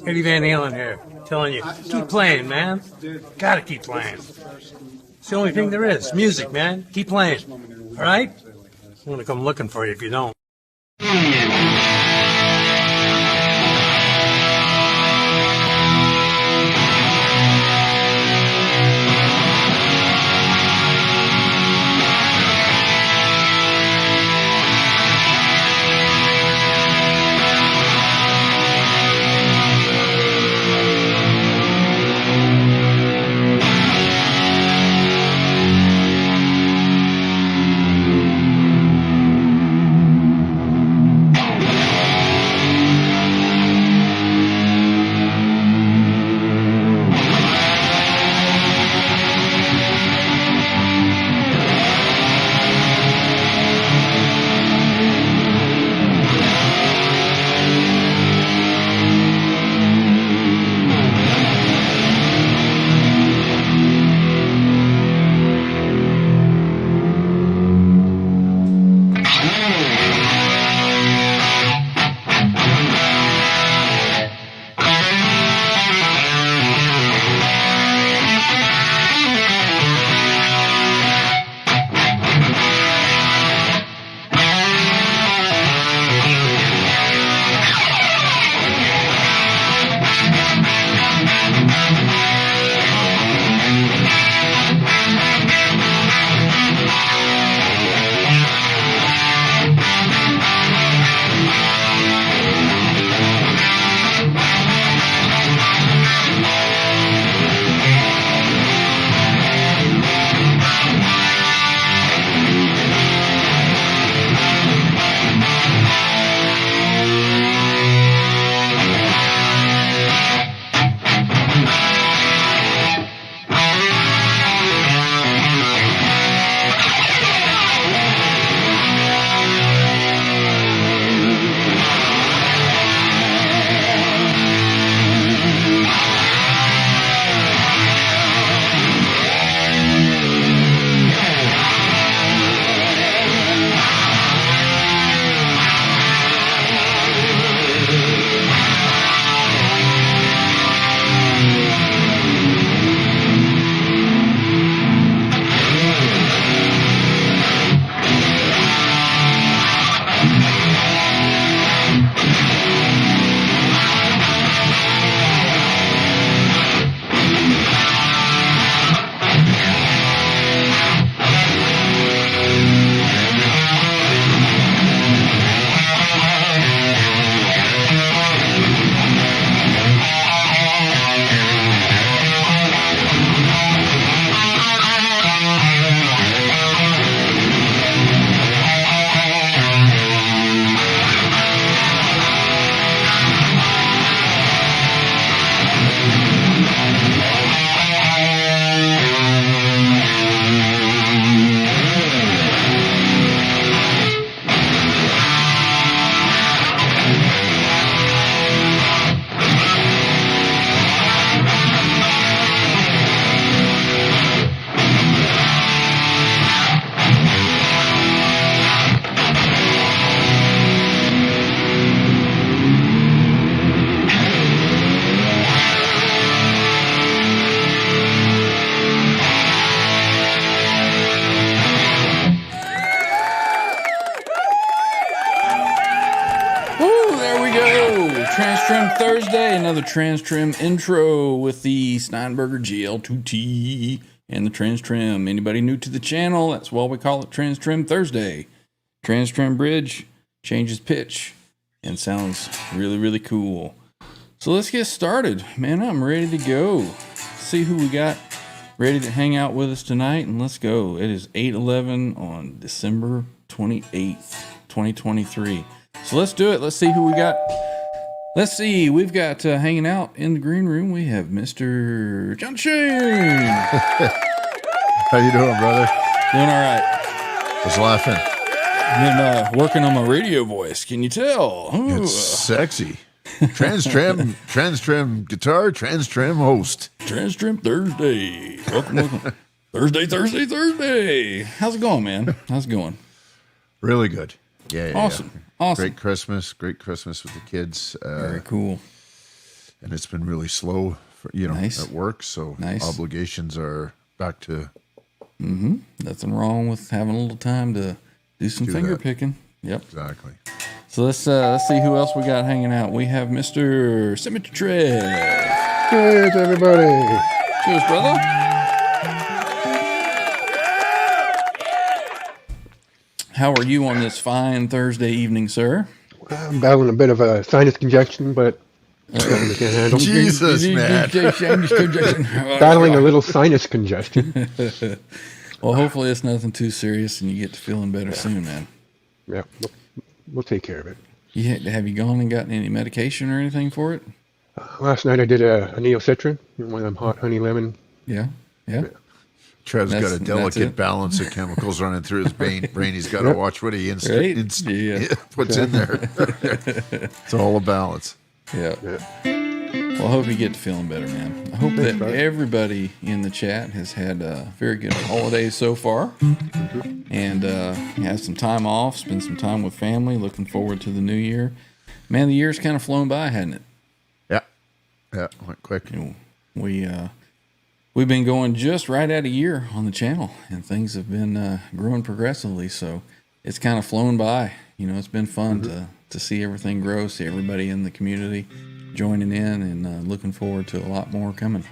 Eddie Van Halen here, telling you, keep playing, man. Gotta keep playing. It's the only thing there is. Music, man. Keep playing. All right? I'm gonna come looking for you if you don't. TransTrem Thursday, another TransTrem intro with the Steinberger GL2T and the TransTrem. Anybody new to the channel, that's why we call it TransTrem Thursday. TransTrem bridge changes pitch and sounds really, really cool. So let's get started. Man, I'm ready to go. See who we got ready to hang out with us tonight, and let's go. It is 8/11 on December 28th, 2023. So let's do it. Let's see who we got. Let's see. We've got hanging out in the green room. We have Mr. John Shane. How you doing, brother? Doing all right. Was laughing. Been working on my radio voice. Can you tell? Ooh. It's sexy. TransTrem guitar, TransTrem host. TransTrem Thursday. Welcome. Thursday. How's it going, man? How's it going? Really good. Yeah. Awesome. Great Christmas with the kids. Very cool. and it's been really slow, for, Nice. at work. So Nice. obligations are back to Nothing wrong with having a little time to do some Do finger that. picking. Yep. exactly. So let's see who else we got hanging out. We have Mr. Cemetery. Cheers, everybody. Cheers, brother. How are you on this fine Thursday evening, sir? I'm battling a bit of a sinus congestion, but nothing I can't handle. Jesus, man. Battling a little sinus congestion. Well, hopefully it's nothing too serious and you get to feeling better soon, man. Yeah, we'll take care of it. Have you gone and gotten any medication or anything for it? Last night I did a neocitrin, one of them hot honey lemon. Yeah. Yeah. Trev's got That's- a that's delicate it. balance of chemicals running through his brain. He's got to watch what he Right? Yeah. puts in there. It's all a balance. Yeah. Yeah. Well, I hope you get to feeling better, man. I hope Thanks, that bud. everybody in the chat has had very good holidays so far, and has some time off, spend some time with family. Looking forward to the new year. Man, the year's kind of flown by, hasn't it? Yeah, went quick. We've been going just right at a year on the channel, and things have been growing progressively. So it's kind of flown by. It's been fun to see everything grow, see everybody in the community joining in, and looking forward to a lot more coming.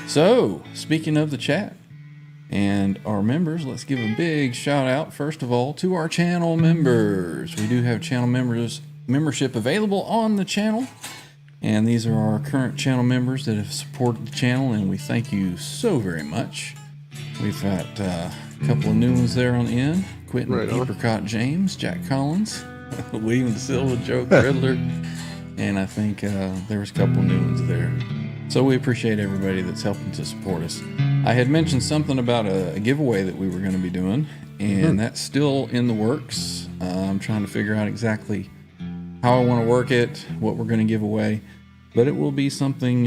So, speaking of the chat and our members, let's give a big shout out, first of all, to our channel members. We do have channel membership available on the channel, and these are our current channel members that have supported the channel, and we thank you so very much. We've got a couple of new ones there on the end. Quentin Right on. Apricot James, Jack Collins, William Silva, Joe Riddler, and I think there was a couple new ones there. So we appreciate everybody that's helping to support us. I had mentioned something about a giveaway that we were going to be doing, and that's still in the works. I'm trying to figure out exactly how I want to work it, what we're going to give away, but it will be something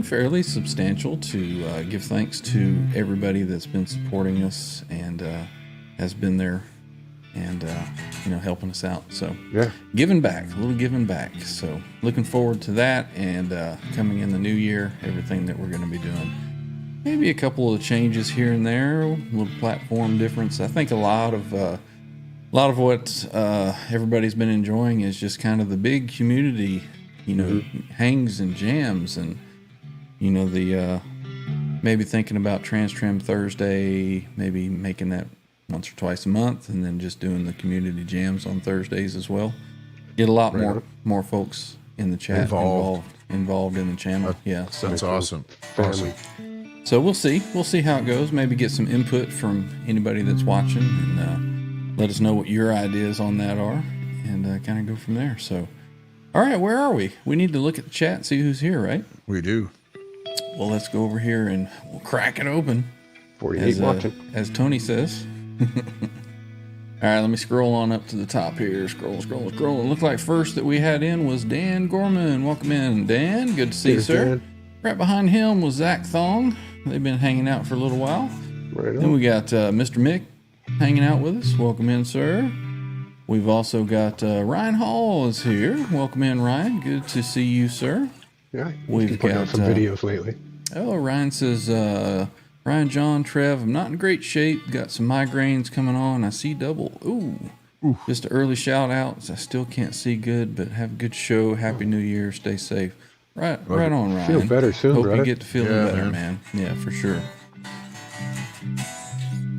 fairly substantial to give thanks to everybody that's been supporting us and has been there and helping us out. So Yeah. giving back, a little giving back. So looking forward to that, and coming in the new year, everything that we're going to be doing. Maybe a couple of changes here and there, a little platform difference. I think a lot of what everybody's been enjoying is just kind of the big community, hangs and jams, and the maybe thinking about TransTrem Thursday, maybe making that once or twice a month, and then just doing the community jams on Thursdays as well. Get a lot more folks in the chat involved in the channel. So That's awesome. Family. So we'll see how it goes. Maybe get some input from anybody that's watching, and let us know what your ideas on that are, and kind of go from there. So, all right, where are we? We need to look at the chat and see who's here, right? We do. Well, let's go over here and we'll crack it open. 48 watching. As Tony says. All right, let me scroll on up to the top here. Scroll. It looked like first that we had in was Dan Gorman. Welcome in, Dan. Good to see you, Cheers, sir. Dan. Right behind him was Zach Thong. They've been hanging out for a little while. Right Then on. we got Mr. Mick hanging out with us. Welcome in, sir. We've also got Ryan Hall is here. Welcome in, Ryan. Good to see you, sir. Yeah, We've he's been putting out got, some videos lately. Oh, Ryan says, Ryan, John, Trev, I'm not in great shape. Got some migraines coming on. I see double. Ooh. Just an early shout out. I still can't see good, but have a good show. Happy New Year. Stay safe. Right on, Ryan. Feel better soon, Hope brother. you get to feeling Yeah, better, man. Yeah, for sure.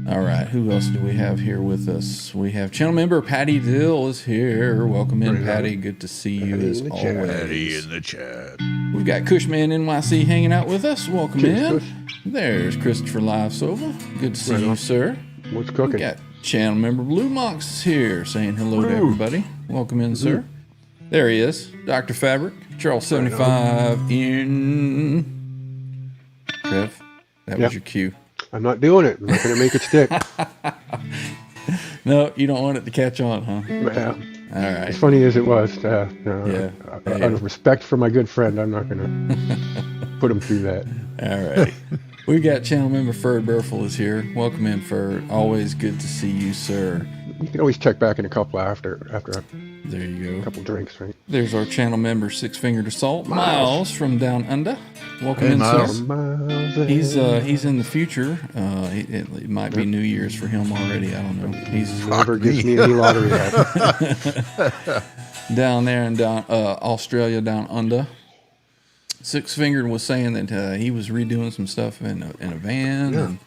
All right, who else do we have here with us? We have channel member Patty Dill is here. Welcome in, Right on. Patty. Good to see you Patty as in the chat. always. Eddie in the chat. We've got Cushman NYC hanging out with us. Welcome Cheers, in. Cush. There's Christopher Live Sova. Good to see Right you, on. sir. What's We cooking? got channel member Blue Monks is here saying hello to everybody. Welcome in, sir. There he is. Dr. Fabric. Charles 75 in. Trev, that was Yep. your cue. I'm not doing it. I'm not going to make it stick. No, you don't want it to catch on, huh? Yeah. All right. As funny as it was, Yeah. out of respect for my good friend, I'm not going to put him through that. All right. We got channel member Ferd Burful is here. Welcome in, Ferd. Always good to see you, sir. You can always check back in a couple after. There you A go. couple drinks, right? There's our channel member, Six Fingered Assault, Miles from Down Under. Welcome Hey, in, Miles. sir. Miles He's in the future. It might be New Year's for him already. I don't know. He's never Fuck gives me. me any lottery ads. down there in Australia, down under. Six Fingered was saying that he was redoing some stuff in a van and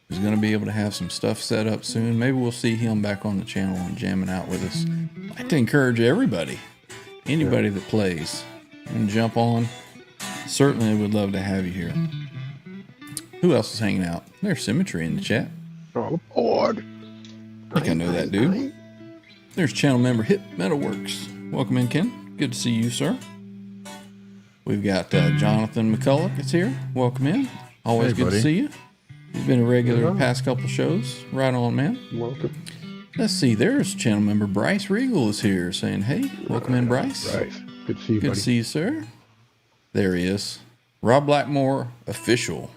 was going to be able to have some stuff set up soon. Maybe we'll see him back on the channel and jamming out with us. I'd like to encourage anybody that plays, and jump on. Certainly would love to have you here. Who else is hanging out? There's Symmetry in the chat. Oh, Lord. I think I know that dude. There's channel member Hip Metalworks. Welcome in, Ken. Good to see you, sir. We've got Jonathan McCulloch is here. Welcome in. Always Hey, good buddy. to see you. He's been a regular the past couple shows. Right on, man. Welcome. Let's see. There's channel member Bryce Regal is here saying, hey, welcome in, Bryce. Right. Good to see you, Good buddy. to see you, sir. There he is. Rob Blackmore, official.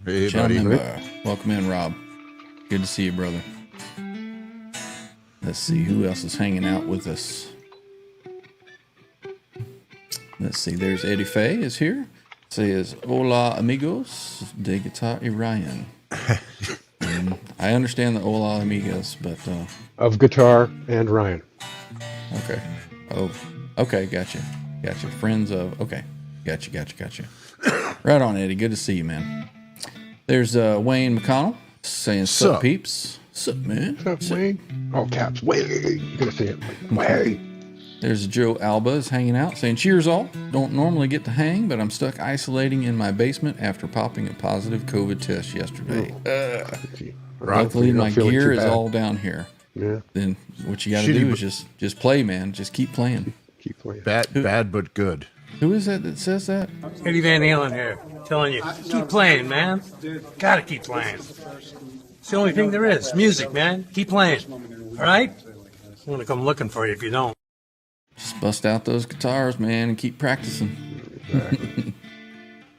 Hey, Channel buddy. member. Welcome in, Rob. Good to see you, brother. Let's see who else is hanging out with us. Let's see. There's Eddie Faye is here. Says, hola, amigos de Guitar y Ryan. And I understand the hola, amigos, but, Of guitar and Ryan. okay. Oh, okay. Gotcha. Friends of, okay. Gotcha. Right on, Eddie. Good to see you, man. There's Wayne McConnell saying, sup, Sup. peeps. Sup, man. What's up, Wayne? All caps. Wayne. You gotta say it. Wayne. There's Joe Alba is hanging out saying, cheers all. Don't normally get to hang, but I'm stuck isolating in my basement after popping a positive COVID test yesterday. Luckily, my gear is all down here. Yeah. Then what you got to Shitty do but- is just play, man. Just keep playing. Keep playing. Bad but good. Who is that says that? Eddie Van Halen here, telling you, keep playing, man. Gotta keep playing. It's the only thing there is. Music, man. Keep playing. All right? I'm gonna come looking for you if you don't. Just bust out those guitars, man, and keep practicing.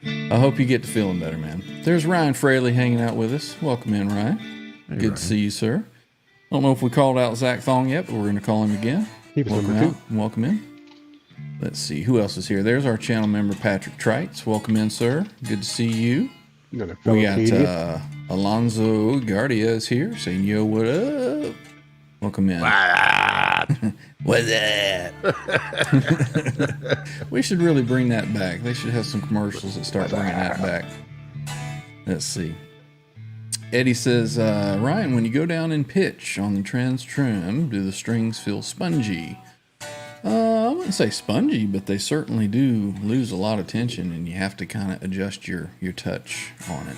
I hope you get to feeling better, man. There's Ryan Fraley hanging out with us. Welcome in, Ryan. Good to see you, sir. I don't know if we called out Zach Thong yet, but we're going to call him again. He was Welcome number out. Welcome in. Let's see. Who else is here? There's our channel member, Patrick Trites. Welcome in, sir. Good to see you. Another fellow We got Canadian. Alonzo Guardia is here saying, yo, what up? Welcome in. What's that? We should really bring that back. They should have some commercials that start bringing that back. Let's see. Eddie says, Ryan, when you go down in pitch on the TransTrem, do the strings feel spongy? I wouldn't say spongy, but they certainly do lose a lot of tension, and you have to kind of adjust your touch on it.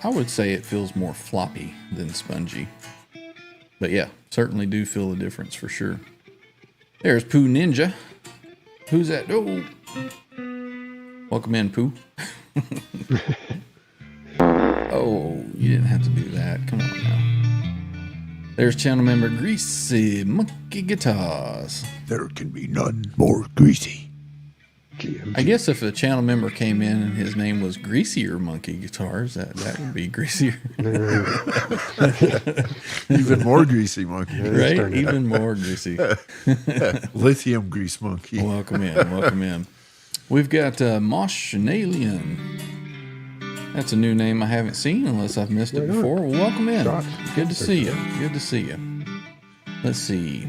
I would say it feels more floppy than spongy. But yeah, certainly do feel the difference for sure. There's Pooh Ninja. Who's that? Oh, welcome in, Pooh. Oh, you didn't have to do that. Come on now. There's channel member Greasy Monkey Guitars. There can be none more greasy. I guess if a channel member came in and his name was Greasier Monkey Guitars, that would be greasier. Even more greasy monkey. Right? Turn it Even more greasy. Lithium grease monkey. Welcome in. We've got Mosh-Alien. That's a new name I haven't seen unless I've missed it Right on. before. Well, welcome in. Shots. Good to see you. Let's see.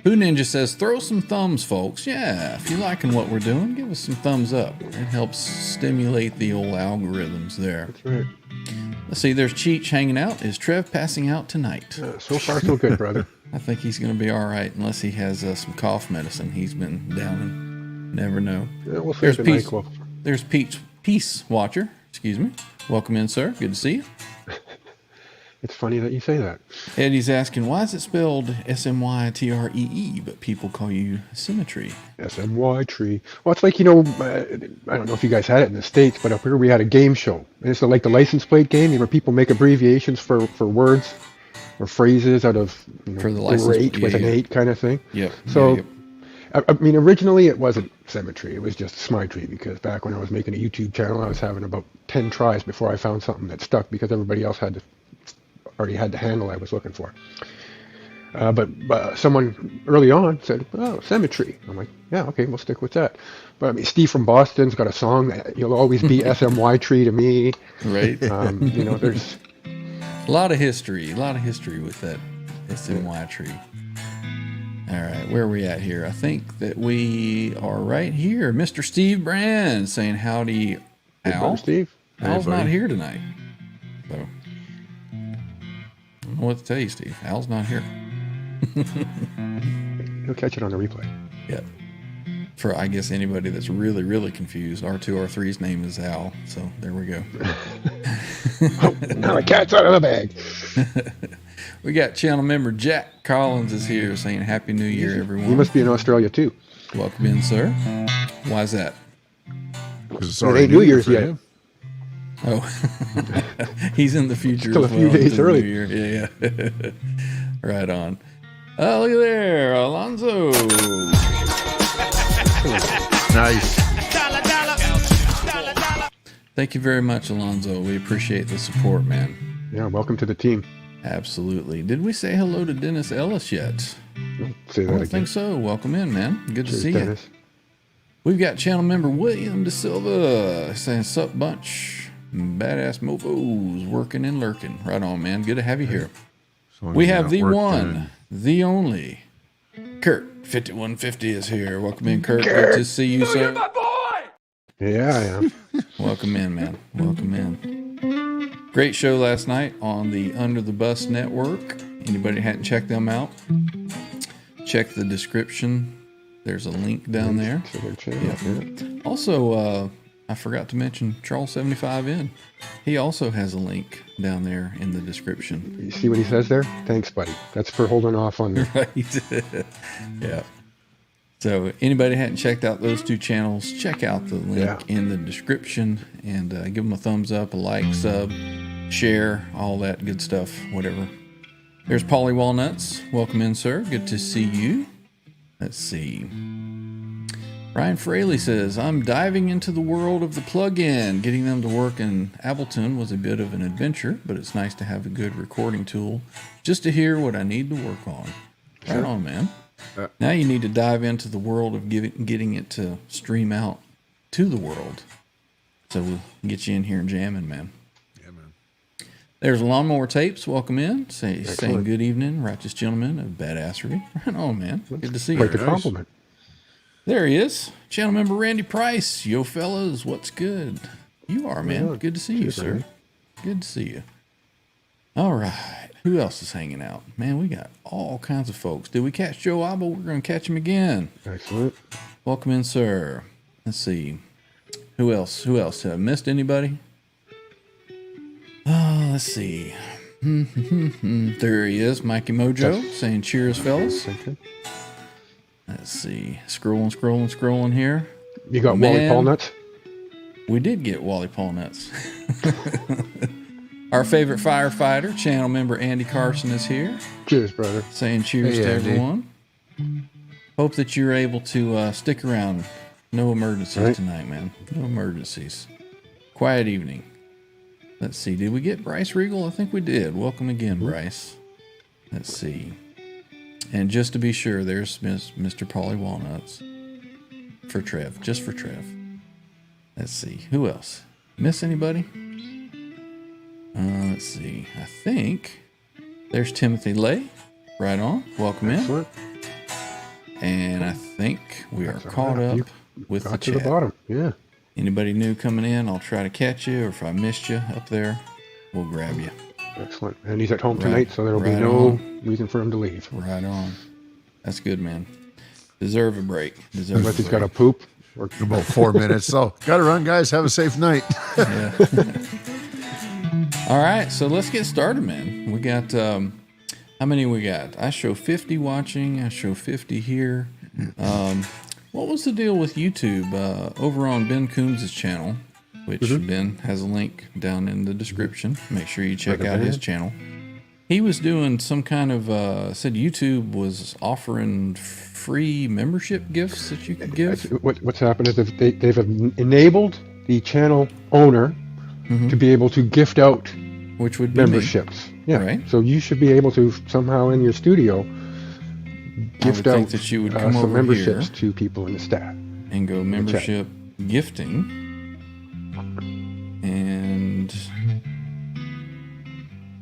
Pooh Ninja says, throw some thumbs, folks. Yeah, if you're liking what we're doing, give us some thumbs up. It helps stimulate the old algorithms there. That's right. Let's see, there's Cheech hanging out. Is Trev passing out tonight? So far, so good, brother. I think he's going to be all right unless he has some cough medicine he's been downing. Never know. Yeah, we'll There's save the Peace. NyQuil. There's Peace Watcher. Excuse me. Welcome in, sir. Good to see you. It's funny that you say that. Eddie's asking, why is it spelled Symytree, but people call you Symmetry? SMY tree. Well, it's like, I don't know if you guys had it in the States, but up here we had a game show. And it's like the license plate game where people make abbreviations for words or phrases out of For the license rate plate, with an yeah. 8 kind of thing. Yep. So, Yep. I mean, originally it wasn't Symmetry. It was just Symytree because back when I was making a YouTube channel, I was having about 10 tries before I found something that stuck because everybody else already had the handle I was looking for. But someone early on said, "Oh, Symmetry." I'm like, "Yeah, okay, we'll stick with that." But I mean, Steve from Boston's got a song that "You'll Always Be SMY Tree to Me." Right. There's A lot of history with that SMY tree. All right, where are we at here? I think that we are right here. Mr. Steve Brand saying howdy, Al. Steve. Al's Hey, buddy. not here tonight. So, I don't know what to tell you, Steve. Al's not here. You'll catch it on the replay. Yeah. For, I guess, anybody that's really, really confused, R2, R3's name is Al. So, there we go. Now the cat's out of the bag. We got channel member Jack Collins is here saying Happy New Year, everyone. He must be in Australia too. Welcome in, sir. Why is that? 'Cause it's It already ain't New Year's for yet. him. Oh, he's in the future. Still as a few well, days to the early. New Year. Yeah. Right on. Oh, look at there, Alonzo. Nice. Thank you very much, Alonzo. We appreciate the support, man. Yeah, welcome to the team. Absolutely. Did we say hello to Dennis Ellis yet? Say I that don't again. think so. Welcome in, man. Good to Cheers, see Dennis. you. We've got channel member William De Silva saying, "Sup, bunch. Badass mofos working and lurking." Right on, man. Good to have you here. As long as We you're have not the worked one, in. the only, Kurt 5150 is here. Welcome in, Kurt. Good to see you, sir. Yeah, I am. Welcome in, man. Welcome in. Great show last night on the Under the Bus Network. Anybody hadn't checked them out, check the description. There's a link down there. To their channel, yeah. Also, I forgot to mention Charles 75N. He also has a link down there in the description. You see what he says there? Thanks, buddy. That's for holding off on the Right. Yeah. So anybody hadn't checked out those two channels, check out the link Yeah. in the description and give them a thumbs up, a like, sub, share, all that good stuff, whatever. There's Polly Walnuts. Welcome in, sir. Good to see you. Let's see. Ryan Fraley says, "I'm diving into the world of the plug-in. Getting them to work in Ableton was a bit of an adventure, but it's nice to have a good recording tool just to hear what I need to work on." Right on, man. Now you need to dive into the world of getting it to stream out to the world. So we'll get you in here and jamming, man. Yeah, man. There's Lawnmower Tapes. Welcome in. Saying Excellent. good evening, righteous gentlemen of badassery. Right on, man. Good to see you. quite the nice. compliment. There he is. Channel member Randy Price. Yo, fellas, what's good? You are, man. Yeah. Good to see you, Cheers, sir. Randy. Good to see you. All right. Who else is hanging out? Man, we got all kinds of folks. Did we catch Joe Abel? We're going to catch him again. Excellent. Welcome in, sir. Let's see. Who else? Have I missed anybody? Let's see. There he is, Mikey Mojo, saying cheers, fellas. Okay. Let's see. Scrolling here. You got Man. Wally Paul nuts? We did get Wally Paul nuts. Our favorite firefighter, channel member Andy Carson, is here, Cheers, brother. saying cheers Hey, to Andy. everyone. Hope that you're able to stick around. No emergencies Right. tonight, man. No emergencies. Quiet evening. Let's see. Did we get Bryce Regal? I think we did. Welcome again, Bryce. Let's see. And just to be sure, there's Mr. Polly Walnuts for Trev. Just for Trev. Let's see. Who else? Miss anybody? Let's see. I think there's Timothy Lay. Right on. Welcome in. Excellent. And I think we are That's all caught right. up You with the Got to the chat. bottom. Yeah. Anybody new coming in, I'll try to catch you, or if I missed you up there, we'll grab you. Excellent. And he's at home Right. tonight, so there'll be Right no on. reason for him to leave. Right on. That's good, man. Deserve a break. Deserve Unless a he's break. got to poop. Or About 4 minutes. So, gotta run, guys. Have a safe night. Yeah. All right, so let's get started, man. We got how many we got? I show 50 watching. I show 50 here. What was the deal with YouTube over on Ben Coombs' channel, which Ben has a link down in the description. Make sure you check out his channel. He was doing some kind of said YouTube was offering free membership gifts that you could give. what's happened is they've enabled the channel owner to be able to gift out Which would be me. memberships. Yeah. Right. So you should be able to somehow in your studio gift think out that you would come some over memberships here to people in the staff. and go membership gifting. And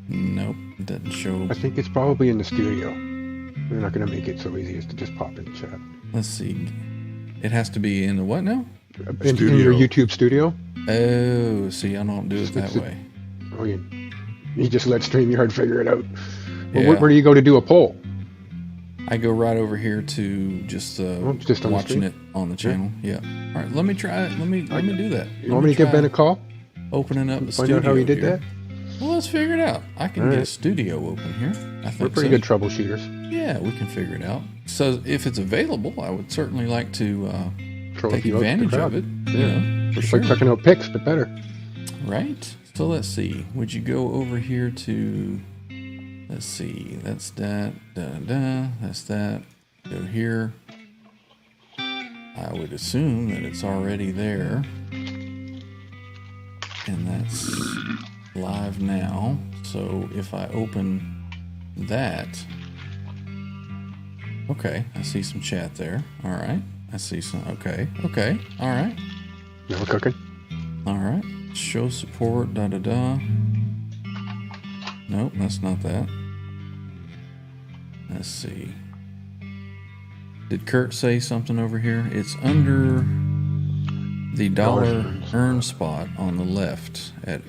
nope, it doesn't show. I think it's probably in the studio. They're not going to make it so easy as to just pop in the chat. Let's see. It has to be in the what now? In your YouTube studio? Oh, see, I don't do it that way. Oh, you just let StreamYard figure it out. Well, Yeah. where do you go to do a poll? I go right over here to just, just on the watching screen? it on the channel. Yeah. All right, let me try it. Let me do that. You want me to give Ben a call? Opening up the Find studio out how he did here. that? Well, let's figure it out. I can All get a right. studio open here. I think We're pretty so. good troubleshooters. Yeah, we can figure it out. So if it's available, I would certainly like to Throw a take few out to the advantage crowd. of it. Yeah. You know, for It's sure. like checking out pics, but better. Right. So let's see. Would you go over here to? Let's see. That's that. That's that. Go here. I would assume that it's already there. And that's live now. So if I open that. Okay, I see some chat there. All right. I see some. Okay. Okay. All right. Now we're cooking. All right. Show support. Nope, that's not that. Let's see. Did Kurt say something over here? It's under the dollar earn spot on the left. At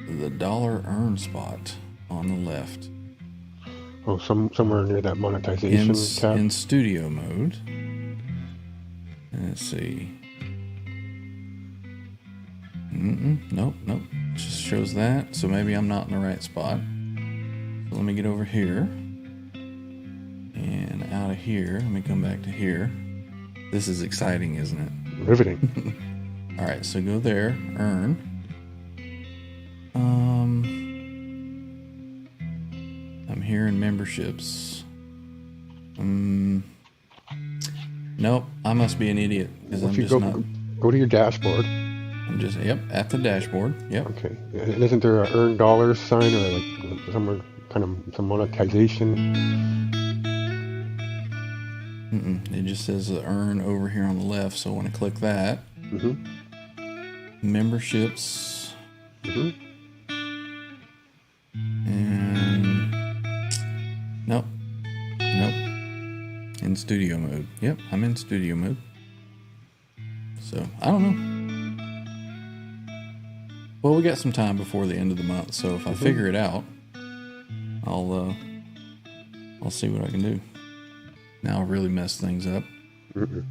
the dollar earn spot on the left. Oh, somewhere near that monetization tab. In studio mode. Let's see. Nope. It just shows that. So maybe I'm not in the right spot. So let me get over here. And out of here, let me come back to here. This is exciting, isn't it? Riveting. All right, so go there, earn. I'm here in memberships. Nope, I must be an idiot because I'm If you just not. go to your dashboard. I'm just at the dashboard. Yep. Okay. And isn't there a earn dollars sign or like somewhere kind of some monetization? It just says the earn over here on the left, so I want to click that. Mm-hmm. Memberships. Mm-hmm. And nope. In studio mode. Yep, I'm in studio mode. So I don't know. Well, we got some time before the end of the month, so if I figure it out, I'll see what I can do. Now I'll really mess things up. Too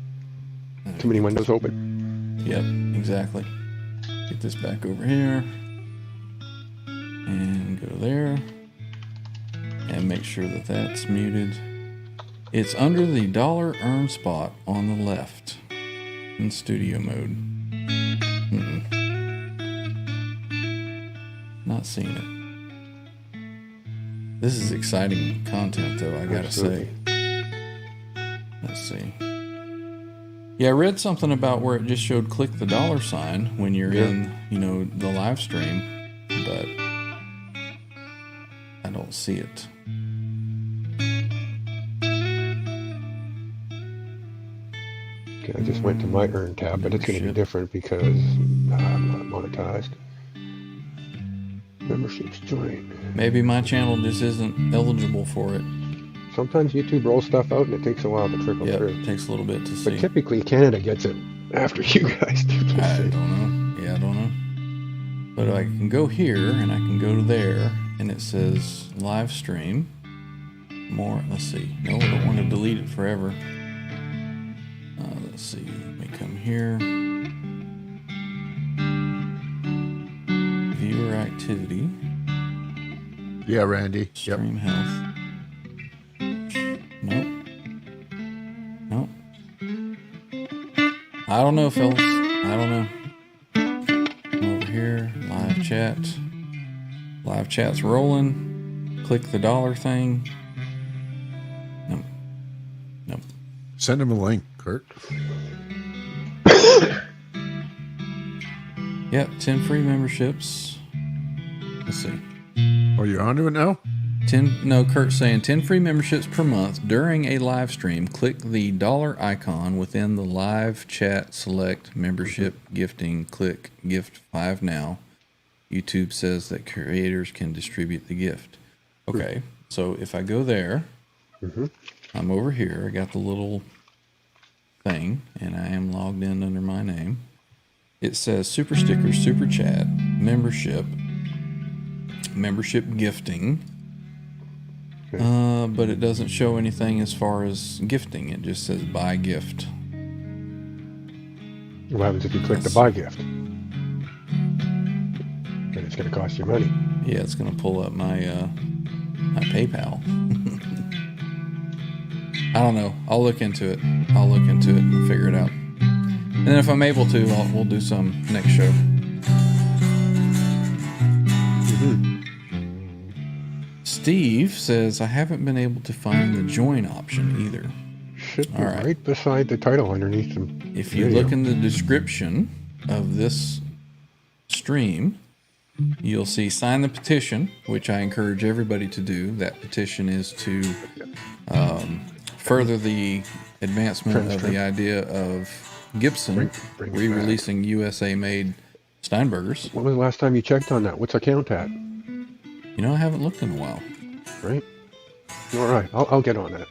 many windows open. Yep, exactly. Get this back over here. And go there. And make sure that that's muted. It's under the dollar earn spot on the left in studio mode. Not seeing it. This is exciting content, though, I gotta say. Let's see. Yeah, I read something about where it just showed click the dollar sign when you're in, the live stream, but I don't see it. Okay, I just went to my earn tab, but it's going to be different because I'm not monetized. Memberships join. Maybe my channel just isn't eligible for it. Sometimes YouTube rolls stuff out and it takes a while to trickle Yeah, through. it takes a little bit to see. But typically Canada gets it after you guys do. I don't know. Yeah, I don't know. But I can go here and I can go to there and it says live stream. More. Let's see. No, I don't want to delete it forever. Let's see. Let me come here. Viewer activity. Yeah, Randy. Yep. Stream health. Nope. I don't know, fellas. I don't know. Over here, live chat. Live chat's rolling. Click the dollar thing. Nope. Send him a link, Kurt. Yep, 10 free memberships. Let's see. Oh, you're onto it now? Kurt's saying 10 free memberships per month during a live stream. Click the dollar icon within the live chat, select membership gifting, click gift 5 now. YouTube says that creators can distribute the gift. Okay, so if I go there, I'm over here. I got the little thing, and I am logged in under my name. It says super stickers, super chat, membership gifting. But it doesn't show anything as far as gifting. It just says buy gift. What happens if you click the buy gift? Then it's going to cost you money. Yeah, it's going to pull up my my PayPal. I don't know. I'll look into it. And figure it out. And then if I'm able to, we'll do some next show. Steve says, I haven't been able to find the join option either. Should be right beside the title underneath them. If you look in the description of this stream, you'll see sign the petition, which I encourage everybody to do. That petition is to further the advancement of the idea of Gibson bring it re-releasing USA-made Steinbergers. When was the last time you checked on that? What's our count at? You know, I haven't looked in a while. Right? All right. I'll get on that.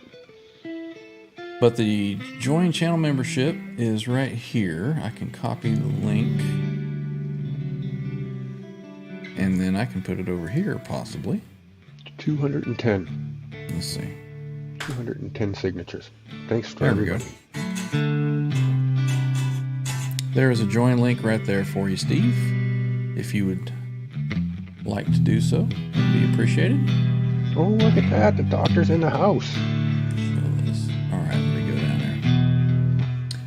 But the join channel membership is right here. I can copy the link. And then I can put it over here, possibly. 210. Let's see. 210 signatures. Thanks to There we everybody. go. There is a join link right there for you, Steve. If you would like to do so, it'd be appreciated. Oh, look at that. The doctor's in the house. All right, let me go down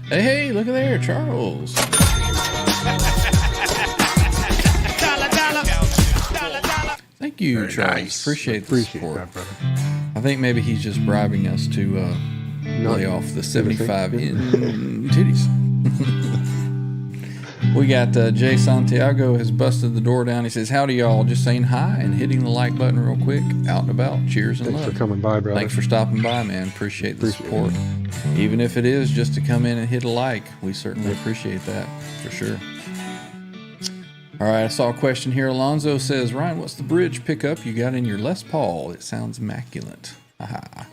there. Hey, look at there, Charles. Thank you, Very Charles. nice. Appreciate the support. that, brother. I think maybe he's just bribing us to lay off the 75 in titties. We got Jay Santiago has busted the door down. He says, howdy, y'all. Just saying hi and hitting the like button real quick. Out and about. Cheers and Thanks love. for coming by, brother. Thanks for stopping by, man. Appreciate the support. Even if it is just to come in and hit a like, we certainly appreciate that for sure. All right, I saw a question here. Alonzo says, Ryan, what's the bridge pickup you got in your Les Paul? It sounds immaculate. Aha.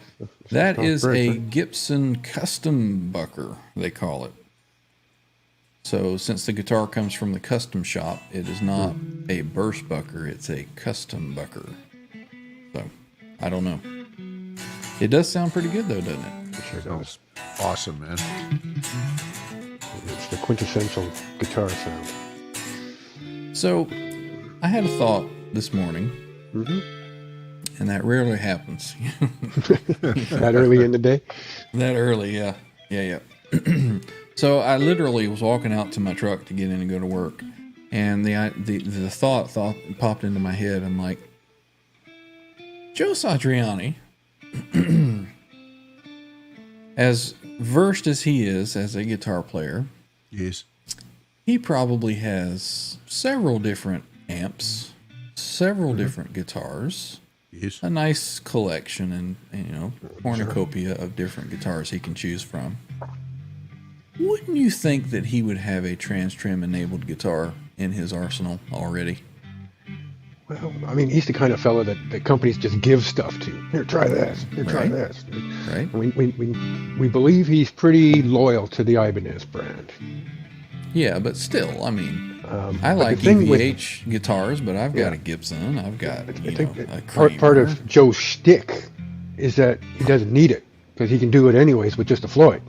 That is a Gibson custom bucker, they call it. So since the guitar comes from the custom shop, it is not a burst bucker, it's a custom bucker. So, I don't know. It does sound pretty good though, doesn't it? It sure does. Awesome, man. It's the quintessential guitar sound. So, I had a thought this morning, and that rarely happens. That early in the day? That early, yeah. So I literally was walking out to my truck to get in and go to work, and the thought popped into my head. I'm like, Joe Satriani, as versed as he is as a guitar player, Yes. he probably has several different amps, several different guitars, Yes. a nice collection, and cornucopia of different guitars he can choose from. Wouldn't you think that he would have a TransTrem enabled guitar in his arsenal already? Well, I mean, he's the kind of fellow that companies just give stuff to. Here, try this. Here, try Right. this. Right? We believe he's pretty loyal to the Ibanez brand. Yeah, but still, I mean, I but like the thing with- EVH guitars, but I've got a Gibson. I've got, I you think know, that a part Kramer. of Joe's shtick is that he doesn't need it because he can do it anyways with just a Floyd.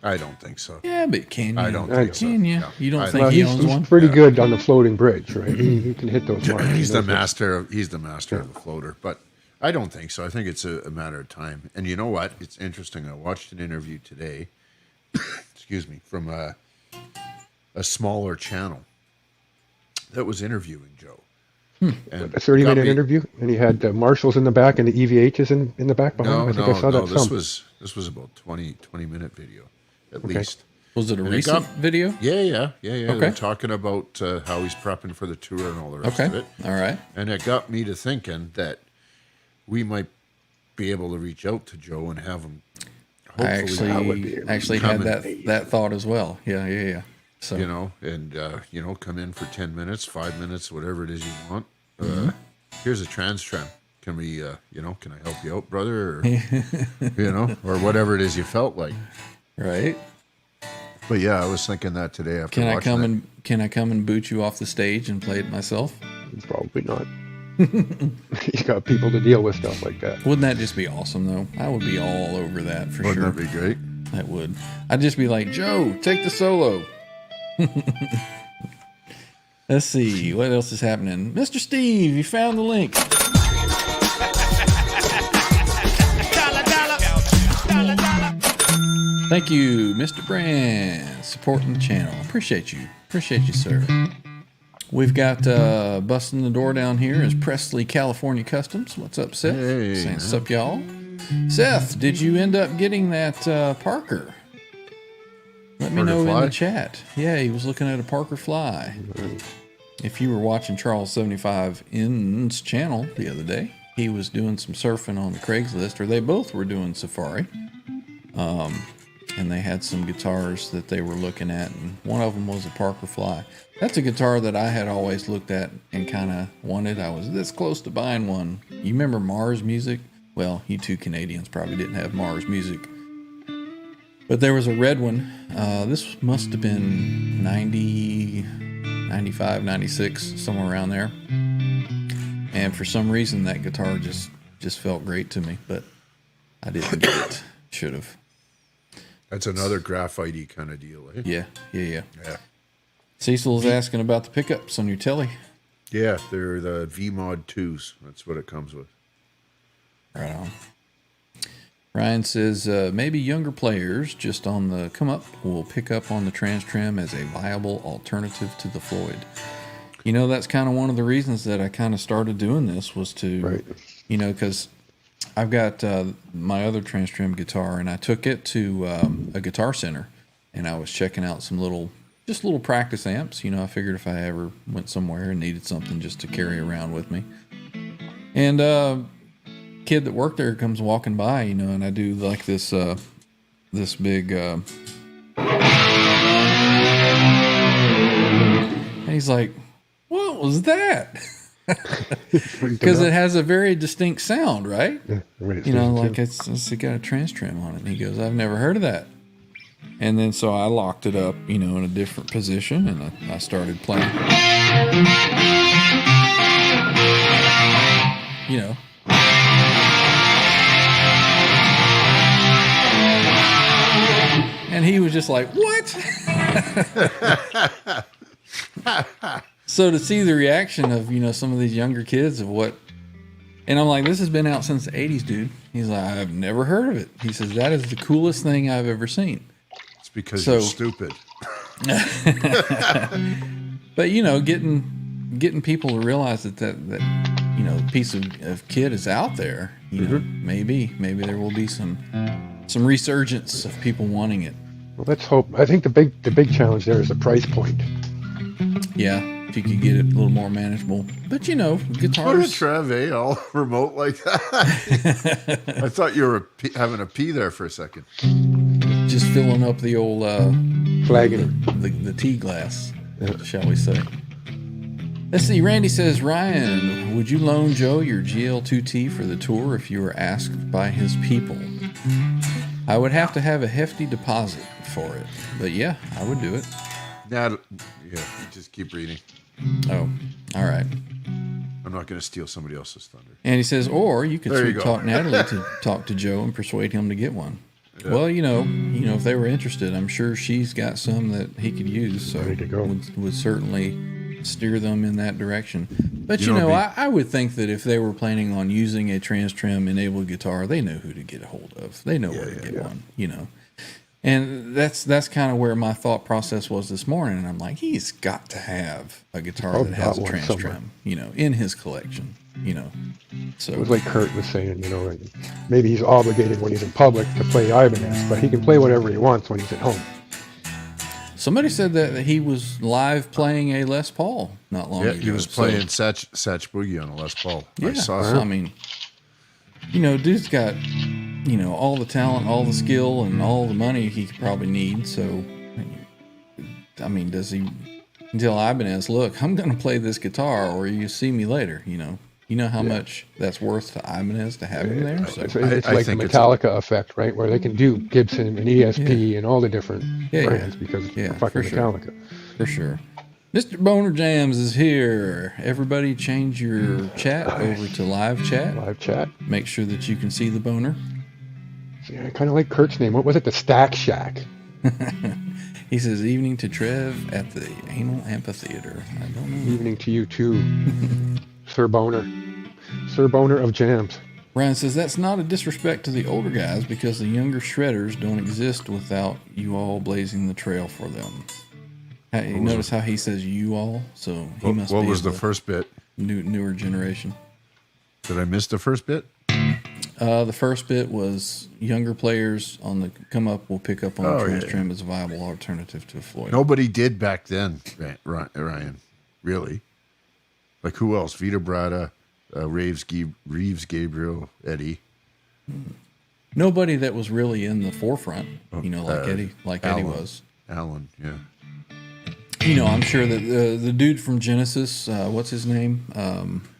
I don't think so. Yeah, but can you? I don't I think know. so. Can you? No. You don't I think Well, he he's owns one? pretty good on the floating bridge, right? He can hit those marks. He's He the knows what- master. He's the master of the floater, but I don't think so. I think it's a matter of time. And you know what? It's interesting. I watched an interview today. Excuse me, from a smaller channel that was interviewing Joe. And A 30-minute got me- interview, and he had the Marshalls in the back and the EVHs in the back behind him. I think I saw that This thump. was about 20-minute video at Okay. least. Was it a And recent video? Yeah. Okay. They're talking about how he's prepping for the tour and all the rest of Okay. it. All right. And it got me to thinking that we might be able to reach out to Joe and have him. I Hopefully, actually had that thought as well. Yeah. So and come in for 10 minutes, 5 minutes, whatever it is you want. Here's a TransTrem. Can we, can I help you out, brother? Or, or whatever it is you felt like. right. But yeah, I was thinking that today after Can I watching can I come and boot you off the stage and play it myself? Probably not. You got people to deal with stuff like that. Wouldn't that just be awesome though? I would be all over that for Wouldn't sure. that be great? That would. I'd just be like, Joe, take the solo. Let's see what else is happening. Mr. Steve, you found the link. Thank you, Mr. Brand, supporting the channel. Appreciate you, sir. We've got busting the door down here is Presley, California Customs. What's up, Seth? Hey, Saying what's up, y'all. Seth, did you end up getting that Parker? Let me Parker know fly? in the chat. Yeah, he was looking at a Parker fly. If you were watching Charles 75 In's channel the other day, he was doing some surfing on the Craigslist, or they both were doing safari. And they had some guitars that they were looking at, and one of them was a Parker Fly. That's a guitar that I had always looked at and kind of wanted. I was this close to buying one. You remember Mars Music? Well, you two Canadians probably didn't have Mars Music. But there was a red one. This must have been 90, 95, 96, somewhere around there. And for some reason, that guitar just felt great to me, but I didn't get it. Should have. That's another graphite-y kind of deal, eh? Yeah. Cecil's asking about the pickups on your telly. Yeah, they're the V-Mod 2s. That's what it comes with. Right on. Ryan says, maybe younger players just on the come up will pick up on the TransTrem as a viable alternative to the Floyd. That's kind of one of the reasons that I kind of started doing this was to, because I've got my other TransTrem guitar, and I took it to a guitar center, and I was checking out some little practice amps. I figured if I ever went somewhere and needed something just to carry around with me. And kid that worked there comes walking by, and I do like this big, and he's like, "What was that?" Because it has a very distinct sound, right? Yeah, like it's got a TransTrem on it. And he goes, "I've never heard of that." And then so I locked it up, in a different position, and I started playing. And he was just like, "What?" So to see the reaction of, some of these younger kids of what, and I'm like, this has been out since the 80s, dude. He's like, "I've never heard of it." He says, "That is the coolest thing I've ever seen." It's because you're stupid. But, getting people to realize that piece of kid is out there, maybe there will be some resurgence of people wanting it. Well, let's hope. I think the big challenge there is the price point. Yeah, if you could get it a little more manageable. But What a guitars. Trev, eh? All remote like that. I thought you were having a pee there for a second. Just filling up the old Flagging. the tea glass, shall we say. Let's see, Randy says, "Ryan, would you loan Joe your GL2T for the tour if you were asked by his people? I would have to have a hefty deposit for it, but yeah, I would do it." Now, you just keep reading. Oh, all right. I'm not going to steal somebody else's thunder. And he says, or you could There you sweet go. talk Natalie to talk to Joe and persuade him to get one. Yeah. Well, if they were interested, I'm sure she's got some that he could use. So Ready to go. would certainly steer them in that direction. But I I would think that if they were planning on using a TransTrem enabled guitar, they know who to get a hold of. They know where to get one. And that's kind of where my thought process was this morning. And I'm like, he's got to have a guitar that has a got one somewhere. TransTrem, in his collection, So It was like Kurt was saying, maybe he's obligated when he's in public to play Ibanez, but he can play whatever he wants when he's at home. Somebody said that he was live playing a Les Paul not long Yeah, ago. he was playing Satch Boogie on a Les Paul. Yeah, I saw so, it. I mean, dude's got, all the talent, all the skill, and all the money he could probably need. So, I mean, does he tell Ibanez, look, I'm going to play this guitar or you see me later, You know how much that's worth to Ibanez to have him there? So, It's I like the think Metallica effect, right? Where they can do Gibson and ESP and all the different brands because Yeah, they're fucking for sure. Metallica. for sure. Mr. Boner Jams is here. Everybody change your chat over to live chat. Live chat. Make sure that you can see the boner. Yeah, I kind of like Kurt's name. What was it? The Stack Shack. He says, evening to Trev at the Anal Amphitheater. I don't know. Evening to you too, Sir Boner. Sir Boner of Jams. Ryan says, that's not a disrespect to the older guys because the younger shredders don't exist without you all blazing the trail for them. Hey, notice how he says you all? So he must What be was the first bit? newer generation. Did I miss the first bit? The first bit was younger players on the come up will pick up on TransTrem as a viable alternative to Floyd. Nobody did back then, Ryan. Really? Like who else? Vita Brada, Reeves Gabriel, Eddie. Nobody that was really in the forefront, like Eddie was. Alan, yeah. I'm sure that the dude from Genesis, what's his name?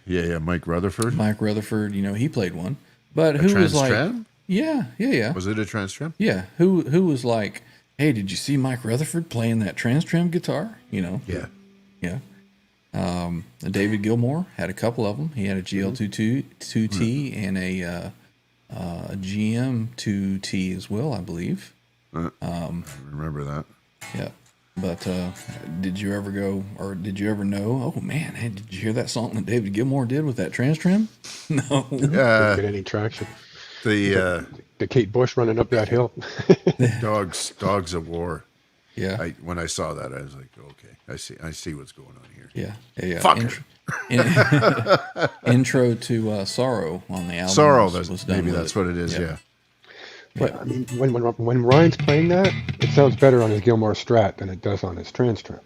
Yeah, Mike Rutherford. Mike Rutherford, he played one. But who was like, TransTrem? Yeah. Was it a TransTrem? Yeah. Who was like, hey, did you see Mike Rutherford playing that TransTrem guitar? Yeah. Yeah. David Gilmour had a couple of them. He had a GL2T and a GM2T as well, I believe. I remember that. Yeah. But did you ever know? Oh man, hey, did you hear that song that David Gilmour did with that TransTrem? No. Didn't get any traction. The Kate Bush running up that hill. Dogs of War. Yeah. When I saw that, I was like, okay, I see what's going on here. Yeah. Fuck Intro to Sorrow on the album. Sorrow. Was done Maybe with that's it. what it is. Yeah. But I mean, when Ryan's playing that, it sounds better on his Gilmour Strat than it does on his TransTrem.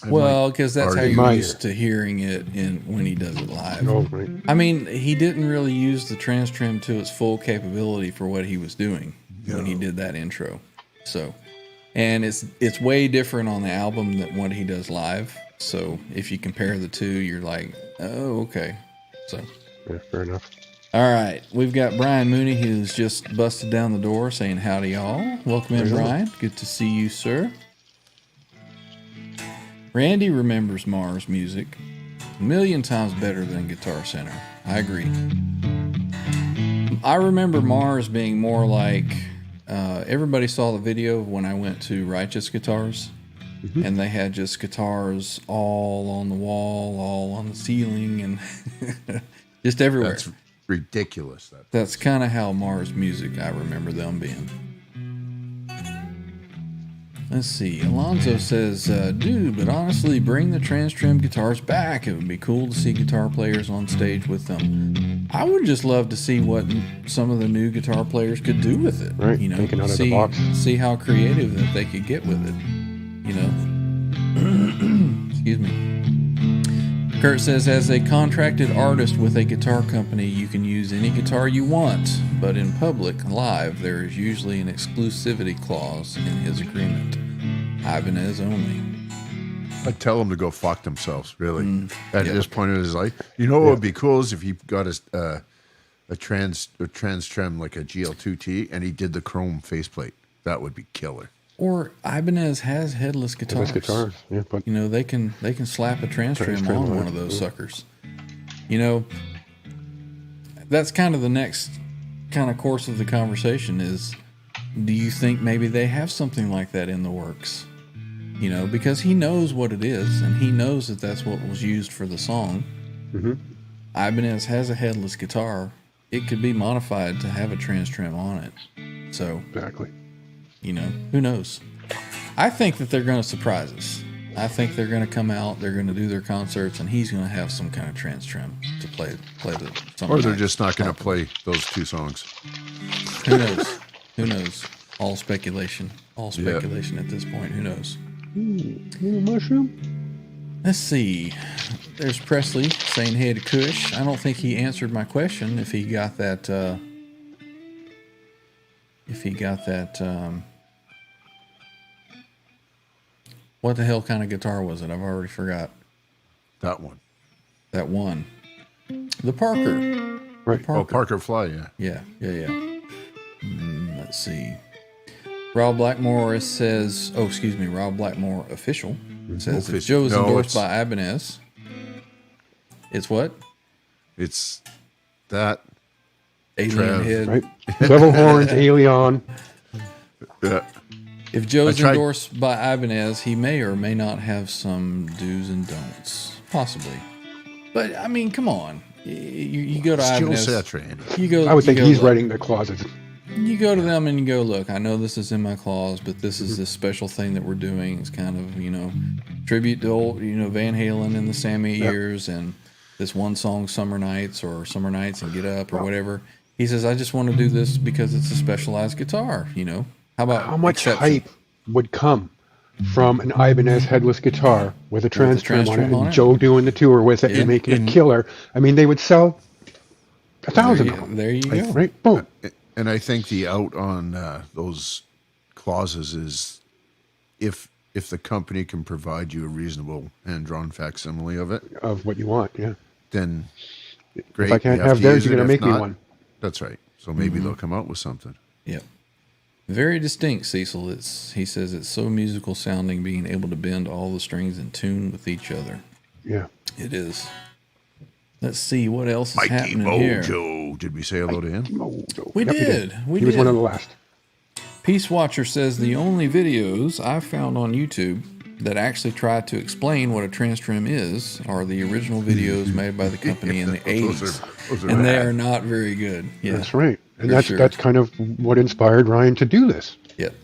Well, because that's how argue. you're used to hearing it when he does it live. Oh, right. I mean, he didn't really use the TransTrem to its full capability for what he was doing when he did that intro. So, and it's way different on the album than what he does live. So if you compare the two, you're like, oh, okay. So, Yeah, fair enough. all right, we've got Brian Mooney who's just busted down the door saying howdy y'all. Welcome in, Brian. Good to see you, sir. Randy remembers Mars music a million times better than Guitar Center. I agree. I remember Mars being more like everybody saw the video when I went to Righteous Guitars, and they had just guitars all on the wall, all on the ceiling, and just everywhere. That's ridiculous. That's kind of how Mars music I remember them being. Let's see. Alonzo says, dude, but honestly, bring the TransTrem guitars back. It would be cool to see guitar players on stage with them. I would just love to see what some of the new guitar players could do with it. Right, thinking out of the box. See how creative that they could get with it. Excuse me. Kurt says, as a contracted artist with a guitar company, you can use any guitar you want, but in public, live, there is usually an exclusivity clause in his agreement. Ibanez only. I'd tell them to go fuck themselves, really. At this point in his life. You know what would be cool is if he got a TransTrem like a GL2T and he did the chrome faceplate. That would be killer. Or Ibanez has headless guitars. Headless guitars, yeah, but they can slap a TransTrem on one of those suckers. That's kind of the next kind of course of the conversation is, do you think maybe they have something like that in the works? Because he knows what it is, and he knows that that's what was used for the song. Ibanez has a headless guitar. It could be modified to have a TransTrem on it. So, exactly. Who knows? I think that they're going to surprise us. I think they're going to come out, they're going to do their concerts, and he's going to have some kind of TransTrem to play the song. Or they're just not going to play those two songs. Who knows? Who knows? All speculation. All speculation at this point. Who knows? Little mushroom. Let's see. There's Presley saying hey to Kush. I don't think he answered my question if he got that. What the hell kind of guitar was it? I've already forgot. That one. That one. The Parker. Right. Oh, Parker Fly, yeah. Yeah. Let's see. Rob Blackmore says, Rob Blackmore official says if Joe is endorsed by Ibanez. It's what? It's that. Alien head. Right. Several horns, alien. Yeah. If Joe's endorsed by Ibanez, he may or may not have some do's and don'ts. Possibly. But, I mean, come on. You go to Ibanez. I would think he's writing the clauses. You go to them and you go, look, I know this is in my clause, but this is this special thing that we're doing. It's kind of, tribute to old, Van Halen in the Sammy years and this one song, Summer Nights and Get Up or whatever. He says, I just want to do this because it's a specialized guitar, How about how much hype would come from an Ibanez headless guitar with a TransTrem on it and Joe doing the tour with it and making it killer? I mean, they would sell 1,000 of them. There you go. Right? Boom. And I think the out on those clauses is if the company can provide you a reasonable hand-drawn facsimile of it. Of what you want, yeah. Then great. If I can't have theirs, you're going to make me one. That's right. So maybe they'll come out with something. Yep. Very distinct, Cecil. He says it's so musical sounding, being able to bend all the strings in tune with each other. Yeah. It is. Let's see what else is Mikey happening Mojo. here. Did we say hello to him? We did. He was one of the last. Peace Watcher says the only videos I've found on YouTube that actually try to explain what a TransTrem is are the original videos made by the company in the 80s. And they are not very good. Yeah, that's right. And that's kind of what inspired Ryan to do this. Yep.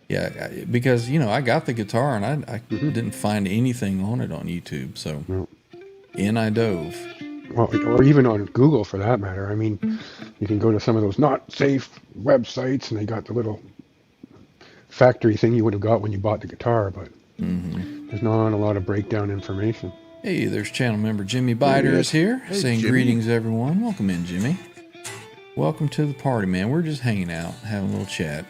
Yeah, because, I got the guitar and I didn't find anything on it on YouTube. So in I dove. Well, or even on Google for that matter. I mean, you can go to some of those not safe websites and they got the little factory thing you would have got when you bought the guitar, but there's not a lot of breakdown information. Hey, there's channel member Jimmy Biter is here, saying Jimmy. Greetings, everyone. Welcome in, Jimmy. Welcome to the party, man. We're just hanging out, having a little chat.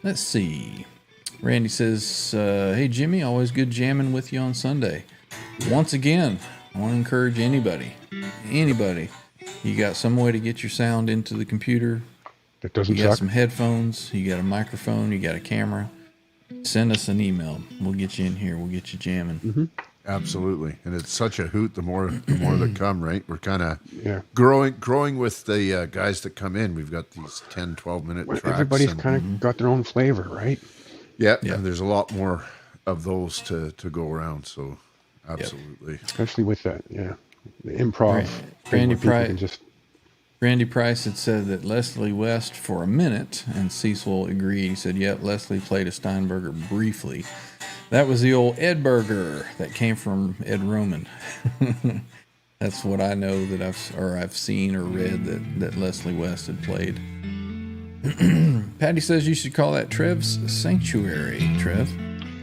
Let's see. Randy says, hey, Jimmy, always good jamming with you on Sunday. Once again, I want to encourage anybody, you got some way to get your sound into the computer, That doesn't you got suck. some headphones, you got a microphone, you got a camera, send us an email. We'll get you in here. We'll get you jamming. Absolutely. And it's such a hoot the more that come, right? We're kind of growing with the guys that come in. We've got these 10, 12-minute tracks. Everybody's kind of got their own flavor, right? Yeah, and there's a lot more of those to go around, so absolutely. Especially with that, the improv. Randy where people Price. can just Randy Price had said that Leslie West for a minute, and Cecil agreed. He said, yep, Leslie played a Steinberger briefly. That was the old Ed Burger that came from Ed Roman. That's what I know that I've seen or read that Leslie West had played. Patty says you should call that Trev's Sanctuary, Trev.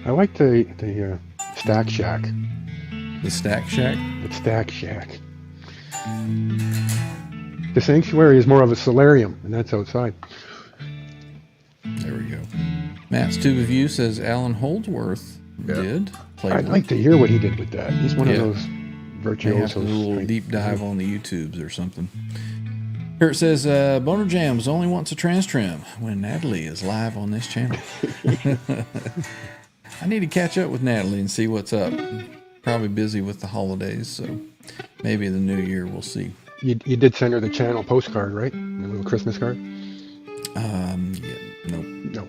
I like the Stack Shack. The Stack Shack? The Stack Shack. The Sanctuary is more of a solarium, and that's outside. There we go. Matt's Tube of You says Alan Holdsworth did play. I'd like to hear what he did with that. He's one of those May have to do virtuosos. a little deep dive on the YouTubes or something. Here it says, Boner Jams only wants a TransTrem when Natalie is live on this channel. I need to catch up with Natalie and see what's up. Probably busy with the holidays, so maybe the new year we'll see. You did send her the channel postcard, right? The little Christmas card? Nope. No.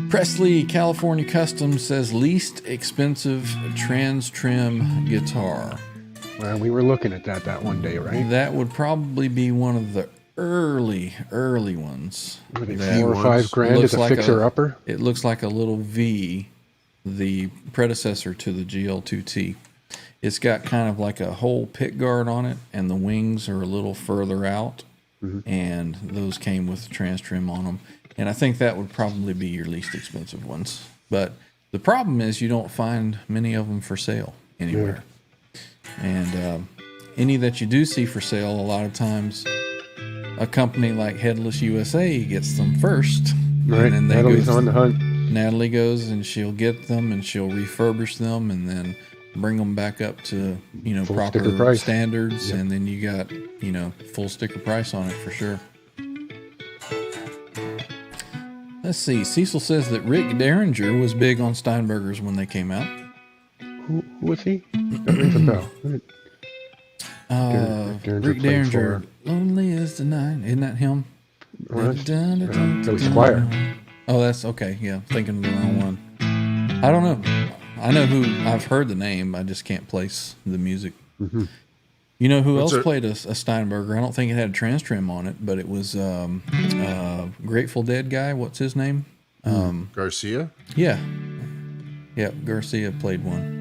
Presley, California Custom says least expensive TransTrem guitar. Well, we were looking at that one day, right? That would probably be one of the early ones. Were they that $4 or $5 as a fixer-upper? It looks like a little V, the predecessor to the GL2T. It's got kind of like a whole pick guard on it, and the wings are a little further out. and those came with TransTrem on them. And I think that would probably be your least expensive ones. But the problem is you don't find many of them for sale anywhere. And any that you do see for sale, a lot of times a company like Headless USA gets them first. Right. And then Natalie's on the hunt. Natalie goes and she'll get them and she'll refurbish them and then bring them back up to, Full proper sticker price. standards. And then you got, full sticker price on it for sure. Let's see. Cecil says that Rick Derringer was big on Steinbergers when they came out. Who was he? That rings a bell. Rick Derringer, Lonely as the Night. Isn't that him? That was Squire. Oh, that's okay. Yeah, thinking of the wrong one. I don't know. I know who. I've heard the name. I just can't place the music. You know who else played a Steinberger? I don't think it had a TransTrem on it, but it was Grateful Dead guy. What's his name? Garcia? Yeah. Yeah, Garcia played one.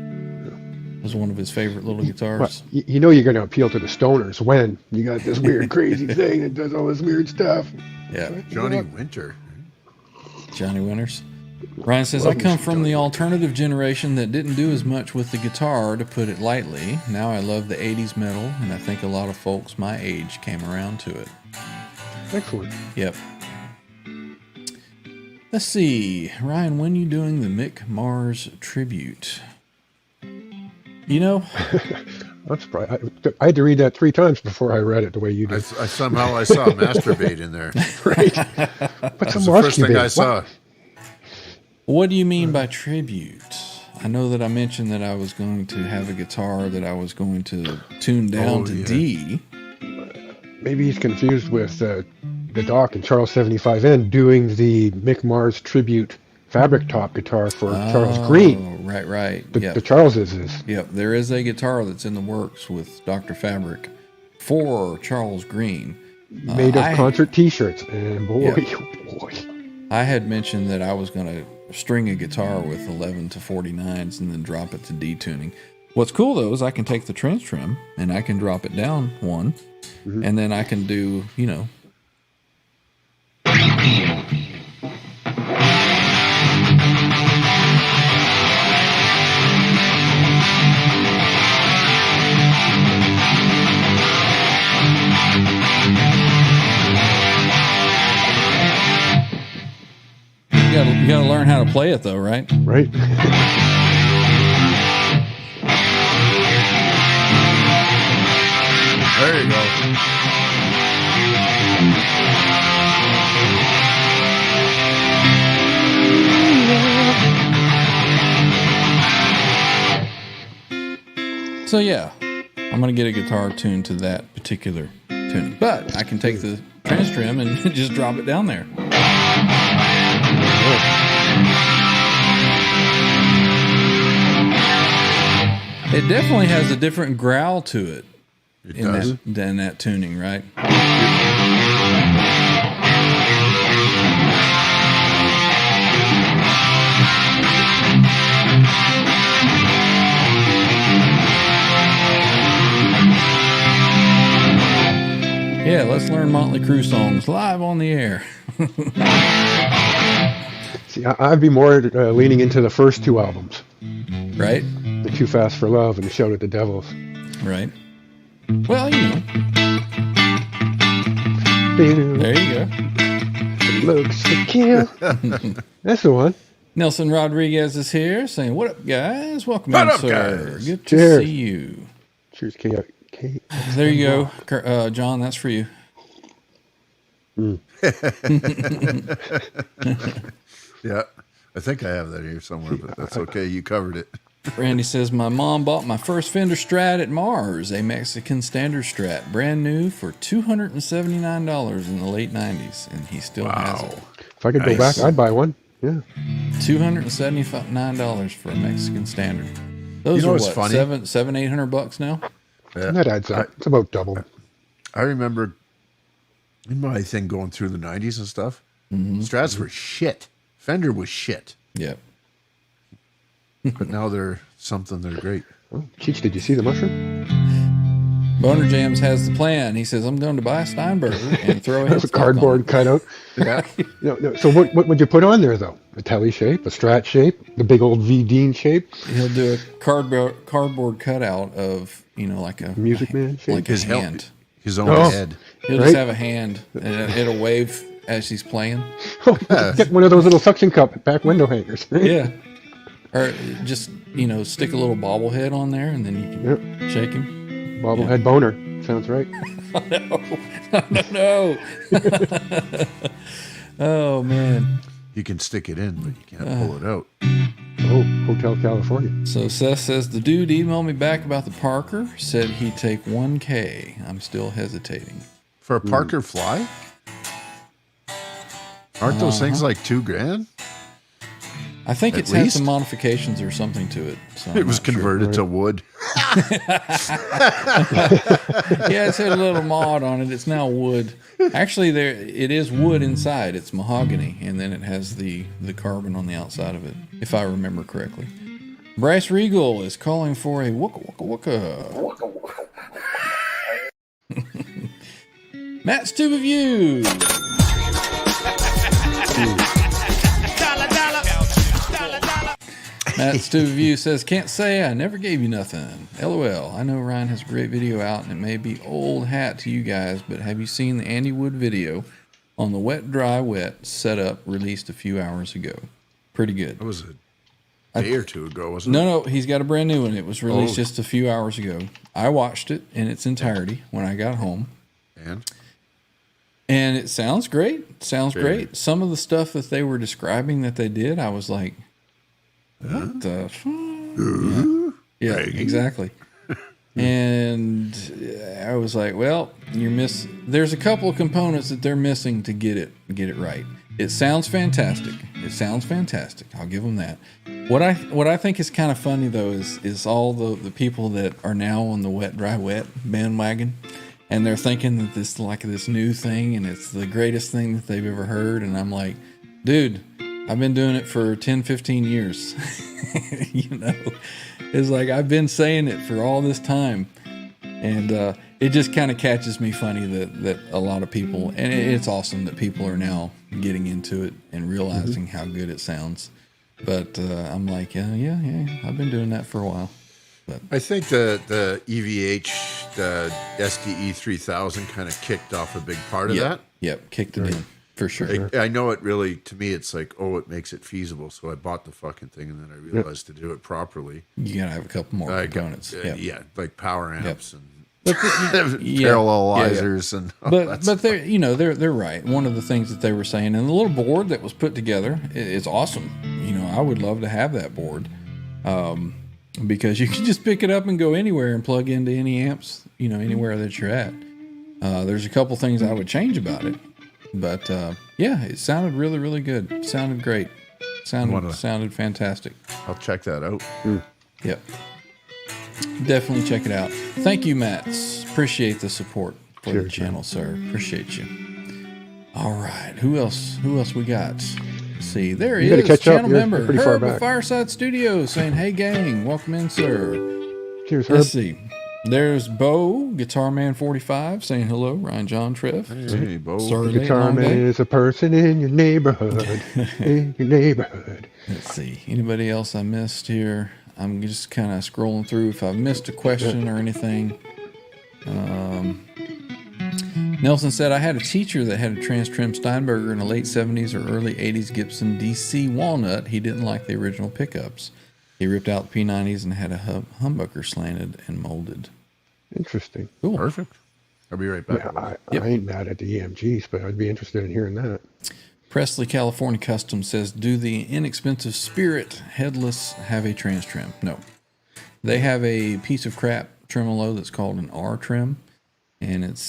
It was one of his favorite little guitars. Well, you're going to appeal to the stoners when you got this weird, crazy thing that does all this weird stuff. Yeah. Johnny Winter. Johnny Winters. Ryan says, I come from the alternative generation that didn't do as much with the guitar, to put it lightly. Now I love the 80s metal, and I think a lot of folks my age came around to it. Excellent. Yep. Let's see. Ryan, when you doing the Mick Mars tribute? I'm surprised. I had to read that 3 times before I read it the way you did. I somehow saw masturbate in there. Right. But That's the first thing I saw. What do you mean by tribute? I know that I mentioned that I was going to have a guitar that I was going to tune down to D. Maybe he's confused with the Doc and Charles 75N doing the Mick Mars tribute fabric top guitar for Charles Green. Right. The Charleses is. Yep, there is a guitar that's in the works with Dr. Fabric for Charles Green. Made of concert t-shirts. And boy. I had mentioned that I was going to string a guitar with 11 to 49s and then drop it to D tuning. What's cool though is I can take the TransTrem and I can drop it down one, and then I can do, You gotta learn how to play it though, right? Right. There you go. So yeah, I'm gonna get a guitar tuned to that particular tuning, but I can take the TransTrem and just drop it down there. It definitely has a different growl to it, than that tuning, right? Yeah, let's learn Motley Crue songs live on the air. See, I'd be more leaning into the first 2 albums. Right? The Too Fast for Love and The Shout at the Devils. Right. Well, there you go. Looks to kill. That's the one. Nelson Rodriguez is here saying, what up, guys? Welcome in, sir. Guys? Good to Cheers. see you. Cheers, K. There you go. John, that's for you. Yeah, I think I have that here somewhere, but that's okay. You covered it. Randy says, my mom bought my first Fender Strat at Mars, a Mexican standard Strat, brand new for $279 in the late 90s, and he still has it. If I could go back, I'd buy one. Yeah. $279 for a Mexican standard. Those are what, funny? $700-800 now? Yeah. That adds up. It's about double. I remember in my thing going through the 90s and stuff, Strats were shit. Fender was shit. Yep. But now they're something, they're great. Oh, Cheech, did you see the mushroom? Boner Jams has the plan. He says, I'm going to buy a Steinberger and throw a That's a headstock cardboard on cutout. Yeah. No, so what would you put on there though? A telly shape, a Strat shape, the big old V Dean shape, it. He'll do a cardboard cutout of, like a Music Man shape? like a hand. His own Oh. head. He'll Right. just have a hand, and it'll wave as he's playing. Get one of those little suction cup back window hangers. Yeah. Or just, stick a little bobblehead on there, and then you can shake him. Bobblehead boner. Sounds right. No. Oh, man. You can stick it in, but you can't pull it out. Oh, Hotel California. So Seth says, the dude emailed me back about the Parker, said he'd take $1K. I'm still hesitating. For a Parker Fly? Aren't those things like $2,000? I think At it's had least? some modifications or something to it. So It was converted to wood. Yeah, it's had a little mod on it. It's now wood. Actually, it is wood inside. It's mahogany, and then it has the carbon on the outside of it, if I remember correctly. Bryce Regal is calling for a wooka wooka wooka. Matt's Tube of You. Matt's Tube of You says, can't say I never gave you nothing. LOL. I know Ryan has a great video out, and it may be old hat to you guys, but have you seen the Andy Wood video on the wet, dry, wet setup released a few hours ago? Pretty good. That was a day or two ago, wasn't it? No, he's got a brand new one. It was released just a few hours ago. I watched it in its entirety when I got home. And it sounds great. Sounds great. Some of the stuff that they were describing that they did, I was like, what the fuck? Yeah, exactly. And I was like, well, there's a couple of components that they're missing to get it right. It sounds fantastic. I'll give them that. What I think is kind of funny though is all the people that are now on the wet, dry, wet bandwagon, and they're thinking that this is like this new thing and it's the greatest thing that they've ever heard. And I'm like, dude, I've been doing it for 10, 15 years. It's like I've been saying it for all this time. And it just kind of catches me funny that a lot of people, and it's awesome that people are now getting into it and realizing how good it sounds. But I'm like, yeah, I've been doing that for a while. But I think the EVH, the SDE 3000 kind of kicked off a big part of that. Yep, kicked it in. For sure. I know it really, to me, it's like, it makes it feasible. So I bought the fucking thing, and then I realized to do it properly, You gotta have a couple more components. yeah, like power amps and But parallelizers and all that but they're right. One of the things that they were saying, and the little board that was put together is awesome. I would love to have that board, because you can just pick it up and go anywhere and plug into any amps, anywhere that you're at. There's a couple things I would change about it, but it sounded really, really good. It sounded great. Sounded fantastic. I'll check that out. Yep. Definitely check it out. Thank you, Matt. Appreciate the support for the channel, sir. Appreciate you. All right. Who else we got? Let's see. There he is. Catch up. Channel You're member pretty far Herb of back. Fireside Studios saying, hey, gang. Welcome in, sir. Cheers, Herb. Let's see. There's Bo, Guitar Man 45, saying hello. Ryan John Trev. Hey, Bo. Sorry, Guitar long man day. is a person in your neighborhood. In your neighborhood. Let's see. Anybody else I missed here? I'm just kind of scrolling through if I missed a question or anything. Nelson said, I had a teacher that had a TransTrem Steinberger in the late 70s or early 80s Gibson DC Walnut. He didn't like the original pickups. He ripped out the P90s and had a humbucker slanted and molded. Interesting. Cool. Perfect. I'll be right back. Yeah, I ain't mad at the EMGs, but I'd be interested in hearing that. Presley, California Custom says, do the inexpensive Spirit headless have a TransTrem? No. They have a piece of crap tremolo that's called an R trim, and it's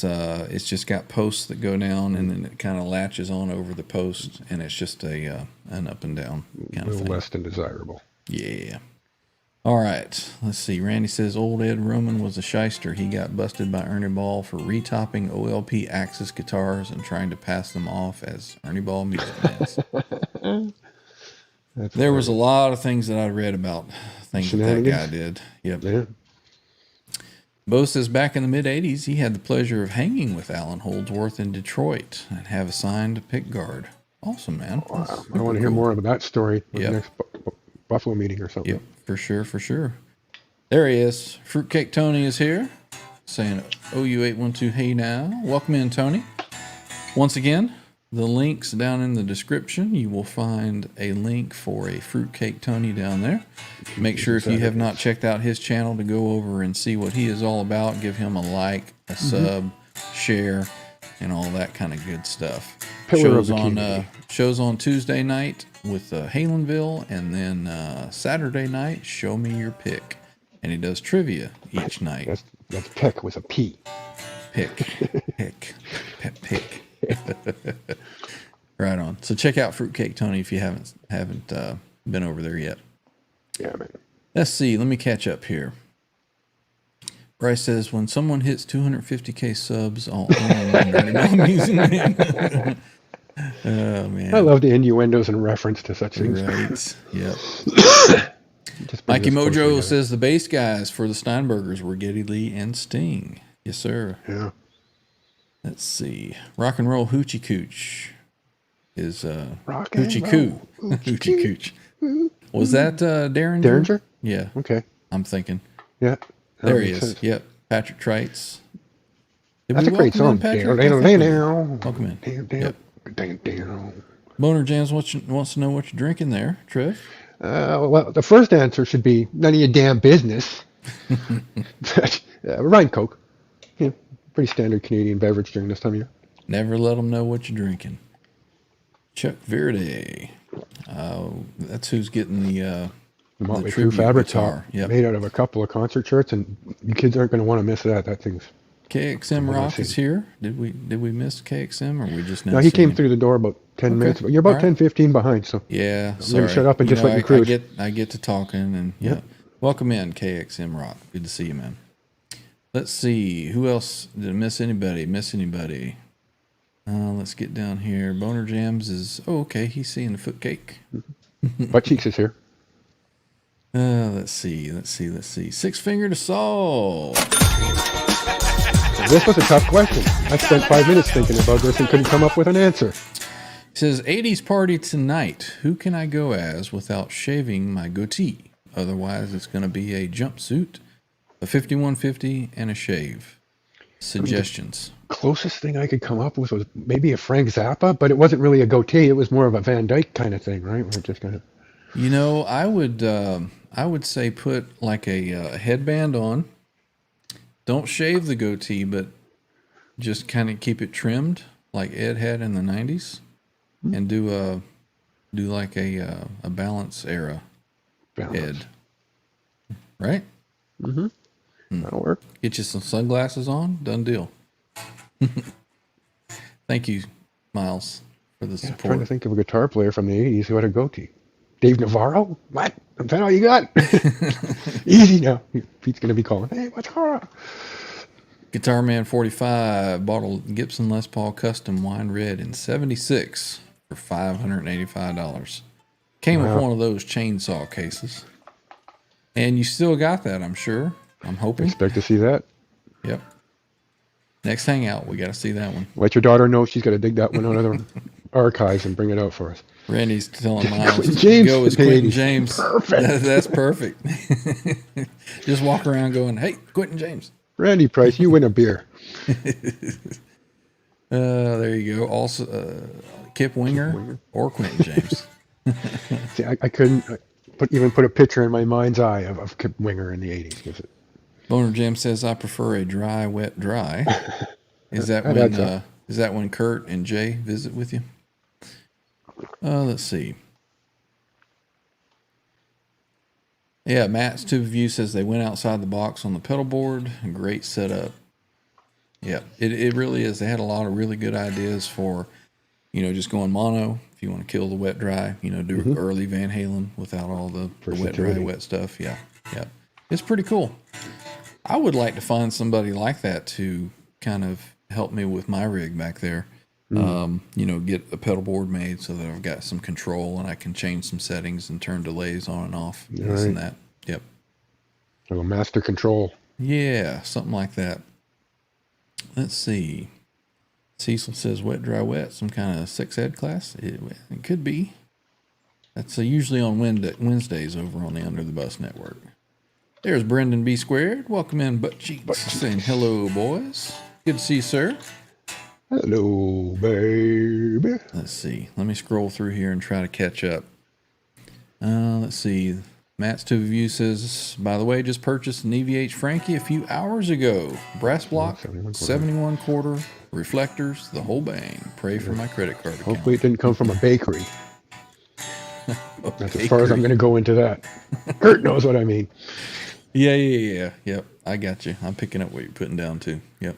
just got posts that go down, and then it kind of latches on over the post, and it's just an up and down kind A of little thing. less than desirable. Yeah. All right. Let's see. Randy says old Ed Roman was a shyster. He got busted by Ernie Ball for retopping OLP Axis guitars and trying to pass them off as Ernie Ball music bands. There was a lot of things that I read about things that guy did. Yep. Yeah. Bo says back in the mid-'80s, he had the pleasure of hanging with Alan Holdsworth in Detroit and have a signed pick guard. Awesome, man. That's I super want to hear cool. more about that story at Yep. the next Buffalo meeting or something. Yep, for sure, for sure. There he is. Fruitcake Tony is here, saying OU812, hey now. Welcome in, Tony. Once again, the link's down in the description. You will find a link for a Fruitcake Tony down there. Make sure if you have not checked out his channel to go over and see what he is all about. Give him a like, a sub, share, and all that kind of good stuff. Pillar of Shows the on community. shows on Tuesday night with Halenville, and then Saturday night, Show Me Your Pick. And he does trivia each night. That's pick with a P. Pick. Right on. So check out Fruitcake Tony if you haven't been over there yet. Yeah, man. Let's see. Let me catch up here. Bryce says, when someone hits 250K subs, I'll own $100 music man. Oh, man. I love the innuendos and reference to such things. Right. Yep. Just bring Mikey this closer Mojo together. says the bass guys for the Steinbergers were Geddy Lee and Sting. Yes, sir. Yeah. Let's see. Rock and Roll Hoochie Cooch is Rock and Hoochie roll, Coo. Hoochie Cooch. Was that Derringer? Derringer? Yeah, Okay. I'm thinking. Yeah. That There he makes is. sense. Yep. Patrick Trites. Did That's a we great welcome in, song. Patrick? Down, I think we did. down, Welcome in. down, down, Yep. down, down. Boner Jams wants to know what you're drinking there, Trev. Well, the first answer should be none of your damn business. Rhine Coke. Yeah, pretty standard Canadian beverage during this time of year. Never let them know what you're drinking. Chuck Verde. That's who's getting the Motley Crue tribute fabric guitar. top Yep. made out of a couple of concert shirts, and you kids aren't going to want to miss that. That thing's. KXM What am I Rock is saying? here. Did we miss KXM, or we just now? No, he seeing came him? through the door about 10 Okay. minutes, but you're about All right. 10-15 behind, so Yeah, gonna sorry. shut up and just let you I cruise. get to talking, and yeah. Welcome in, KXM Rock. Good to see you, man. Let's see. Who else? Did I miss anybody? Let's get down here. Boner Jams is... Oh, okay. He's seeing the foot cake. Butt Cheeks is here. Let's see. Six Finger to Saul. This was a tough question. I spent 5 minutes thinking about this and couldn't come up with an answer. He says, 80s party tonight. Who can I go as without shaving my goatee? Otherwise, it's going to be a jumpsuit, a 5150, and a shave. Suggestions. Closest thing I could come up with was maybe a Frank Zappa, but it wasn't really a goatee. It was more of a Van Dyke kind of thing, right? Where it just kind of... You know, I would say put like a headband on. Don't shave the goatee, but just kind of keep it trimmed like Ed had in the 90s, and do like a balance era Ed. Right? That'll work. Get you some sunglasses on. Done deal. Thank you, Miles, for the I'm trying to support. think of a guitar player from the 80s who had a goatee. Dave Navarro? What? Is that all you got? Easy now. Pete's going to be calling, hey, what's Hara? Guitar Man 45 bought a Gibson Les Paul Custom Wine Red in 76 for $585. Came with Wow. one of those chainsaw cases. And you still got that, I'm sure. I'm hoping. Expect to see that. Yep. Next hangout, we got to see that one. Let your daughter know she's got to dig that one out of the archives and bring it out for us. Randy's telling Miles Quentin to James go as in the Quentin 80s. James. Perfect. That's perfect. Just walk around going, hey, Quentin James. Randy Price, you win a beer. There you go. Also, Kip Winger or Quentin James. See, I couldn't even put a picture in my mind's eye of Kip Winger in the 80s. 'Cause Boner Jim says, I prefer a dry, wet, dry. Is that That adds up. when Kurt and Jay visit with you? Let's see. Yeah, Matt's Tube of View says they went outside the box on the pedal board. Great setup. Yeah, it really is. They had a lot of really good ideas for, just going mono. If you want to kill the wet dry, do early Van Halen without all the wet dry, Versatility. wet stuff. Yeah. It's pretty cool. I would like to find somebody like that to kind of help me with my rig back there. Get a pedal board made so that I've got some control and I can change some settings and turn delays on and off. This and that. Yep. A master control. Yeah, something like that. Let's see. Cecil says wet, dry, wet. Some kind of sex ed class. It could be. That's usually on Wednesdays over on the Under the Bus Network. There's Brendan B. Squared. Welcome in, Butt Cheeks. Saying hello, boys. Good to see you, sir. Hello, baby. Let's see. Let me scroll through here and try to catch up. Let's see. Matt's to View says, by the way, just purchased an EVH Frankie a few hours ago. Brass block, 71 quarter, reflectors, the whole bang. Pray for my credit card account. Hopefully it didn't come from a bakery. That's as far as I'm going to go into that. Kurt knows what I mean. Yeah. Yep. I got you. I'm picking up what you're putting down too. Yep.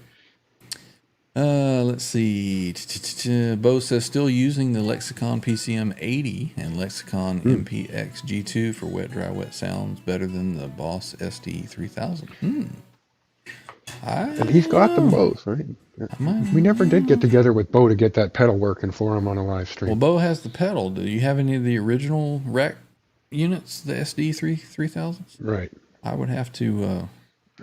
Let's see. Bo says still using the Lexicon PCM 80 and Lexicon MPX G2 for wet, dry, wet sounds better than the Boss SD 3000. And he's got them both, right? We never did get together with Bo to get that pedal working for him on a live stream. Well, Bo has the pedal. Do you have any of the original rack units, the SD 3000s? Right. I would have to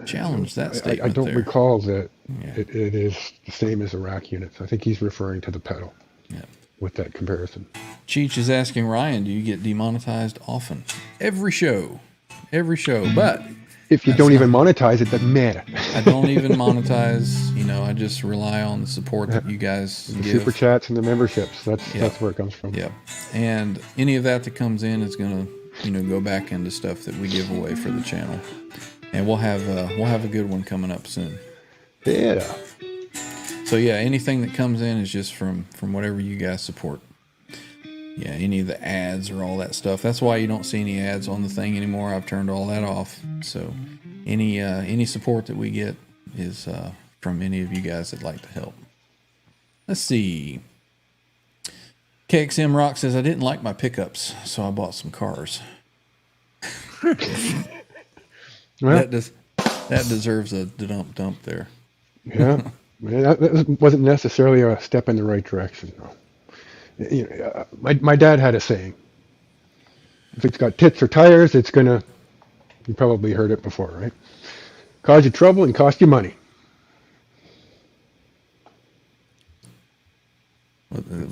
challenge that statement. I don't there. recall that it is the same as the rack units. I think he's referring to the pedal with that comparison. Cheech is asking Ryan, do you get demonetized often? Every show. But if you don't even monetize it, doesn't matter. I don't even monetize. I just rely on the support that you guys The give. super chats and the memberships. That's where it comes from. Yep. And any of that comes in is going to go back into stuff that we give away for the channel. And we'll have a good one coming up soon. Yeah. So yeah, anything that comes in is just from whatever you guys support. Yeah, any of the ads or all that stuff. That's why you don't see any ads on the thing anymore. I've turned all that off. So any support that we get is from any of you guys that like to help. Let's see. KXM Rock says I didn't like my pickups, so I bought some cars. Well, that deserves a dump there. Yeah, that wasn't necessarily a step in the right direction, though. My dad had a saying: if it's got tits or tires, it's gonna. You probably heard it before, right? Cause you trouble and cost you money.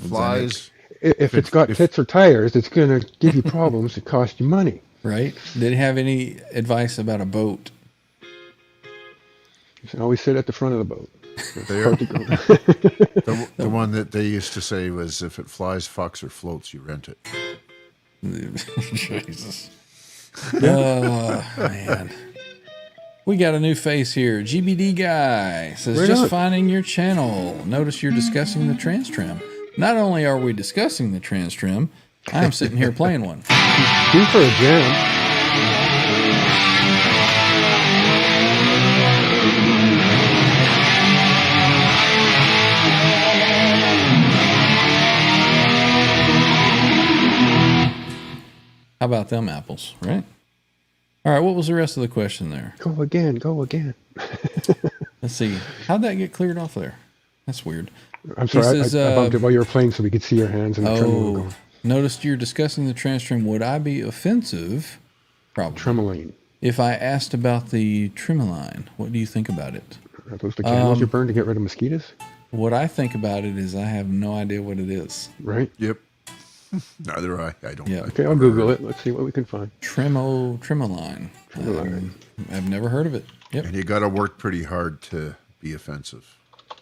Flies. If it's got tits or tires, it's gonna give you problems and cost you money. Right? Did he have any advice about a boat? You should always sit at the front of the boat. The one that they used to say was, if it flies, fucks, or floats, you rent it. Jesus. Oh, man. We got a new face here. GBD Guy says, just finding your channel. Notice you're discussing the TransTrem. Not only are we discussing the TransTrem, I'm sitting here playing one. Due for a jam. How about them apples, right? All right, what was the rest of the question there? Go again. Let's see. How'd that get cleared off there? That's weird. I'm sorry, I bumped it while you were playing so we could see your hands and the tremolo going. Noticed you're discussing the TransTrem. Would I be offensive? Probably. Tremoline. If I asked about the Tremoline, what do you think about it? Are those the candles you burn to get rid of mosquitoes? What I think about it is I have no idea what it is. Right? Yep. Neither I don't. Yeah. Okay, I'll Google it. Let's see what we can find. Tremoline. I've never heard of it. Yep. And you got to work pretty hard to be offensive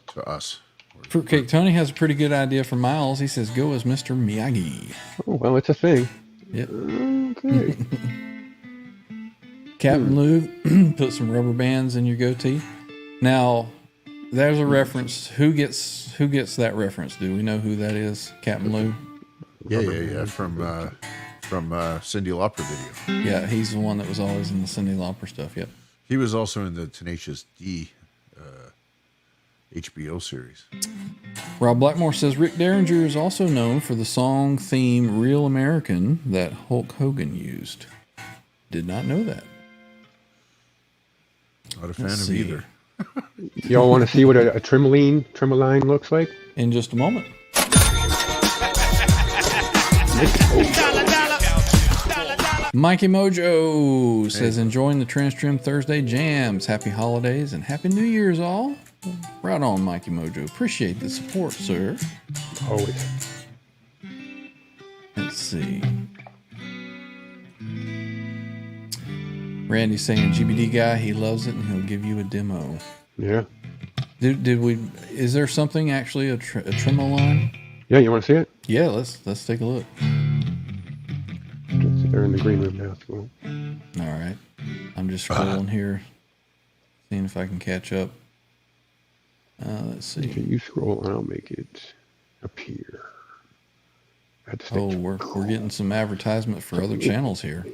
to us. Fruitcake Tony has a pretty good idea for Miles. He says, go as Mr. Miyagi. Oh, well, it's a thing. Yep. Okay. Captain Lou, put some rubber bands in your goatee. Now, there's a reference. Who gets that reference? Do we know who that is? Captain Lou? Yeah. From Cyndi Lauper video. Yeah, he's the one that was always in the Cyndi Lauper stuff. Yep. He was also in the Tenacious D HBO series. Rob Blackmore says Rick Derringer is also known for the song theme Real American that Hulk Hogan used. Did not know that. Not a fan of either. Y'all want to see what a tremoline looks like? In just a moment. Mikey Mojo says, enjoying the TransTrem Thursday jams. Happy holidays and Happy New Year's, all. Right on, Mikey Mojo. Appreciate the support, sir. Always. Let's see. Randy's saying, GBD guy, he loves it and he'll give you a demo. Yeah. Did we? Is there something actually a tremolo line? Yeah, you want to see it? Yeah, let's take a look. They're in the green room now. So. All right, I'm just scrolling here, seeing if I can catch up. Let's see. Okay, you scroll and I'll make it appear. We're getting some advertisement for other channels here.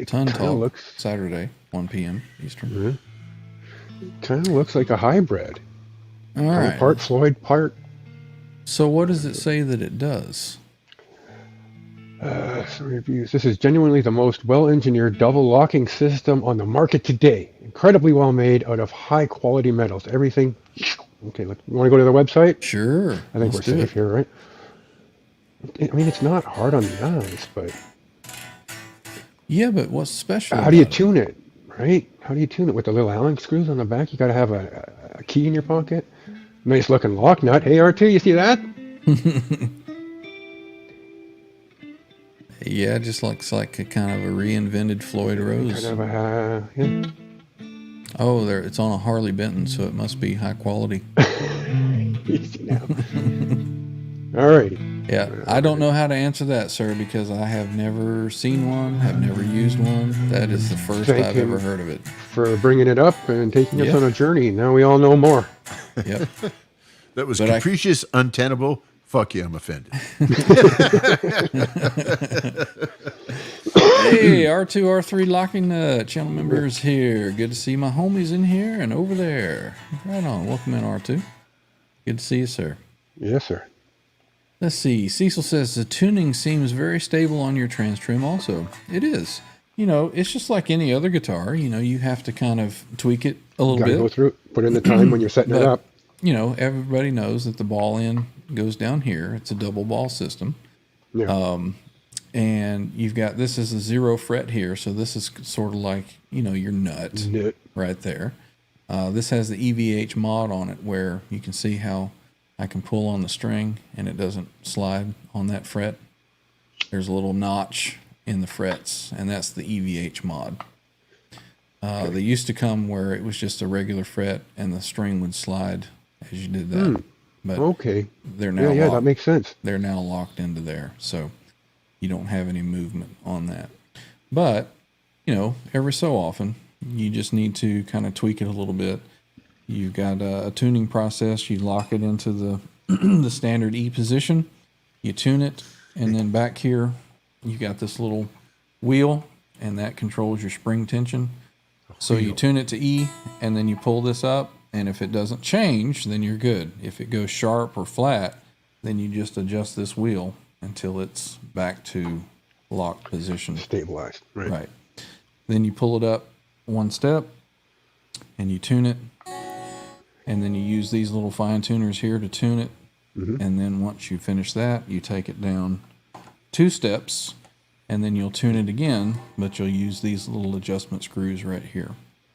Ton Talk Saturday, 1 p.m. Eastern. Yeah. Kind of looks like a hybrid. All right. Part Floyd, part. So what does it say that it does? Some reviews. This is genuinely the most well-engineered double locking system on the market today. Incredibly well made out of high-quality metals. Everything. Okay, you want to go to the website? Sure. I think we're safe here, right? I mean, it's not hard on the eyes, but... Yeah, but what's special? How do you tune it, right? How do you tune it? With the little Allen screws on the back? You got to have a key in your pocket. Nice looking lock nut. Hey, R2, you see that? Yeah, it just looks like a kind of a reinvented Floyd Rose. Kind of yeah. Oh, it's on a Harley Benton, so it must be high quality. Easy now. Alrighty. Yeah, I don't know how to answer that, sir, because I have never seen one, have never used one. That is the first I've ever heard of it. For bringing it up and taking us on a journey. Now we all know more. Yep. That was capricious, untenable. Fuck you, I'm offended. Hey, R2, R3 locking channel members here. Good to see my homies in here and over there. Right on. Welcome in, R2. Good to see you, sir. Yes, sir. Let's see. Cecil says the tuning seems very stable on your TransTrem also. It is. You know, it's just like any other guitar. You know, you have to kind of tweak it a little bit. Go through it, put in the time when you're setting it up. You know, everybody knows that the ball end goes down here. It's a double ball system. Yeah. And you've got, this is a 0 fret here. So this is sort of like, you know, your nut right there. This has the EVH mod on it where you can see how I can pull on the string and it doesn't slide on that fret. There's a little notch in the frets, and that's the EVH mod. They used to come where it was just a regular fret and the string would slide as you did that. But they're now locked. That makes sense. They're now locked into there, so you don't have any movement on that. But, you know, every so often, you just need to kind of tweak it a little bit. You've got a tuning process. You lock it into the the standard E position. You tune it, and then back here, you got this little wheel, and that controls your spring tension. So you tune it to E, and then you pull this up, and if it doesn't change, then you're good. If it goes sharp or flat, then you just adjust this wheel until it's back to locked position. Stabilized. Right. Then you pull it up one step, and you tune it. And then you use these little fine tuners here to tune it. And then once you finish that, you take it down 2 steps, and then you'll tune it again, but you'll use these little adjustment screws right here.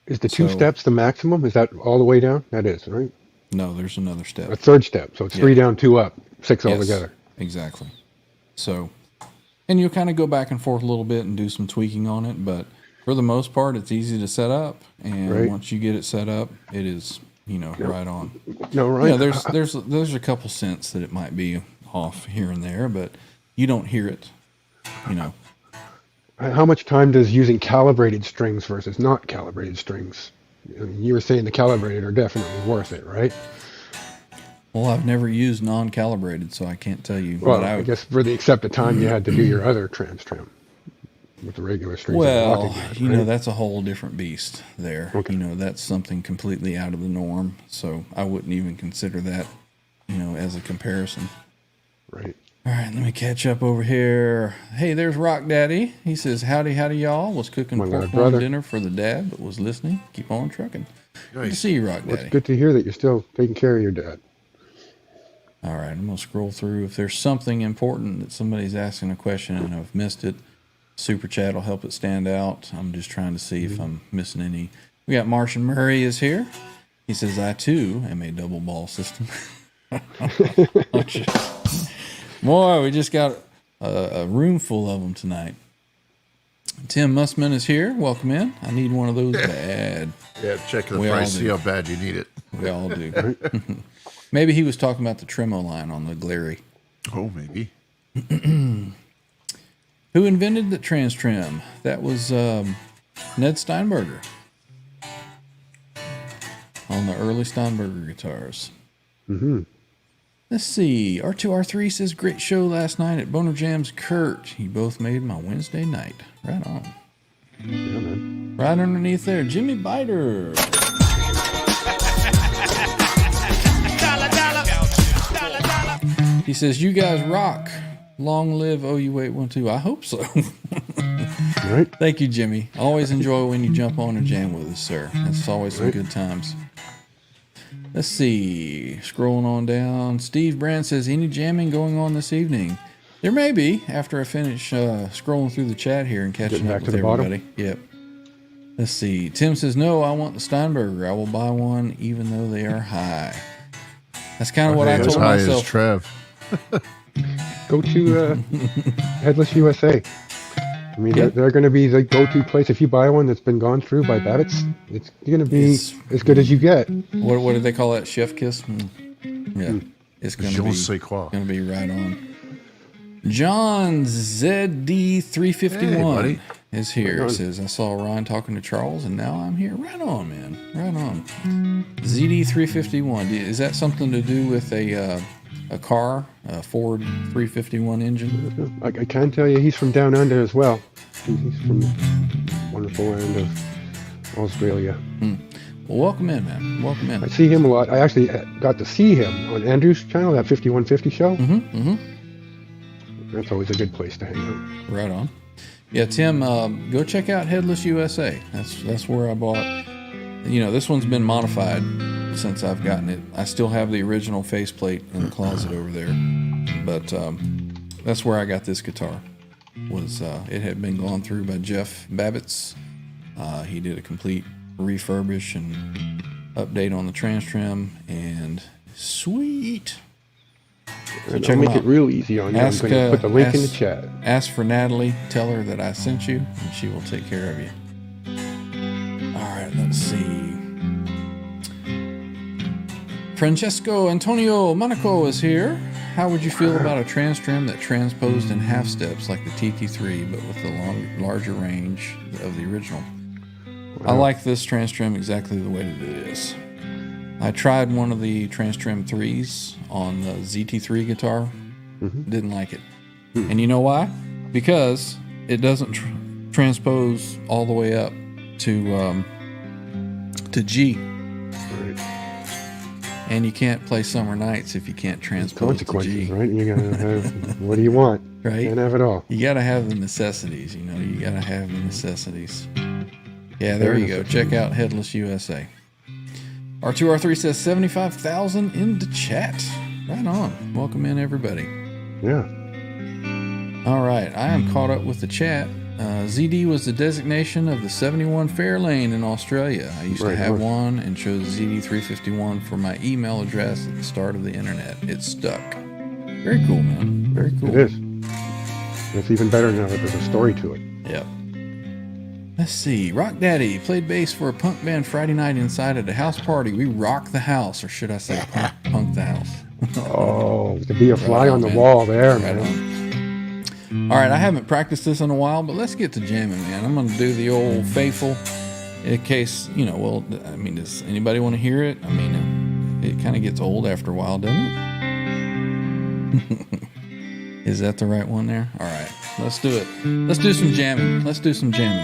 Is the 2 steps the maximum? Is that all the way down? That is, right? No, there's another step. A third step. So it's 3 down, 2 up, 6 altogether. Exactly. So, and you'll kind of go back and forth a little bit and do some tweaking on it, but for the most part, it's easy to set up. And once you get it set up, it is... You know, right on. No, right. Yeah, there's a couple cents that it might be off here and there, but you don't hear it. You know. How much time does using calibrated strings versus not calibrated strings? I mean, you were saying the calibrated are definitely worth it, right? Well, I've never used non-calibrated, so I can't tell you. Well, I guess except the time you had to do your other TransTrem with the regular strings. Well, you know, that's a whole different beast there. You know, that's something completely out of the norm. So I wouldn't even consider that, you know, as a comparison. Right. All right, let me catch up over here. Hey, there's Rock Daddy. He says, howdy y'all. Was cooking pork loin dinner for the dad, but was listening. Keep on trucking. Good to see you, Rock Daddy. It's good to hear that you're still taking care of your dad. All right, I'm going to scroll through. If there's something important that somebody's asking a question and I've missed it, super chat will help it stand out. I'm just trying to see if I'm missing any. We got Martian Murray is here. He says, I too am a double ball system. Boy, we just got a room full of them tonight. Tim Mussman is here. Welcome in. I need one of those bad. Yeah, check the We all price, do. see how bad you need it. We all do. Maybe he was talking about the Tremo line on the Glary. Oh, maybe. Who invented the TransTrem? That was Ned Steinberger on the early Steinberger guitars. Mm-hmm. Let's see. R2R3 says, great show last night at Boner Jam's Kurt. You both made my Wednesday night. Right on. Yeah, man. Right underneath there, Jimmy Biter. He says, you guys rock. Long live OU812. I hope so. Right? Thank you, Jimmy. Always enjoy when you jump on and jam with us, sir. That's always some good times. Let's see. Scrolling on down. Steve Brand says, any jamming going on this evening? There may be after I finish scrolling through the chat here and catching Getting up back to with the bottom? everybody. Yep. Let's see. Tim says, no, I want the Steinberger. I will buy one even though they are high. That's kind of what I As told high as myself. Trev. Go to Headless USA. I mean, they're going to be the go-to place. If you buy one that's been gone through by Babbitt's, it's going to be It's- as good as you get. What do they call that? Chef kiss? Yeah. It's going to Je be ne sais quoi. going to be right on. John ZD351 Hey, buddy. is here. Right on. Says, I saw Ryan talking to Charles and now I'm here. Right on, man. Right on. ZD351. Is that something to do with a car, a Ford 351 engine? I can tell you he's from down under as well. He's from the wonderful land of Australia. Well, welcome in, man. Welcome in. I see him a lot. I actually got to see him on Andrew's channel, that 5150 show. That's always a good place to hang out. Right on. Yeah, Tim, go check out Headless USA. That's where I bought. You know, this one's been modified since I've gotten it. I still have the original faceplate in the closet over there, but that's where I got this guitar. It had been gone through by Jeff Babbitts. He did a complete refurbish and update on the TransTrem, and sweet. So And check I'll make them it out. real easy on you. I'm going to put the link in the chat. Ask for Natalie. Tell her that I sent you, and she will take care of you. All right, let's see. Francesco Antonio Monaco is here. How would you feel about a TransTrem that transposed in half steps like the TT3, but with the larger range of the original? I like this TransTrem exactly the way that it is. I tried one of the TransTrem 3s on the ZT3 guitar. Didn't like it. And you know why? Because it doesn't transpose all the way up to G. Right. And you can't play Summer Nights if you can't transpose to Consequences, G. right? You got to have, what do you want? Right. Can't have it all. You got to have the necessities, you know. You got to have the necessities. Yeah, there you go. Check out Headless USA. R2R3 says 75,000 in the chat. Right on. Welcome in, everybody. Yeah. All right, I am caught up with the chat. ZD was the designation of the 71 Fairlane in Australia. I used to Right, have right. one and chose ZD351 for my email address at the start of the internet. It stuck. Very cool, man. Very cool. It is. It's even better now that there's a story to it. Yep. Let's see. Rock Daddy played bass for a punk band Friday night inside at a house party. We rock the house, or should I say punk the house? Oh, to be a fly Right on the man. wall there, Right man. on. All right, I haven't practiced this in a while, but let's get to jamming, man. I'm going to do the old faithful in case, you know, well, I mean, does anybody want to hear it? I mean, it kind of gets old after a while, doesn't it? Is that the right one there? All right, let's do it. Let's do some jamming. Let's do some jamming.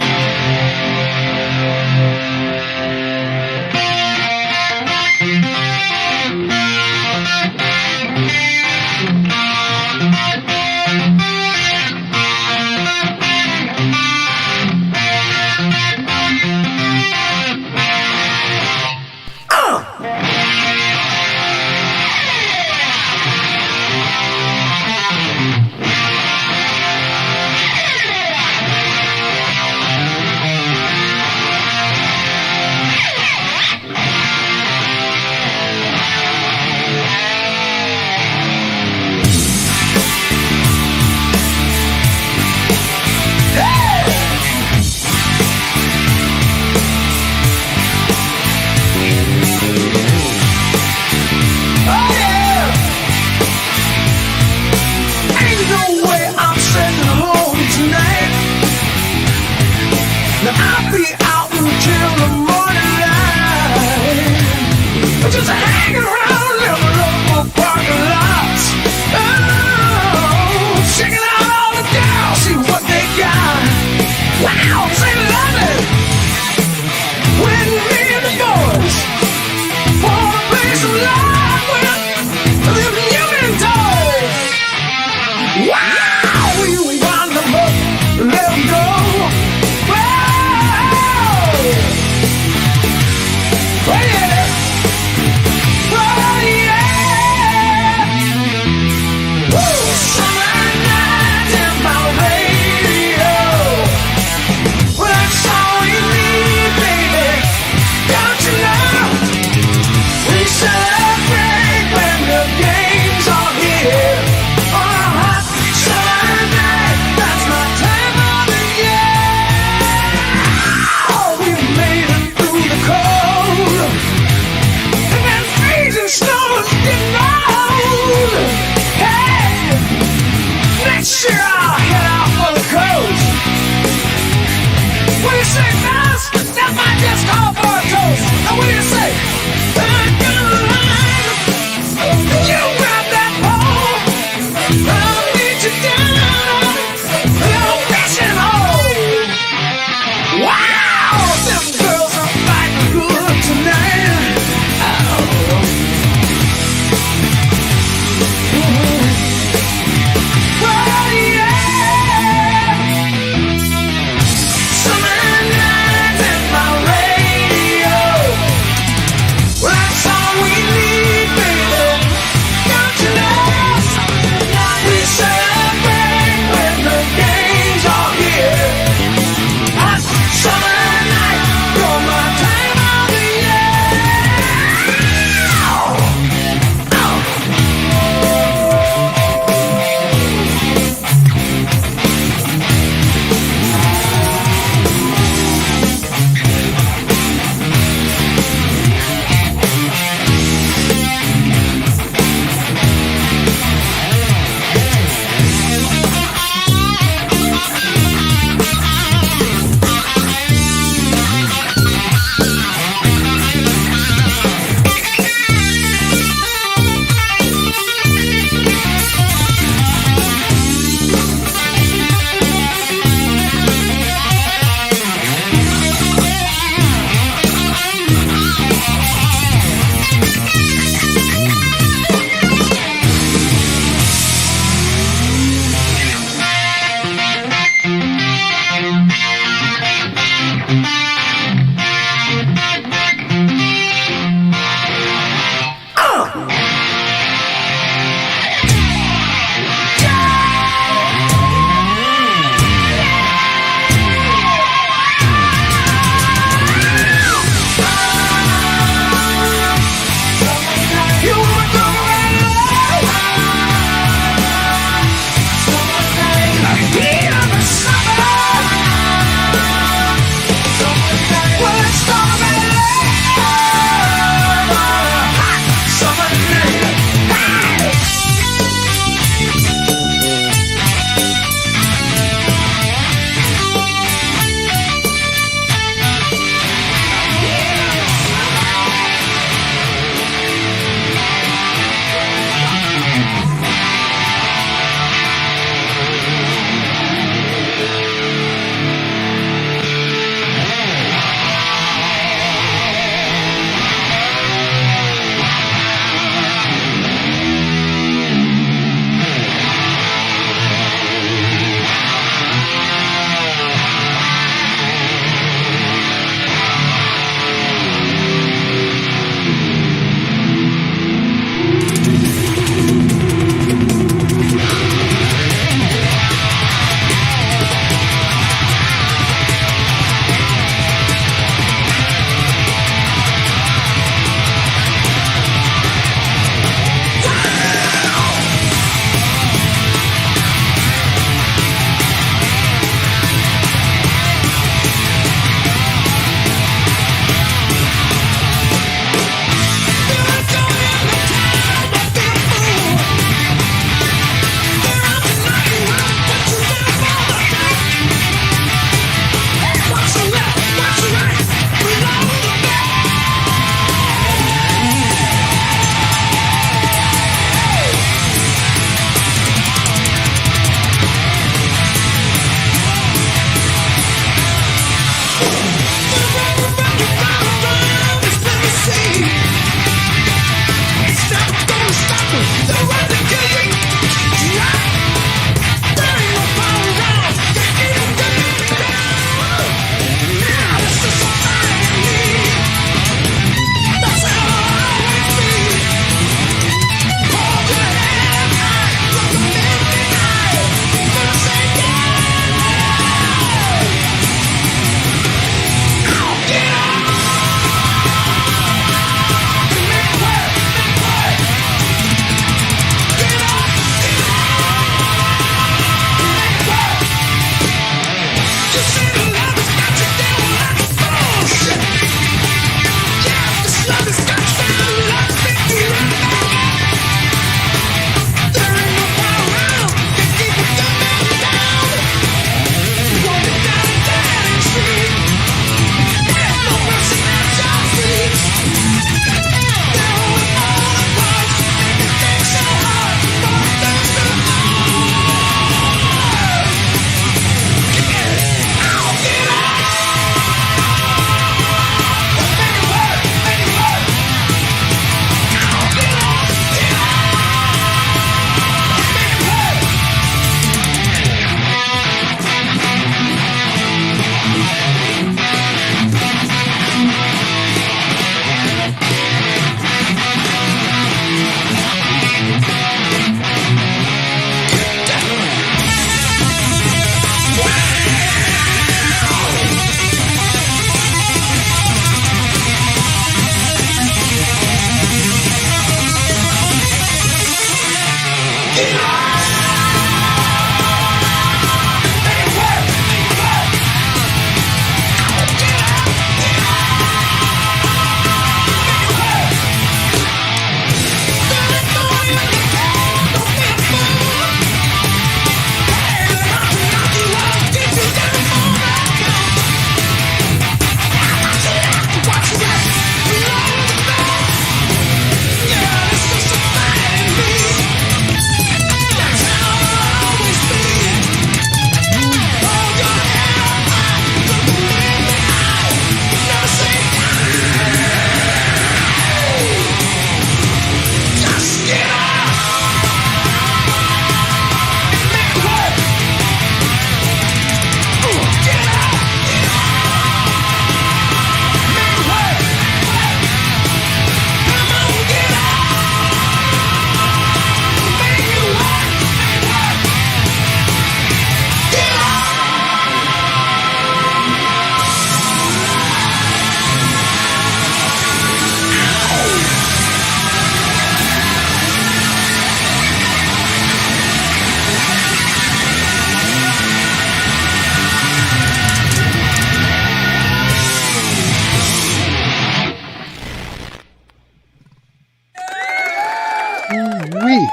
Wee.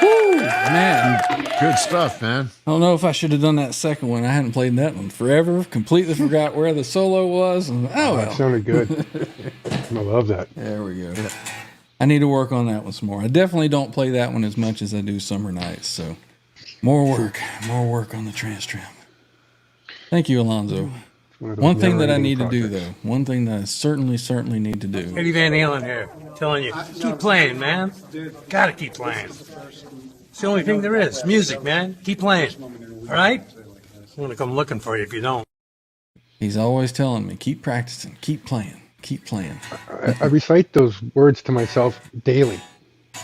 Woo, man. Good stuff, man. I don't know if I should have done that second one. I hadn't played that one forever. Completely forgot where the solo was. And, oh, That well. sounded good. I love that. There we go. I need to work on that one some more. I definitely don't play that one as much as I do Summer Nights. So more work on the TransTrem. Thank you, Alonzo. One thing that I need to do, though. One thing that I certainly need to do. Eddie Van Halen here, telling you, keep playing, man. Gotta keep playing. It's the only thing there is. Music, man. Keep playing. All right? I'm gonna come looking for you if you don't. He's always telling me, keep practicing, keep playing, keep playing. I recite those words to myself daily.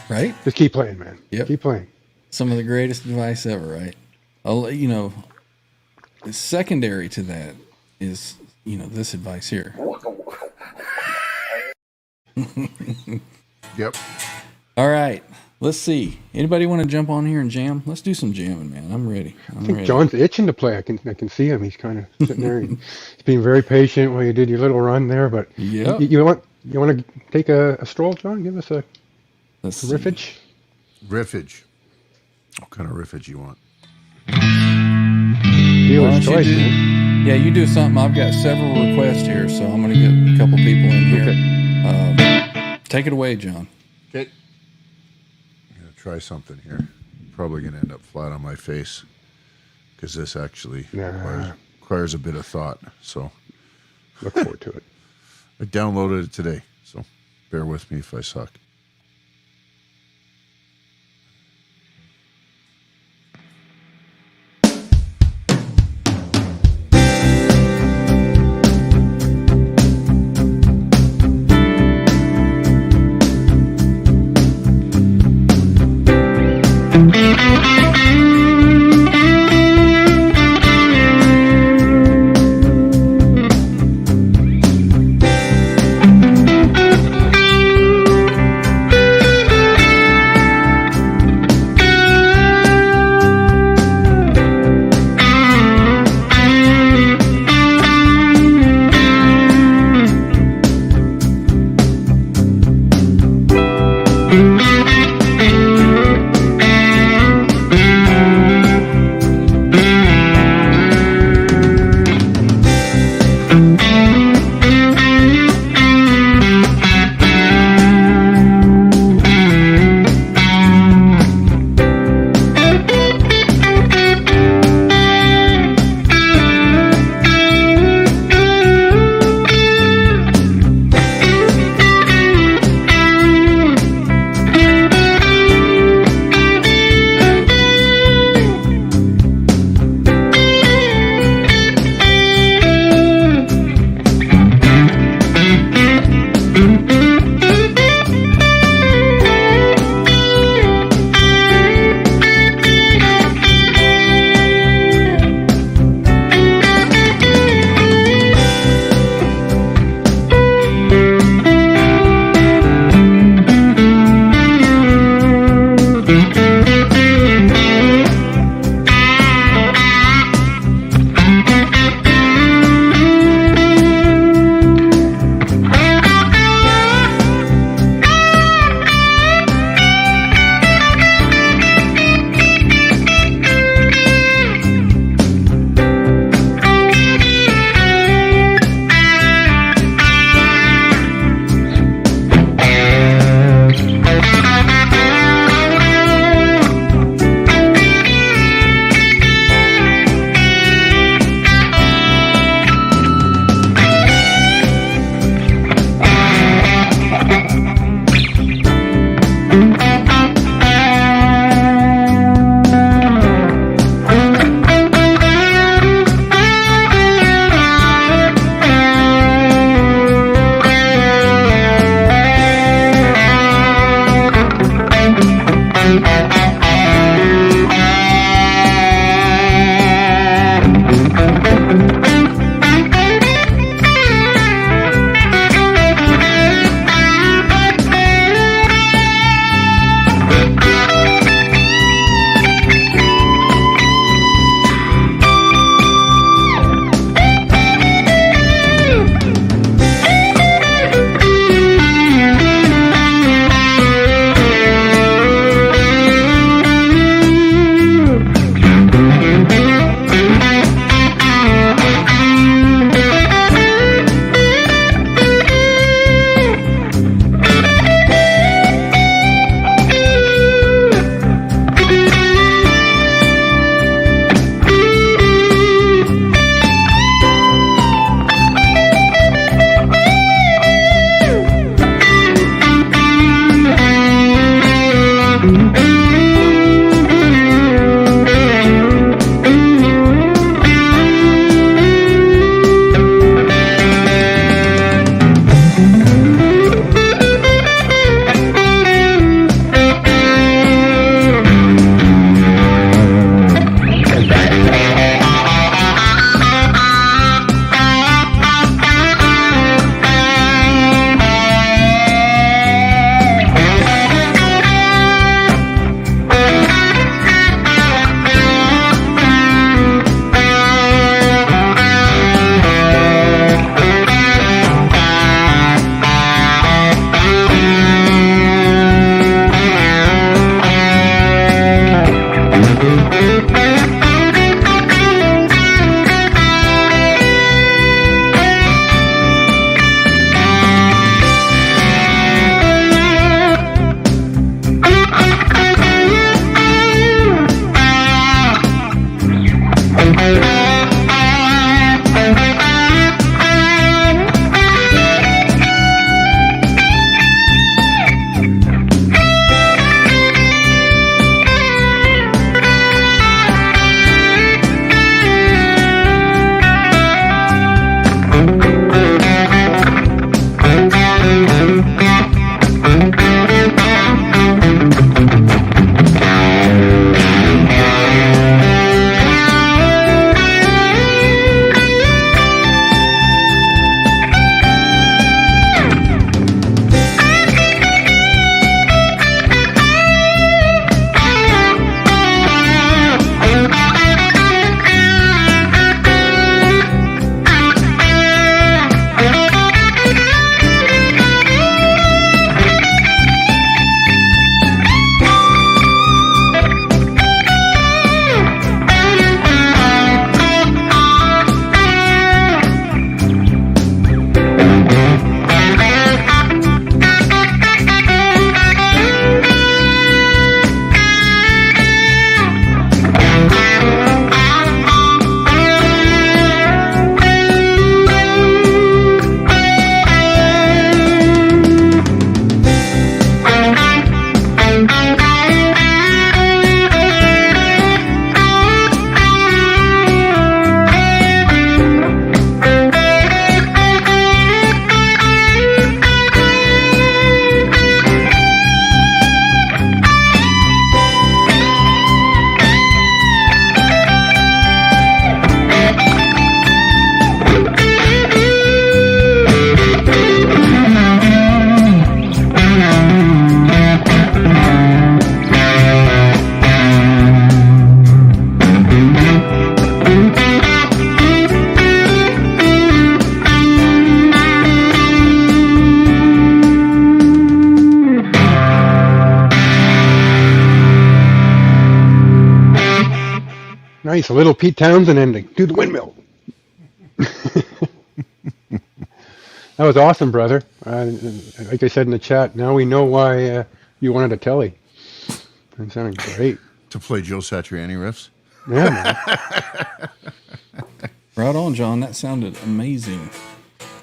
Right? Just keep playing, man. Yep. Keep playing. Some of the greatest advice ever, right? You know, secondary to that is, you know, this advice here. Yep. All right. Let's see. Anybody want to jump on here and jam? Let's do some jamming, man. I'm ready. I think John's itching to play. I can see him. He's kind of sitting there. He's being very patient while you did your little run there. But Yep. you want to take a stroll, John? Give us a Let's see. riffage. Riffage. What kind of riffage you want? Why don't Dealer's you choice, do- man. Yeah, you do something. I've got several requests here, so I'm going to get a couple people in here. Take it away, John. Okay. I'm going to try something here. Probably going to end up flat on my face because this actually requires a bit of thought. So Look forward to it. I downloaded it today, so bear with me if I suck. Nice, a little Pete Townsend ending. Do the windmill. That was awesome, brother. Like I said in the chat, now we know why you wanted a telly. That sounded great. To play Joe Satriani riffs. Yeah, man. Right on, John. That sounded amazing.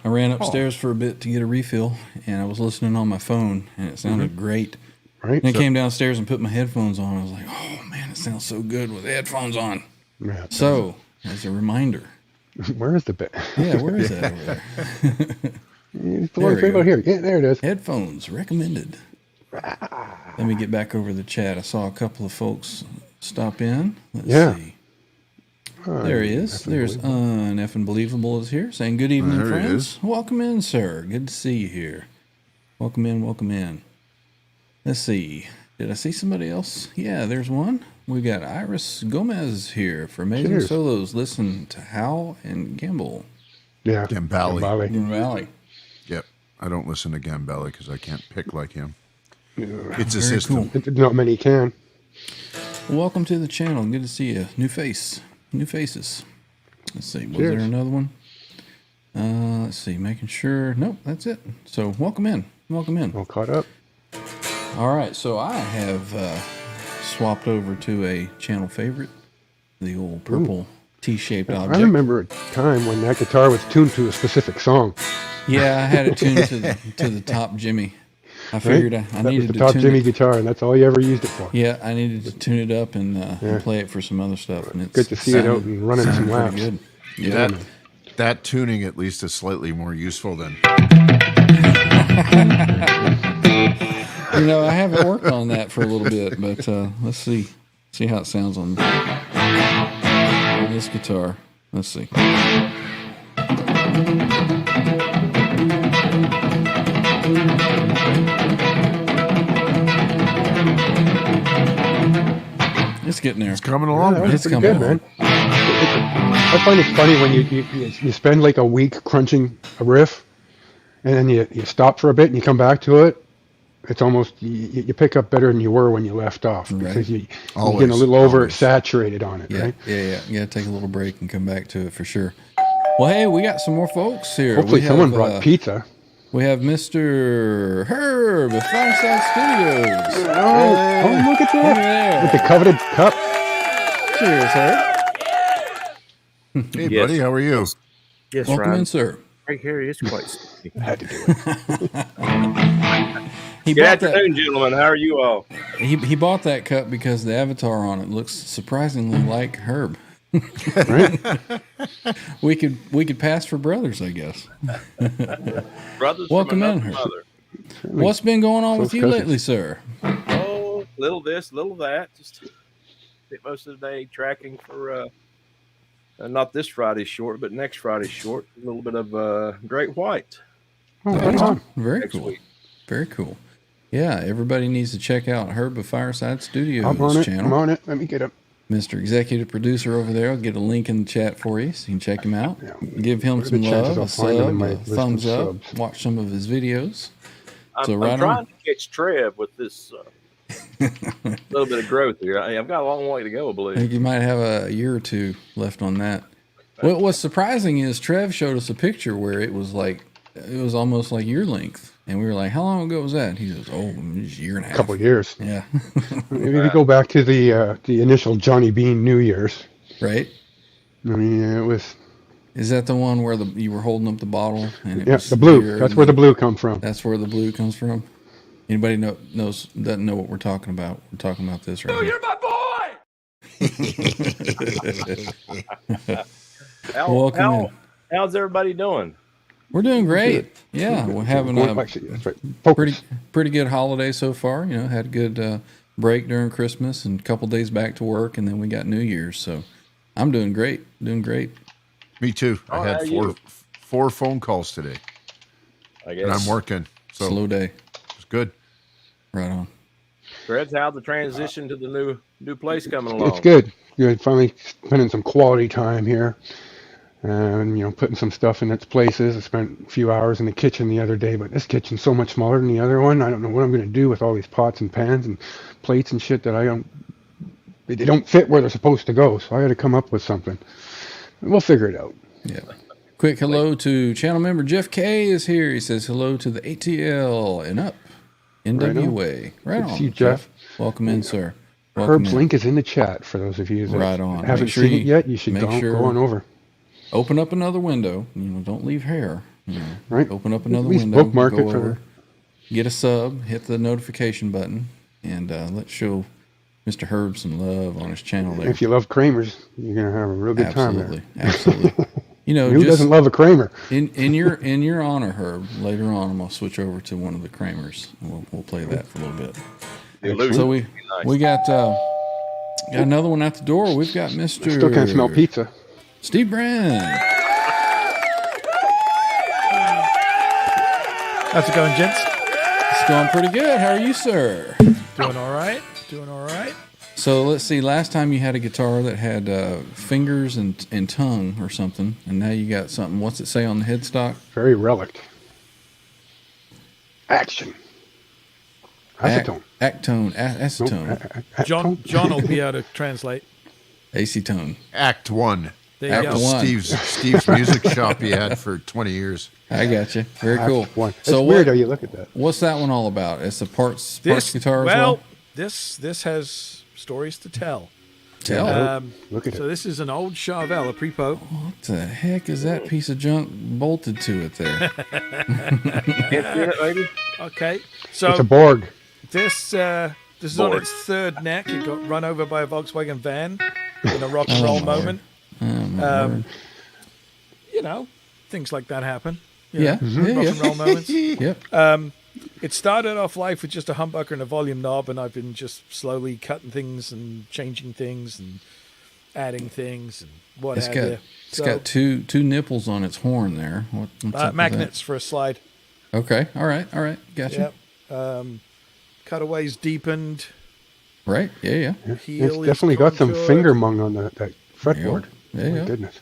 I ran upstairs for a bit to get a refill, and I was listening on my phone, and it sounded great. Right? And I came downstairs and put my headphones on. I was like, oh, man, it sounds so good with the headphones on. Yeah, So, as a reminder. where is the bit? Yeah, where is that over there? It's the There one we right go. about here. Yeah, there it is. Headphones recommended. Let me get back over the chat. I saw a couple of folks stop in. Let's see. There he is. There's Uneffin' Believable is here saying, good evening, There he friends. is. Welcome in, sir. Good to see you here. Welcome in, welcome in. Let's see. Did I see somebody else? Yeah, there's one. We got Iris Gomez here for Amazing Cheers. Solos. Listen to Howl and Gamble. Yeah. Gambale. Gambale. Valley. Yep. I don't listen to Gambale because I can't pick like him. Yeah. It's a Very system. cool. Not many can. Welcome to the channel. Good to see you. New face. New faces. Let's see. Was Cheers. there another one? Let's see. Making sure. Nope, that's it. So welcome in. Welcome in. All caught up. All right. So I have swapped over to a channel favorite, the old purple T-shaped object. I remember a time when that guitar was tuned to a specific song. Yeah, I had it tuned to the top Jimmy. I figured I That was needed the to top tune Jimmy it. guitar, and that's all you ever used it for. Yeah, I needed to tune it up and play it for some other stuff. And it's Good to see it out and running some sounded laps. pretty good. Yeah. That tuning at least is slightly more useful than You know, I haven't worked on that for a little bit, but let's see how it sounds on this guitar. Let's see. It's getting there. it's coming along. that was It's pretty coming good, along. man. I find it funny when you spend like a week crunching a riff, and then you stop for a bit and you come back to it. It's almost you pick up better than you were when you left off because you're Always, getting a little always. oversaturated on it, Yeah, right? yeah. You got to take a little break and come back to it for sure. Well, hey, we got some more folks here. Hopefully, We someone have, brought pizza. We have Mr. Herb at Fireside Studios. Oh, look at Look that! at With the there. coveted cup. Cheers, Herb. Hey, Yes. buddy, how are you? Yes, Welcome Ryan. in, sir. Right here is quite sticky. I had to do it. He Good bought that. afternoon, gentlemen. How are you all? He bought that cup because the avatar on it looks surprisingly like Herb. Right? We could pass for brothers, I guess. Brothers Welcome from in, another Herb. mother. What's been going on with Close you cousins. lately, sir? Oh, little this, little that. Just spent most of the day tracking for not this Friday's short, but next Friday's short. A little bit of Great White Oh, right on. Very next cool. week. Very cool. Yeah, everybody needs to check out Herb of Fireside Studios I'm on it. channel. I'm on it. Let me get up. Mr. Executive Producer over there. I'll get a link in the chat for you so you can check him out. Yeah. Give him What are some the chances love, a I'll find him in sub, my a list of thumbs up. subs? Watch some of his videos. So I'm right trying on. to catch Trev with this little bit of growth here. I've got a long way to go, I I believe. think you might have a year or two left on that. What's surprising is Trev showed us a picture where it was almost like your length. And we were like, how long ago was that? He goes, oh, just a year and a half. Couple of years. Yeah. Maybe we go back to the initial Johnny Bean New Year's. Right? I mean, it was Is that the one where you were holding up the bottle? And it yeah, was the blue. beer That's and where the blue come from. That's where the blue comes from. Anybody doesn't know what we're talking about? We're talking about this right here. Welcome in. How's everybody doing? We're doing great. Yeah, we're having Well, a actually, that's right. Focus. pretty good holiday so far. You know, had a good break during Christmas and a couple days back to work, and then we got New Year's. So I'm doing great. Doing great. Me too. Oh, I how had are you? four phone calls today, I guess. and I'm working, so Slow day. it's good. Right on. Fred's, how's the transition to the new place coming along? It's good. Good. Finally spending some quality time here. And, putting some stuff in its places. I spent a few hours in the kitchen the other day, but this kitchen's so much smaller than the other one. I don't know what I'm going to do with all these pots and pans and plates and shit that I don't They don't fit where they're supposed to go, so I had to come up with something. We'll figure it out. Yeah. Quick hello to channel member Jeff K is here. He says hello to the ATL and up NWA. Right Good to on, see you, Jeff. Welcome in, sir. Welcome Herb's in. link is in the chat for those of you that Right on. haven't Make sure seen you- it yet. You should make go, sure- go on over. Open up another window. Don't leave hair. Right. Open up At another least window. bookmark go it for over, get a sub, hit the notification button, and let's show Mr. Herb some love on his channel there. If you love Kramers, you're gonna have a real good time there. Absolutely. Who just doesn't love a Kramer? in your honor, Herb. Later on, I'm gonna switch over to one of the Kramers. We'll play that for a little bit. The illusion So would be nice. we got another one at the door. We've got Mr. Still can't smell pizza. Steve Brand. How's it going, gents? It's going pretty good. How are you, sir? Doing all right. Doing all right. So let's see. Last time you had a guitar that had fingers and tongue or something, and now you got something. What's it say on the headstock? Very relic. Action. Acetone. Actone. Acetone. John will be able to translate. Acetone. Act 1. There you Act go. one. Steve's music shop he had for 20 years. I got you. Very cool. One. It's So weird how you look at that. what's that one all about? It's a parts This guitar as well, well. this has stories to tell. Tell. Look at So it. this is an old Charvel, a Prepo. What the heck is that piece of junk bolted to it there? Can't see it, maybe? Okay, It's a so Borg. this is on Board. its third neck. It got run over by a Volkswagen van in a rock and roll moment. You know, things like that happen. You Yeah. know, Yeah, rock yeah. and roll moments. Yep. It started off life with just a humbucker and a volume knob, and I've been just slowly cutting things and changing things and adding things and what It's have got you. it's got two nipples on its horn there. What's up with that? magnets for a slide. Okay. All right. Gotcha. Yep. Cutaways deepened. Right. Yeah. Yeah. Heel It's is definitely got some contoured. finger mung on that fretboard. There you My go. goodness.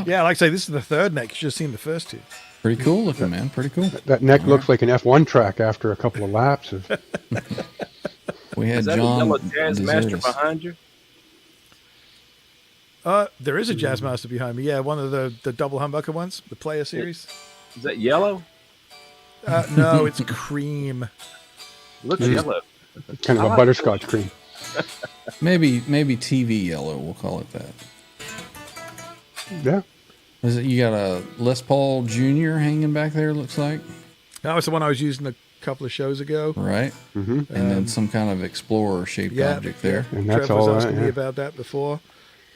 Yeah, like I say, this is the third neck. You should have seen the first two. Pretty cool looking, man. Pretty cool. That neck looks like an F1 track after a couple of laps. We had Is that John a yellow Jazz desert Master us. behind you? There is a Jazz Master behind me. Yeah, one of the double humbucker ones, the Player series. Is that yellow? No, it's cream. Looks yellow. Kind of a butterscotch cream. Maybe TV yellow. We'll call it that. Yeah. Is it? You got a Les Paul Jr. hanging back there? Looks like, That was the one I was using a couple of shows ago. right? And then some kind of explorer shaped Yeah, object there. And that's Trev was all asking that, me yeah. about that before.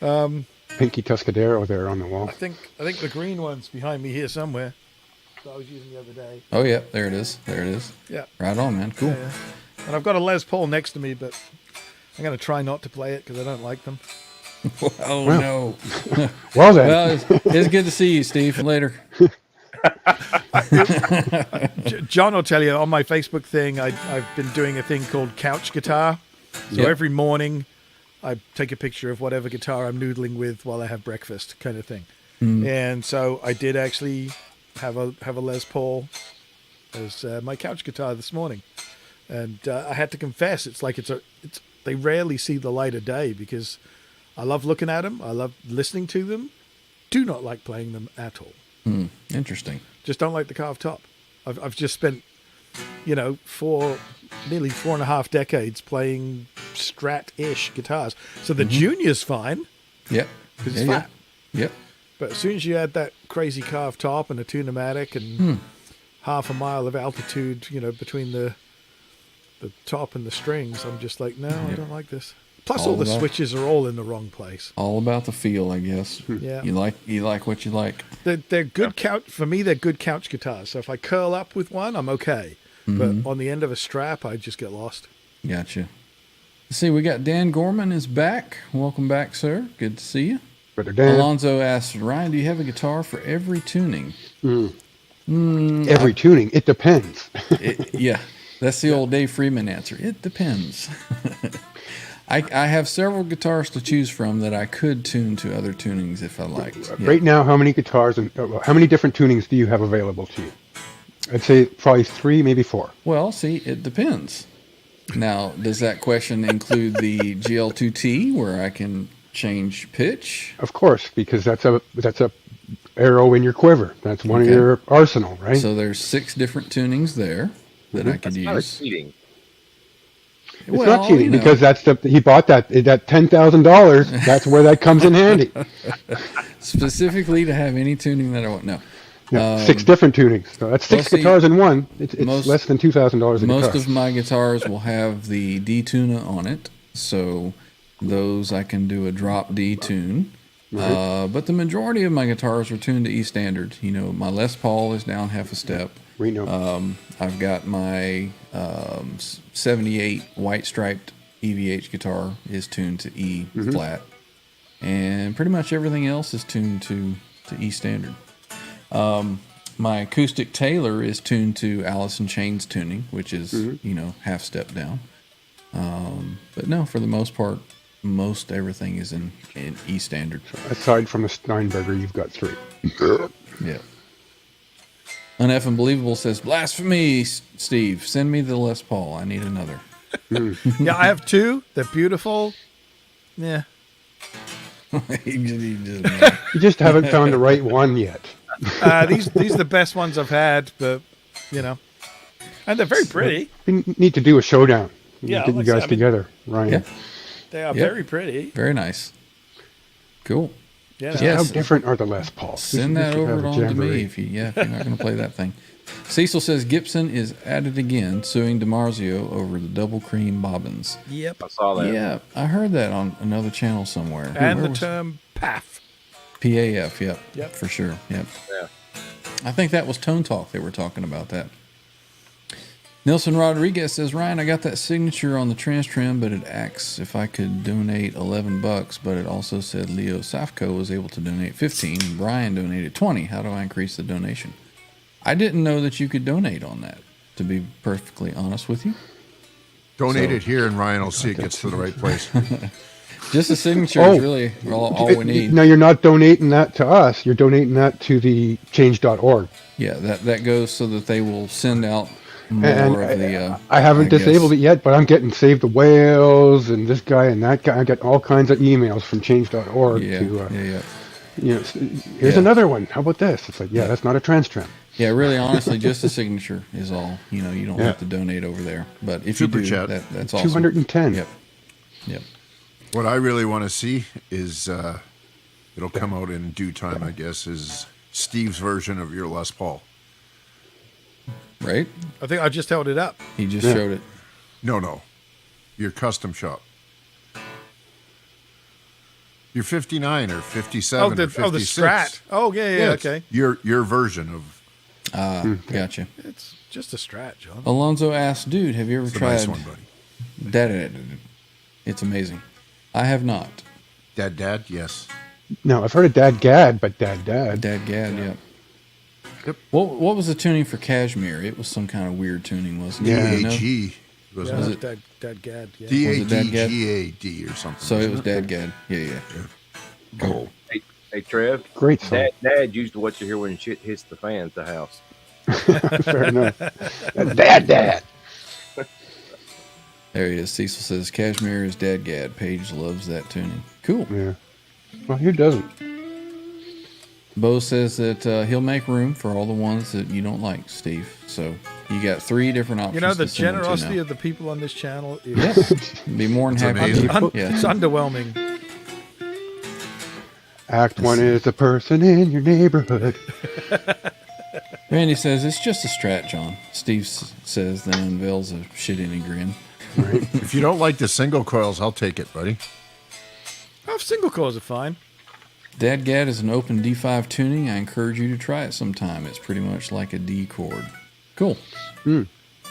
Pinky Tuscadero there on the wall. I think the green one's behind me here somewhere. That I was using the other day. Oh yeah, there it is. There it is. Yeah. Right on, man. Cool. Yeah. And I've got a Les Paul next to me, but I'm going to try not to play it because I don't like them. Oh Well. no. Well then, Well, it's good to see you, Steve. Later. John will tell you on my Facebook thing, I've been doing a thing called couch guitar. So Yep. every morning I take a picture of whatever guitar I'm noodling with while I have breakfast kind of thing. And so I did actually have a Les Paul as my couch guitar this morning. And I had to confess, they rarely see the light of day because I love looking at them. I love listening to them. Do not like playing them at all. Interesting. Just don't like the carved top. I've just spent, nearly 4.5 decades playing Strat-ish guitars. So the Junior's fine Yep. because it's flat. Yep. But as soon as you add that crazy carved top and a tunematic and half a mile of altitude, between the top and the strings, I'm just like, no, I don't like this. Plus, all the about- switches are all in the wrong place. All about the feel, I guess. Yeah. You like what you like. They're good couch for me. They're good couch guitars. So if I curl up with one, I'm okay. But on the end of a strap, I just get lost. Gotcha. Let's see, we got Dan Gorman is back. Welcome back, sir. Good to see you. Brother Dan, Alonzo asks, Ryan, do you have a guitar for every tuning? every tuning, it depends. Yeah, that's the old Dave Freeman answer. It depends. I have several guitars to choose from that I could tune to other tunings if I liked. Yeah. Right now, how many guitars and how many different tunings do you have available to you? I'd say probably 3, maybe 4. Well, see, it depends. Now, does that question include the GL2T where I can change pitch? Of course, because that's a arrow in your quiver. That's one of your arsenal, right? So there's 6 different tunings there that I could That's kind of use. cheating. It's not cheating because he bought that $10,000. That's where that comes in handy. Specifically to have any tuning that I want. No. Yeah, 6 different tunings. So that's 6 guitars in one. It's less than $2,000 a guitar. Most of my guitars will have the D tuner on it, so those I can do a drop D tune. But the majority of my guitars are tuned to E standard. You know, my Les Paul is down half a step. We know. I've got my 78 white striped EVH guitar is tuned to E flat, and pretty much everything else is tuned to E standard. My acoustic Taylor is tuned to Allison Chains tuning, which is half step down. But no, for the most part, most everything is in E standard. Aside from the Steinberger, you've got 3. Yeah. Uneffing Believable says, "Blasphemy, Steve. Send me the Les Paul. I need another." Yeah, I have 2. They're beautiful. Yeah. You just haven't found the right one yet. These are the best ones I've had, but and they're very pretty. We need to do a showdown. Yeah, Get you guys together, Ryan. Yeah. They are very pretty. Very nice. Cool. Yeah. Yes. How different are the Les Pauls? Send that over on to me if you're not going to play that thing. Cecil says Gibson is at it again, suing DiMarzio over the double cream bobbins. Yep. I saw that. Yeah, I heard that on another channel somewhere. And Where the was- term PAF. PAF, yep. Yep. For sure, yep. Yeah. I think that was Tone Talk they were talking about that. Nelson Rodriguez says, "Ryan, I got that signature on the TransTrem, but it asks if I could donate $11, but it also said Leo Safco was able to donate 15 and Brian donated 20. How do I increase the donation?" I didn't know that you could donate on that, to be perfectly honest with you. Donate it here, and Ryan will see it gets to the right place. Just a signature is really all we need. Now, you're not donating that to us. You're donating that to the change.org. Yeah, that goes so that they will send out more And of the... I haven't disabled it yet, but I'm getting Save the Whales and this guy and that guy. I got all kinds of emails from change.org here's another one. How about this? It's like, that's not a TransTrem. Yeah, really, honestly, just a signature is all. You don't have to donate over there. But if Super you do, chat. that's awesome. 210. Yep. What I really want to see is, it'll come out in due time, I guess, is Steve's version of your Les Paul. Right? I think I just held it up. He just showed it. No. Your custom shop. You're 59 or 57 or 56. the Strat. Oh, yeah, okay. Your version of... Gotcha. It's just a Strat, John. Alonzo asked, "Dude, have you ever It's a tried nice one, buddy. Dad? It's amazing. I have not. Dad, yes. No, I've heard of Dad Gad, but Dad. Dad Gad, yeah. Yep. What was the tuning for Cashmere? It was some kind of weird tuning, wasn't it? Yeah. You know? D-A-G, wasn't Was it? it- Dad Gad, yeah. D-A-D-G-A-D or something. So it was Dad Gad. Yeah. Cool. Hey, Trev. Great song. Dad used to what you hear when shit hits the fan at the house. Fair enough. Dad. There he is. Cecil says Cashmere is Dad Gad. Paige loves that tuning. Cool. Yeah. Well, who doesn't? Bo says that he'll make room for all the ones that you don't like, Steve. So you got 3 different options. You know, the to send them to generosity now. of the people on this channel is Be more than happy. amazing. it's underwhelming. Act 1 is the person in your neighborhood. Randy says it's just a Strat, John. Steve says, then unveils a shit-any grin. If you don't like the single coils, I'll take it, buddy. Oh, single coils are fine. Dad Gad is an open D5 tuning. I encourage you to try it sometime. It's pretty much like a D chord. Cool. Well,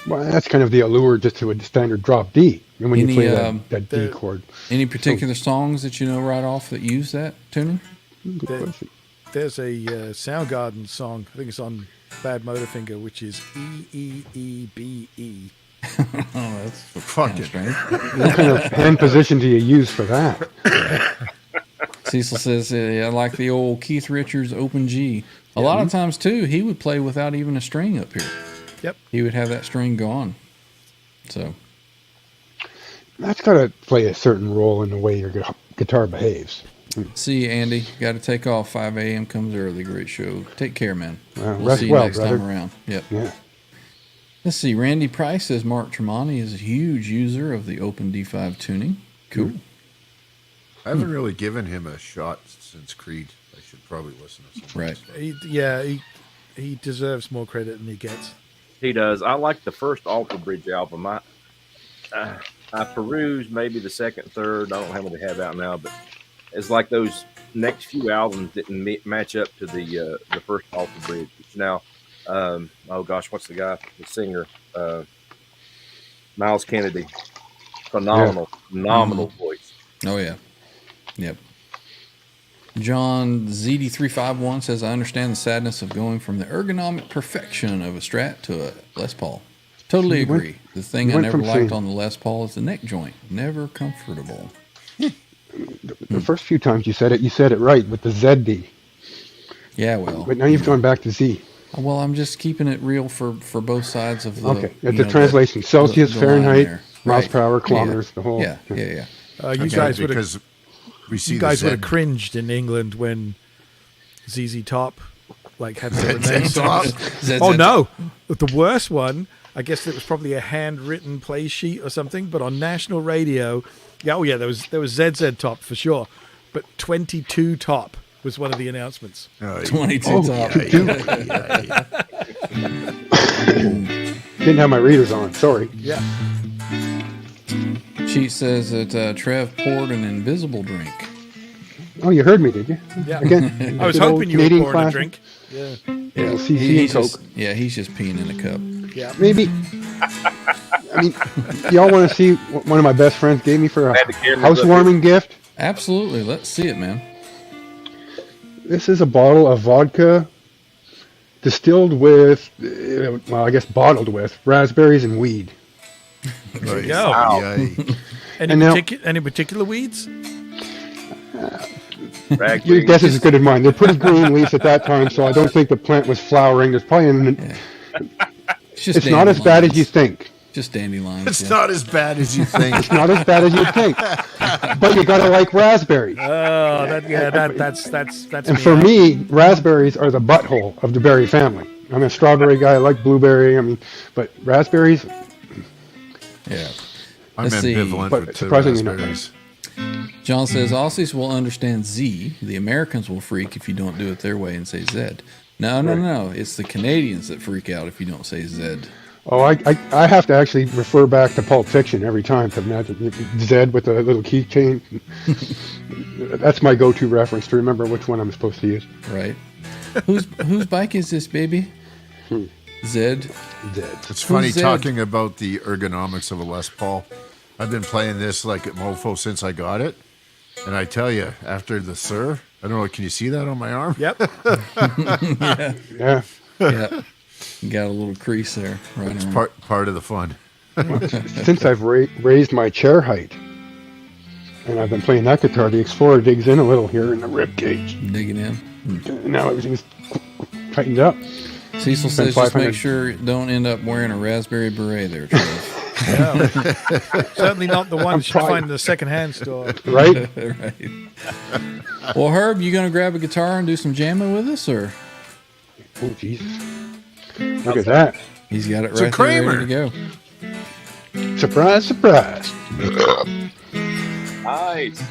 that's kind of the allure just to a standard drop D. And when Any, you play that D chord. Any particular songs that you know right off that use that tuning? Good question. There's a Soundgarden song, I think it's on Bad Motorfinger, which is E-E-E-B-E. Oh, that's Fuck it. strange. What kind of hand position do you use for that? Cecil says, I like the old Keith Richards open G. A lot of times, too, he would play without even a string up here. Yep. He would have that string gone. So, That's got to play a certain role in the way your guitar behaves. See you, Andy. Got to take off. 5 a.m. comes early. Great show. Take care, man. We'll rest see you well, next brother. time around. Yep. Yeah. Let's see. Randy Price says Mark Tremonti is a huge user of the Open D5 tuning. Cool. I haven't really given him a shot since Creed. I should probably listen to some. Right. He deserves more credit than he gets. He does. I like the first Alter Bridge album. I perused maybe the second, third. I don't know how many they have out now, but it's like those next few albums didn't match up to the first Alter Bridge. Which now, oh gosh, what's the guy, the singer, Miles Kennedy, phenomenal voice. Oh, yeah. Yep. John ZD351 says, I understand the sadness of going from the ergonomic perfection of a Strat to a Les Paul. Totally agree. The thing I never liked on the Les Paul is the neck joint. Never comfortable. The first few times you said it right with the ZD. Yeah, well. But now you've gone back to Z. Well, I'm just keeping it real for both sides of the. Okay, the translation: Celsius, Fahrenheit, miles per hour, kilometers, the whole. Yeah. You guys would have. We see you guys would have cringed in England when ZZ Top had the Renaissance. Oh no, the worst one. I guess it was probably a handwritten play sheet or something. But on national radio, there was ZZ Top for sure, but 22 Top was one of the announcements. 22 Top. Didn't have my readers on. Sorry. Yeah. She says that Trev poured an invisible drink. Oh, you heard me, did you? Yeah. Again, I was hoping you were pouring a drink. Yeah. Yeah. CC and Coke. He's just peeing in a cup. Yeah. Maybe. I mean, y'all want to see what one of my best friends gave me for a housewarming gift? Absolutely. Let's see it, man. This is a bottle of vodka distilled with, I guess bottled with, raspberries and weed. There you go. Any particular weeds? Your guess is as good as mine. They're pretty green leaves at that time, so I don't think the plant was flowering. There's probably it's not as bad as you think. Just dandelions. It's not as bad as you think. It's not as bad as you think. But you gotta like raspberries. Oh, that's. And for me, raspberries are the butthole of the berry family. I'm a strawberry guy. I like blueberry. But raspberries. Yeah. I'm ambivalent with surprisingly raspberries. John says Aussies will understand Z. The Americans will freak if you don't do it their way and say Z. No. It's the Canadians that freak out if you don't say Z. Oh, I have to actually refer back to Pulp Fiction every time to imagine Zed with a little keychain. That's my go-to reference to remember which one I'm supposed to use. Right. Whose bike is this, baby? Zed. It's funny talking about the ergonomics of a Les Paul. I've been playing this like at Mofo since I got it. And I tell you, after the Sir, I don't know, can you see that on my arm? Yep. Yeah. You got a little crease there. Right. It's part of the fun. Since I've raised my chair height, and I've been playing that guitar, the Explorer digs in a little here in the rib cage. Digging in. And now everything's tightened up. Cecil says just make sure don't end up wearing a raspberry beret there, Trev. Yeah. Certainly not the ones you find in the second-hand store. Right? Right. Well, Herb, you going to grab a guitar and do some jamming with us, or? Oh, Jesus. Look at that. He's got it right there ready to go. Surprise, surprise. Nice.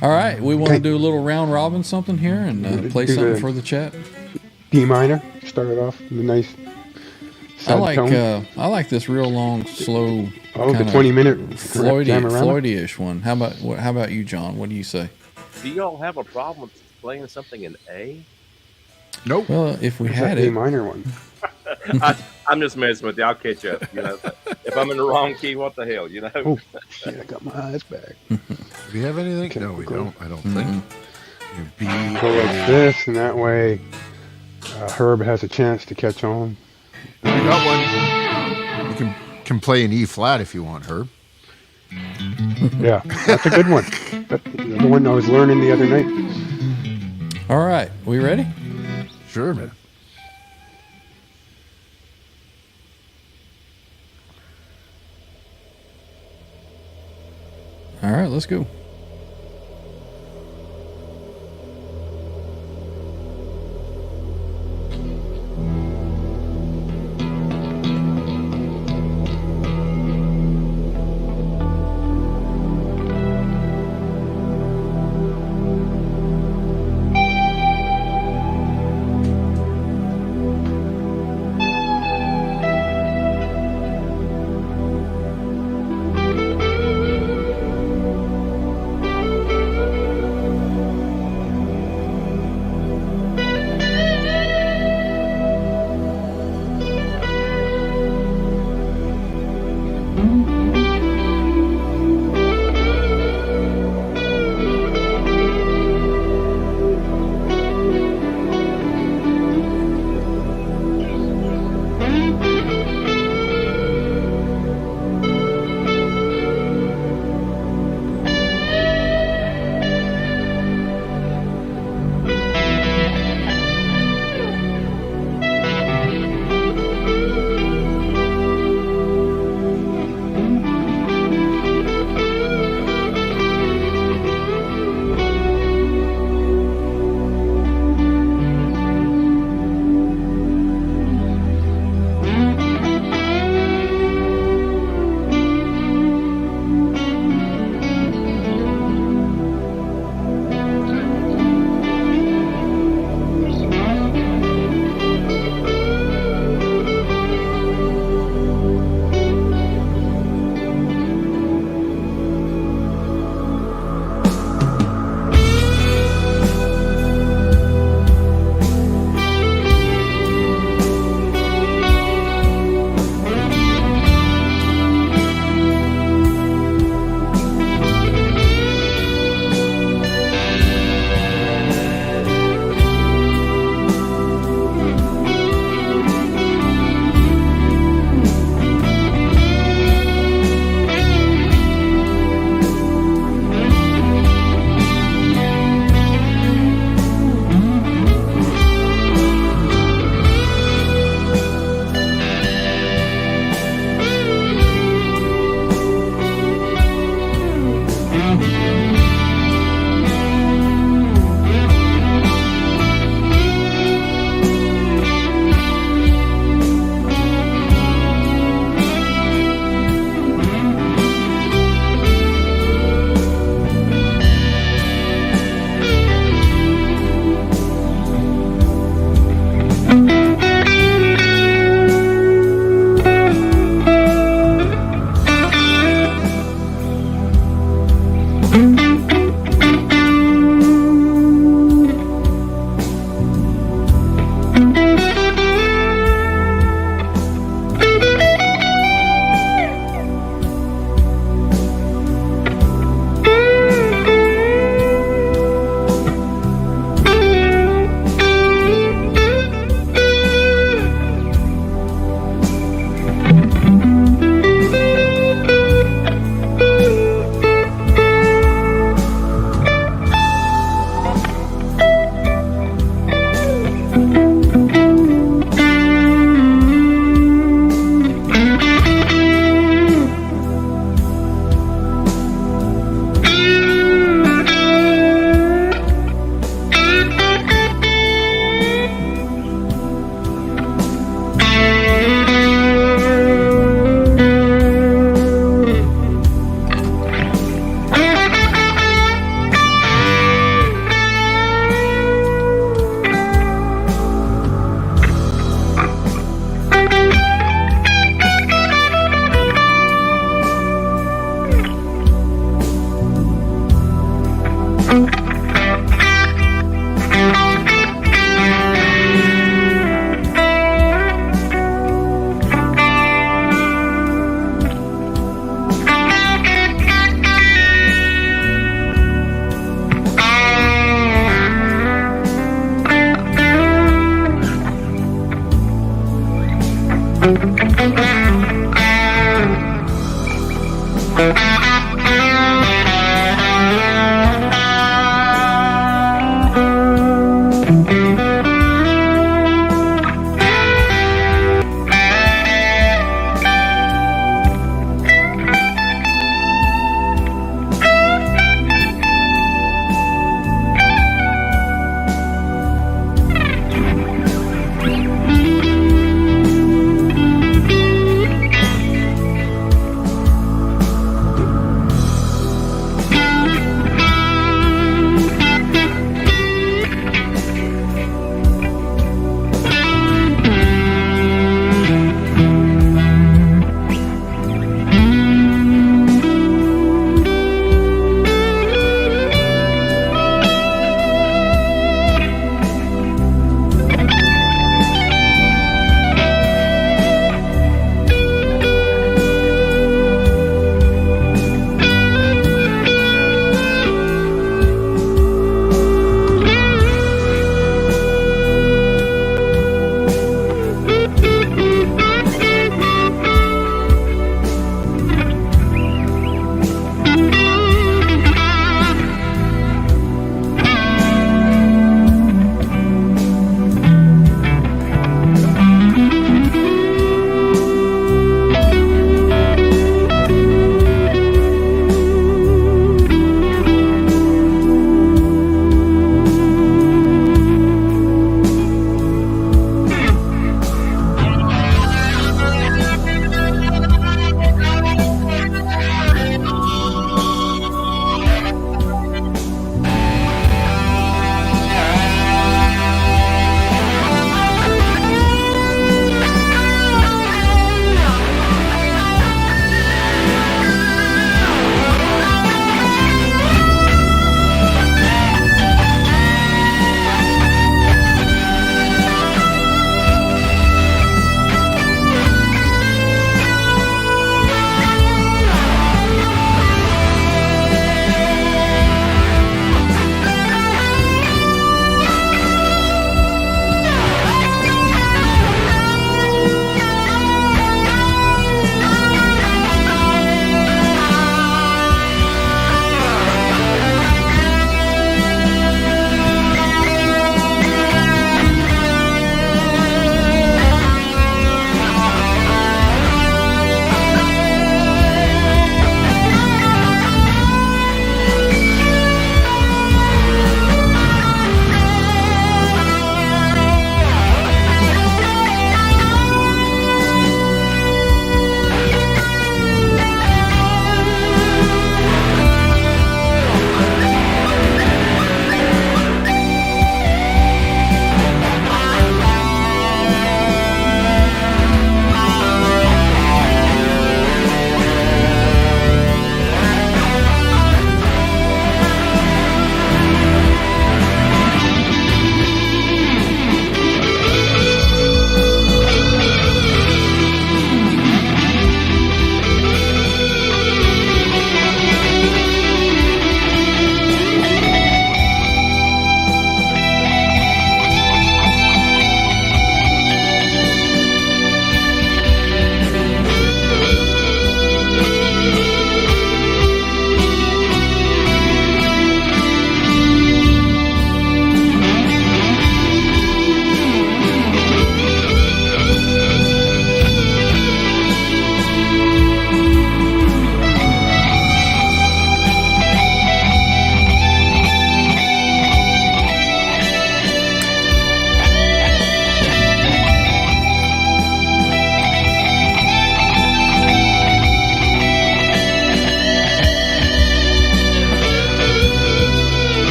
All right, we want to do a little round robin something here and play something for the chat. D minor. Started off with a nice sad tone. I like this real long, slow. Oh, the 20-minute Floydy-ish one. How about you, John? What do you say? Do y'all have a problem with playing something in A? Nope. Well, if we had D it, minor one. I'm just messing with you. I'll catch up. If I'm in the wrong key, what the hell? Oh, shit! I got my eyes back. Do we have anything? No, we don't. I don't think. Go like this, and that way Herb has a chance to catch on. We got one. You can play an E flat if you want, Herb. Yeah, that's a good one. That's the one I was learning the other night. All right, we ready? Sure, man. All right, let's go.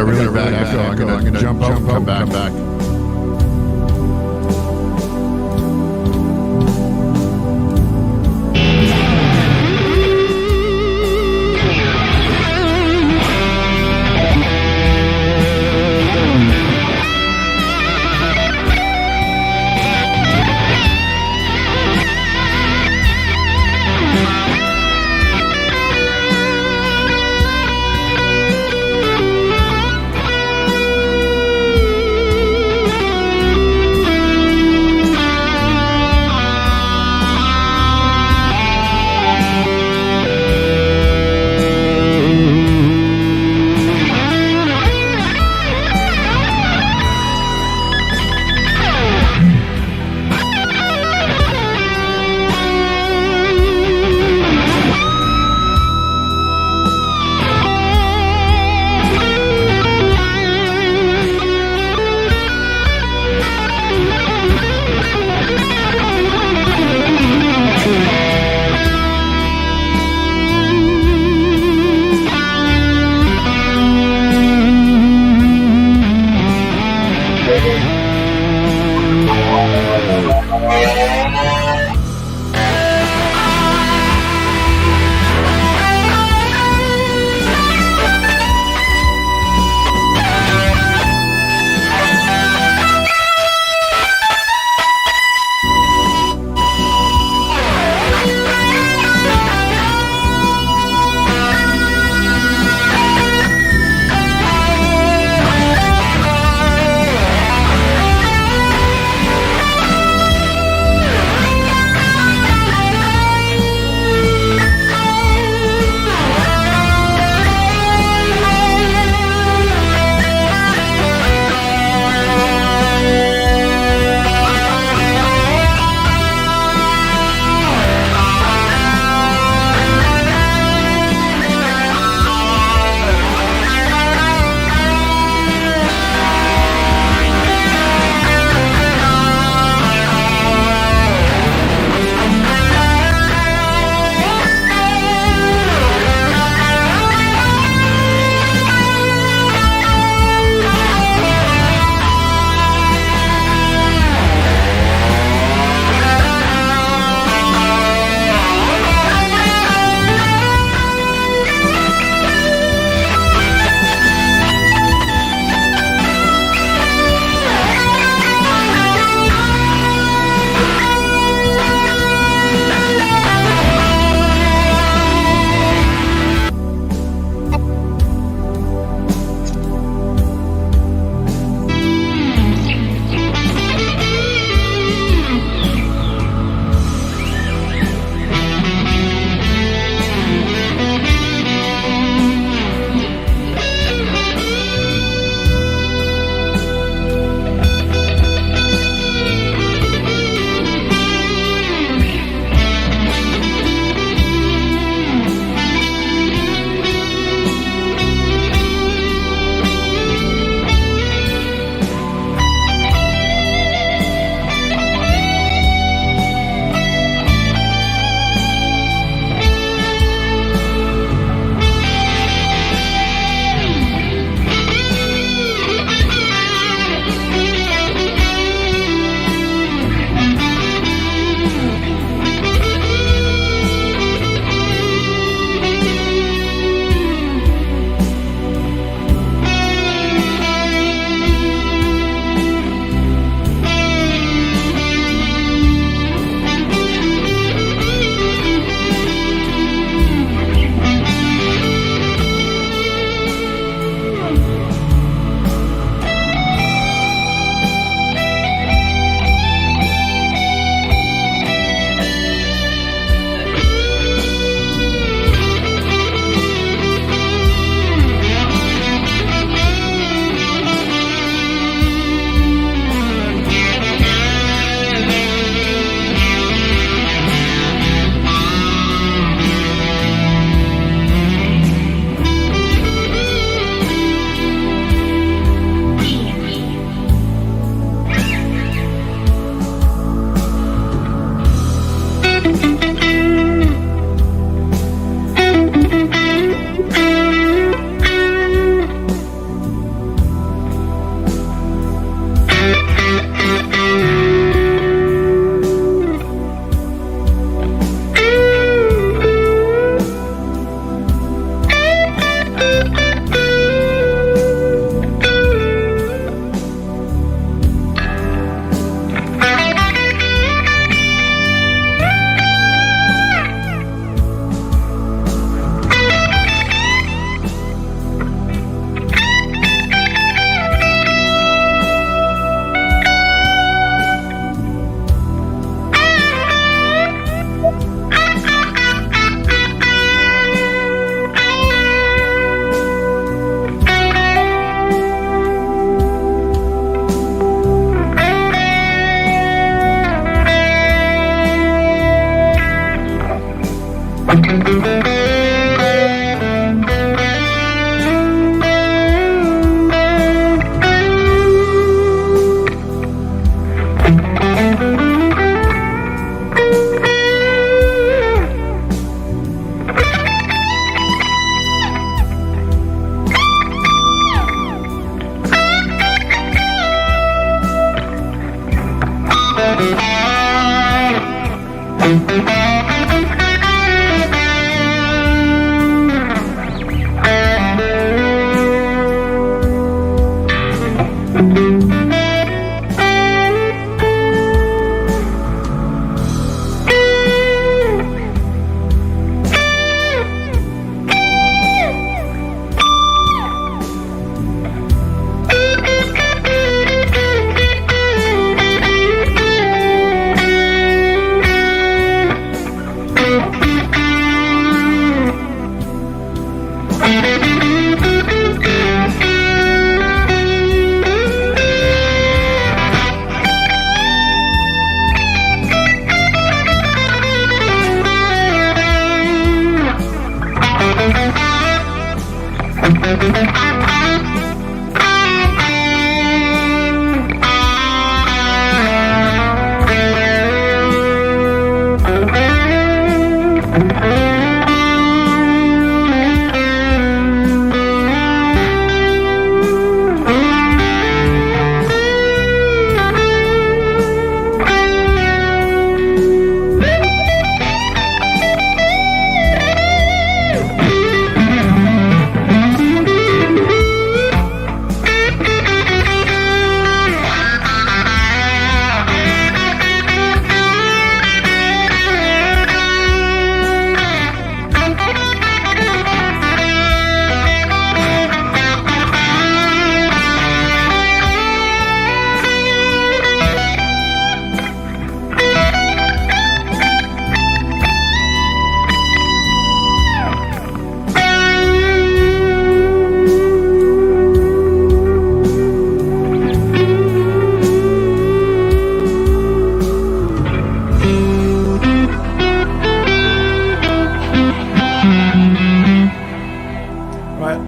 a really bad echo. I'm gonna jump up, come back.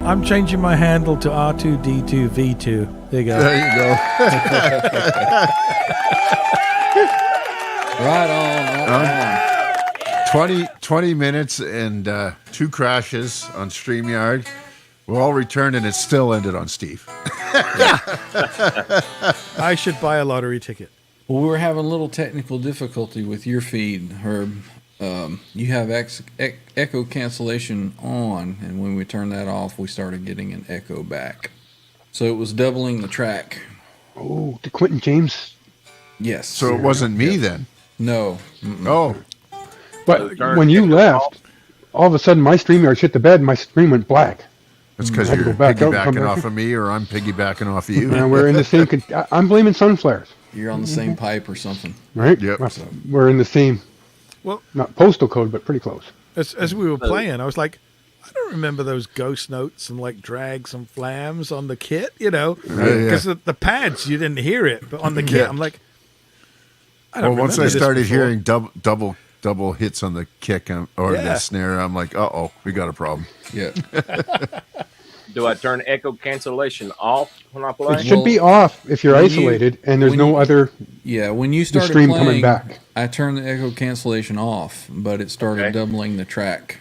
I'm changing my handle to R2D2V2. There you go. There you go. Right on. 20 minutes and 2 crashes on StreamYard. We're all returned, and it still ended on Steve. I should buy a lottery ticket. Well, we were having a little technical difficulty with your feed, Herb. You have echo cancellation on, and when we turned that off, we started getting an echo back. So it was doubling the track. Oh, the Quentin James. Yes. So it wasn't me then. No. Oh, But when you left, all of a sudden my StreamYard shit the bed and my screen went black. that's because Had to you're go back out and come piggybacking back off in. of me, or I'm piggybacking off of you. And we're in the same. I'm blaming sun flares, You're on the same pipe or something. right? Yep. We're in the same, Well, not postal code, but pretty close. as we were playing, I was like, I don't remember those ghost notes and like drags and flams on the kit, you know, because yeah. the pads you didn't hear it, but on the kit, Yeah. I'm like, I don't Well, once I remember this started before. hearing double hits on the kick or Yeah. the snare, I'm like, uh-oh, we got a problem. Yeah. Do I turn echo cancellation off when I play? It should be off if you're when you- isolated and there's when no you- other. Yeah, when you started stream playing, coming back. I turned the echo cancellation off, but it started Okay. doubling the track.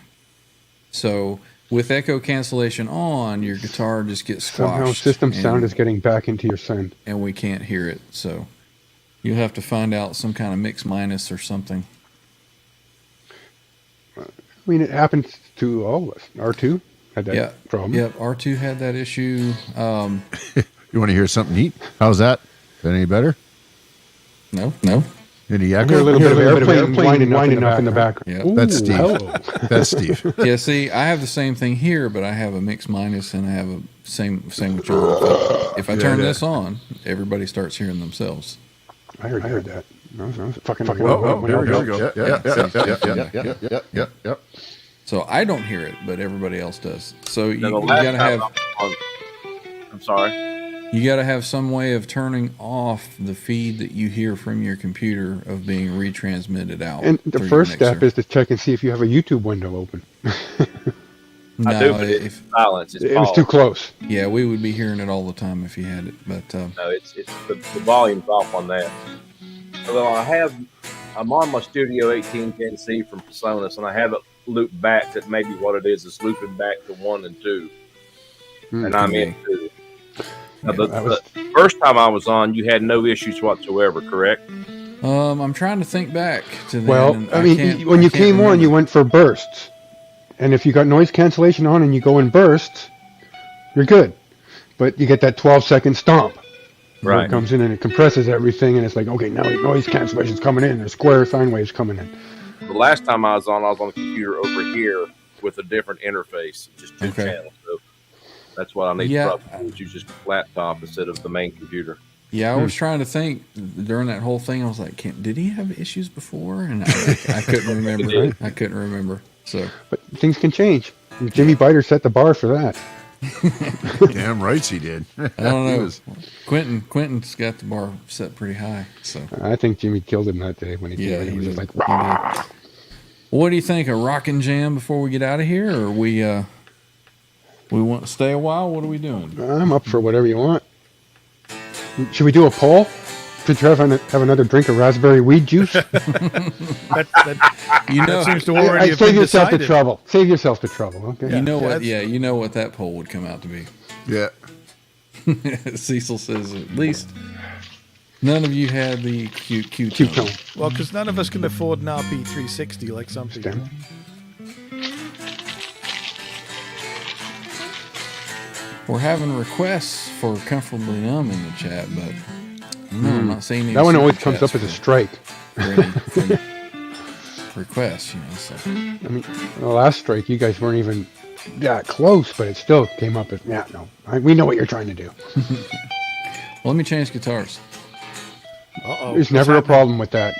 So with echo cancellation on, your guitar just gets squashed. Somehow system and, sound is getting back into your send. and we can't hear it. So you'll have to find out some kind of mix minus or something. I mean, it happens to all of us. R2 had that Yeah. problem. Yep. R2 had that issue. You want to hear something neat? How's that? Is that any better? No. Any I echo? hear a little bit of airplane winding up in the background. Yeah. Ooh, That's Steve. hello. That's Steve. Yeah. See, I have the same thing here, but I have a mix minus and I have a same with John. If I turn Yeah. this on, everybody starts hearing themselves. I heard that. No, fucking Oh, there we go. Yeah. Yeah. So I don't hear it, but everybody else does. So you, Now, the you last gotta time have I'm sorry. you gotta have some way of turning off the feed that you hear from your computer of being retransmitted out. And the through first your step mixer. is to check and see if you have a YouTube window open. no, I do, but if, it's silence. It's It was paused. too close. yeah, we would be hearing it all the time if you had it. But No, it's the volume's off on that. Well, I'm on my Studio 1810C from Personas, and I have it looped back. That maybe what it is looping back to 1 and 2, and I'm in 2. Now, Yeah, that was- the first time I was on, you had no issues whatsoever, correct? I'm trying to think back to that. Well, and I mean, when you came on, you went for bursts. And if you got noise cancellation on and you go in bursts, you're good. But you get that 12-second stomp. Where Right. It comes in and it compresses everything, and it's like, okay, now noise cancellation's coming in. There's square sine waves coming in. The last time I was on a computer over here with a different interface, just two Okay. channels. So that's what I need Yeah. to probably use just laptop instead of the main computer. Yeah, I was trying to think during that whole thing. I was like, did he have issues before? And I couldn't remember. I couldn't remember. So, But things can change. Jimmy Biter set the bar for that. Damn rights he did. I don't He know. was- Quentin's got the bar set pretty high. So, I think Jimmy killed him that day when he Yeah, came in. He he was did. just like, rah! what do you think? A rockin' jam before we get out of here, or we want to stay a while? What are we doing? I'm up for whatever you want. Should we do a poll? Should you have another drink of raspberry weed juice? That You know, seems to already have Save been yourself the decided. trouble. Save yourself the trouble. Okay. you know Yeah, what? that's- Yeah, you know what that poll would come out to be. Yeah. Cecil says at least none of you had the cute Cute tone. Well, because none of us can afford an RP360 like some people. Stem. We're having requests for Comfortably Numb in the chat, but no, I'm not seeing any. That one always super comes up chats as a strike. for any requests, you know. So I mean, the last strike, you guys weren't even that close, but it still came up as, yeah, no. We know what you're trying to do. well, let me change guitars. Uh-oh. There's never a problem with that.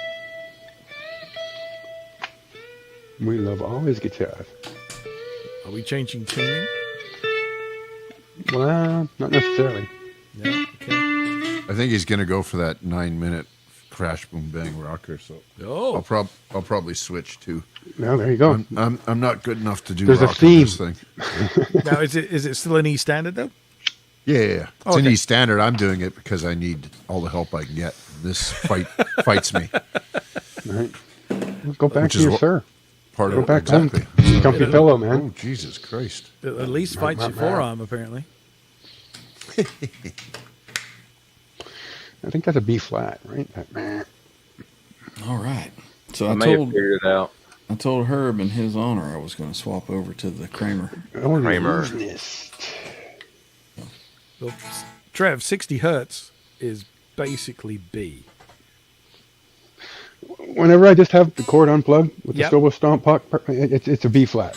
We love all his guitars. Are we changing tuning? Well, not necessarily. Yeah. Okay. I think he's going to go for that 9-minute crash boom bang rocker. So Oh. I'll probably switch to. Well, there you go. I'm not good enough to do There's a rock on this theme. thing. Now, is it still an E standard though? Yeah. It's an Okay. E standard. I'm doing it because I need all the help I can get. This fights me. All right. Let's go back Which to is your what- sir. Part Go of back exactly. home. Comfy pillow, man. Oh Jesus Christ! At least fights your forearm, apparently. I think that's a B flat, right? That, meh. All right. So I I may have told figured it out. Herb in his honor I was going to swap over to the Kramer. Oh, Kramer. business. Well, Trev, 60 hertz is basically B. Whenever I just have the cord unplugged with Yep. the Stobo Stomp puck, it's a B flat.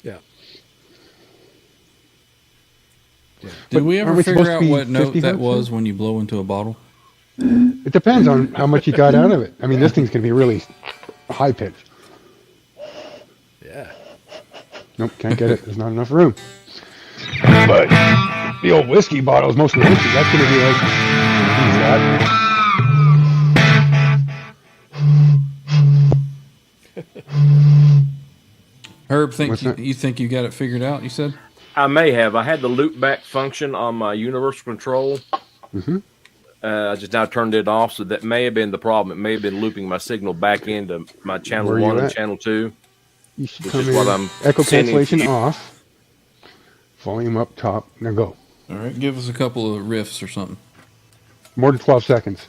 Yeah. Did we aren't ever we figure supposed to out be what note 50 that hertz was when you blow into a bottle? It depends on how much you got out of it. I mean, this thing's going to be really high pitched. Yeah. Nope, can't get it. There's not enough room. But the old whiskey bottle is mostly empty. That's going to be like B flat. Herb, What's that? you think you got it figured out? You said. I may have. I had the loop back function on my universal control. Mm-hmm. I just now turned it off, so that may have been the problem. It may have been looping my signal back into my channel Where you 1 and at? channel 2. You should Which come is in. what I'm Echo sending to cancellation you. off. Volume up top. Now go. All right, give us a couple of riffs or something. More than 12 seconds.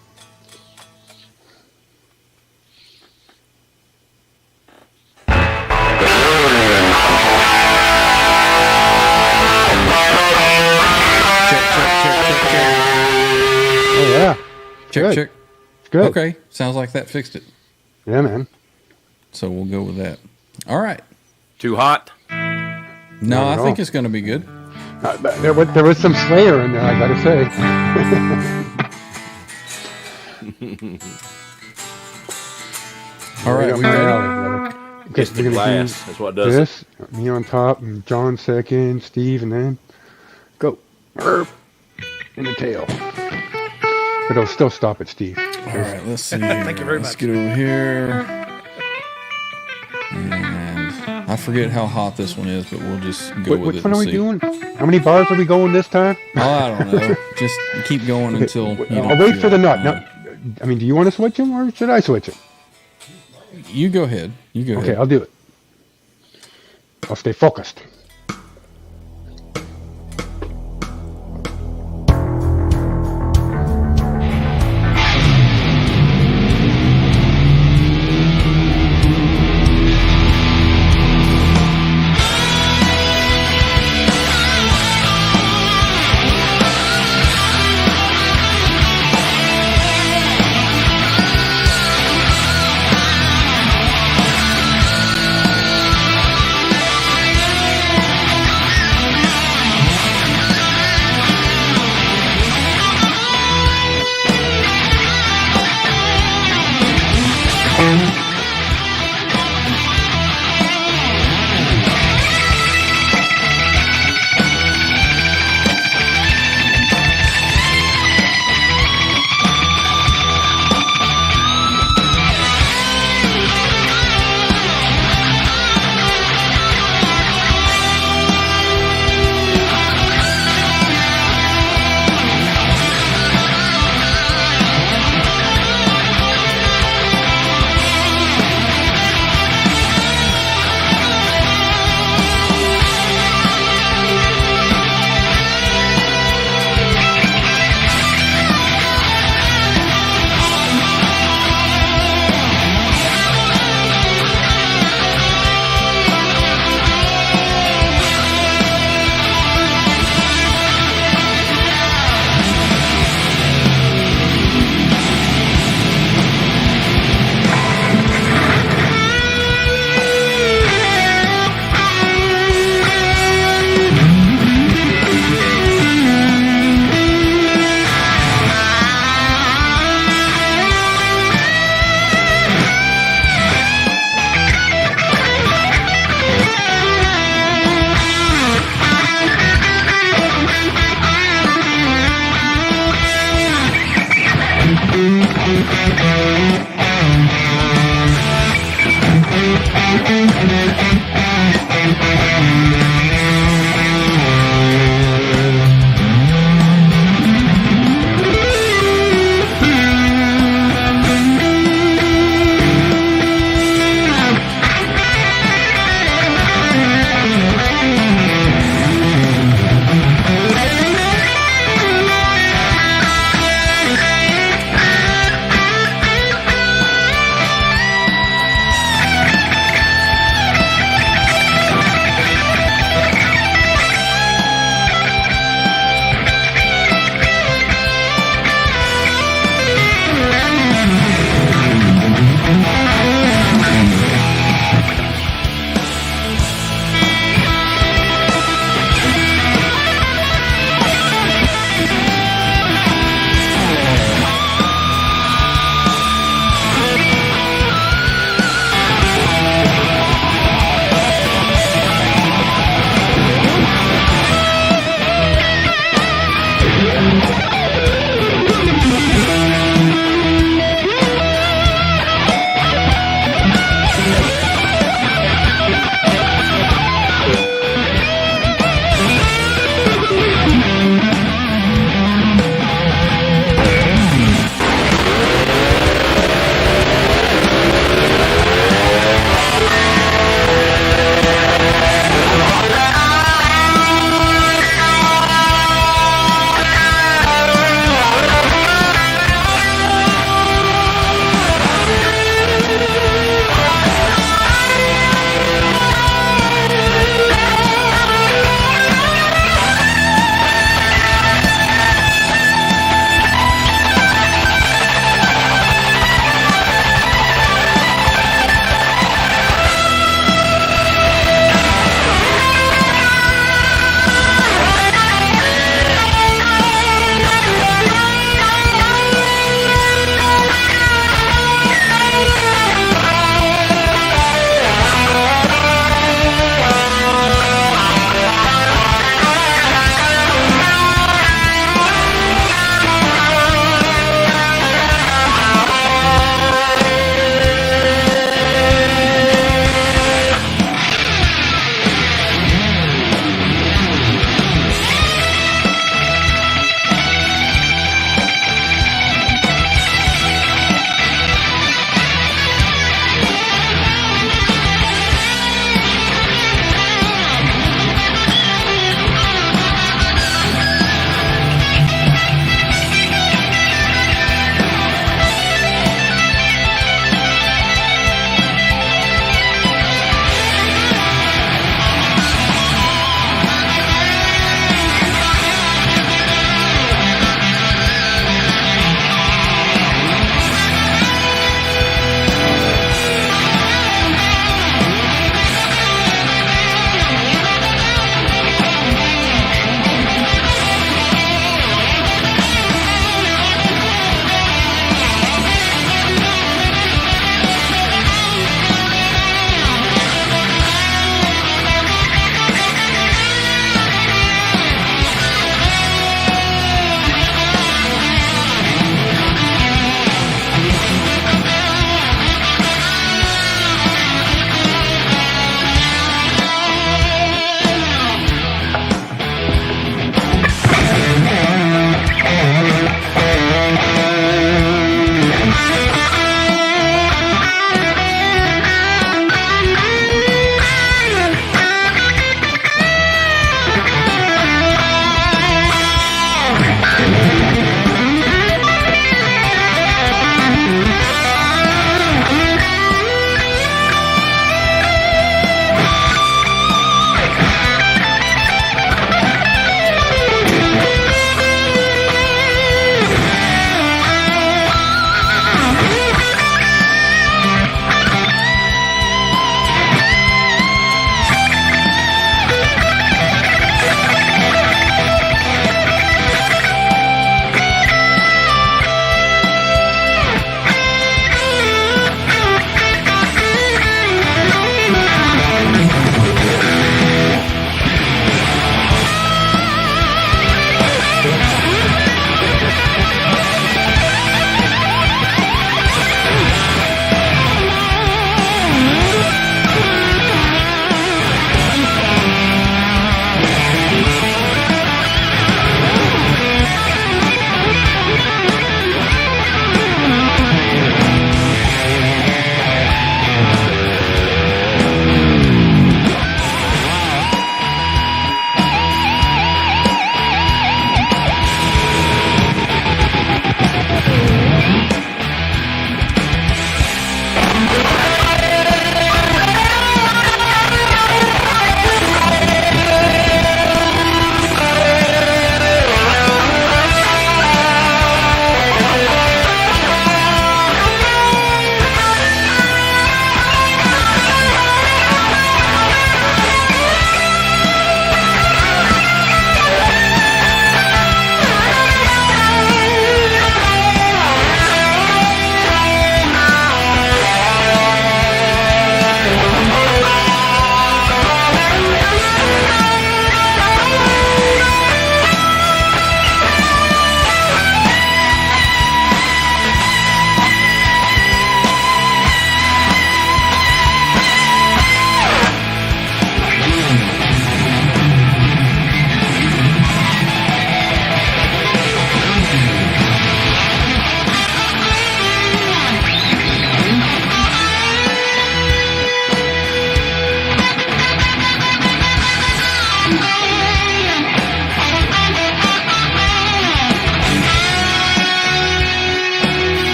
Oh, yeah. Check, Good. check. Good. Okay, sounds like that fixed it. Yeah, man. So we'll go with that. All right. Too hot? No, Not I at think all. it's going to be good. But there was some Slayer in there, I gotta say. All right, we ready? Okay, It's the we're gonna glass. That's what do does it. this. Me on top, and John second, Steve, and then go. Herb in the tail. But it'll still stop at Steve. All right, let's see. Thank you very Let's much. get over here. And I forget how hot this one is, but we'll just go with Which it. one and are we see. doing? How many bars are we going this time? Oh, I don't know. Just keep going until you don't I'll wait feel for the like nut. going. Now, I mean, do you want to switch him or should I switch him? You go ahead. You go Okay, ahead. I'll do it. I'll stay focused.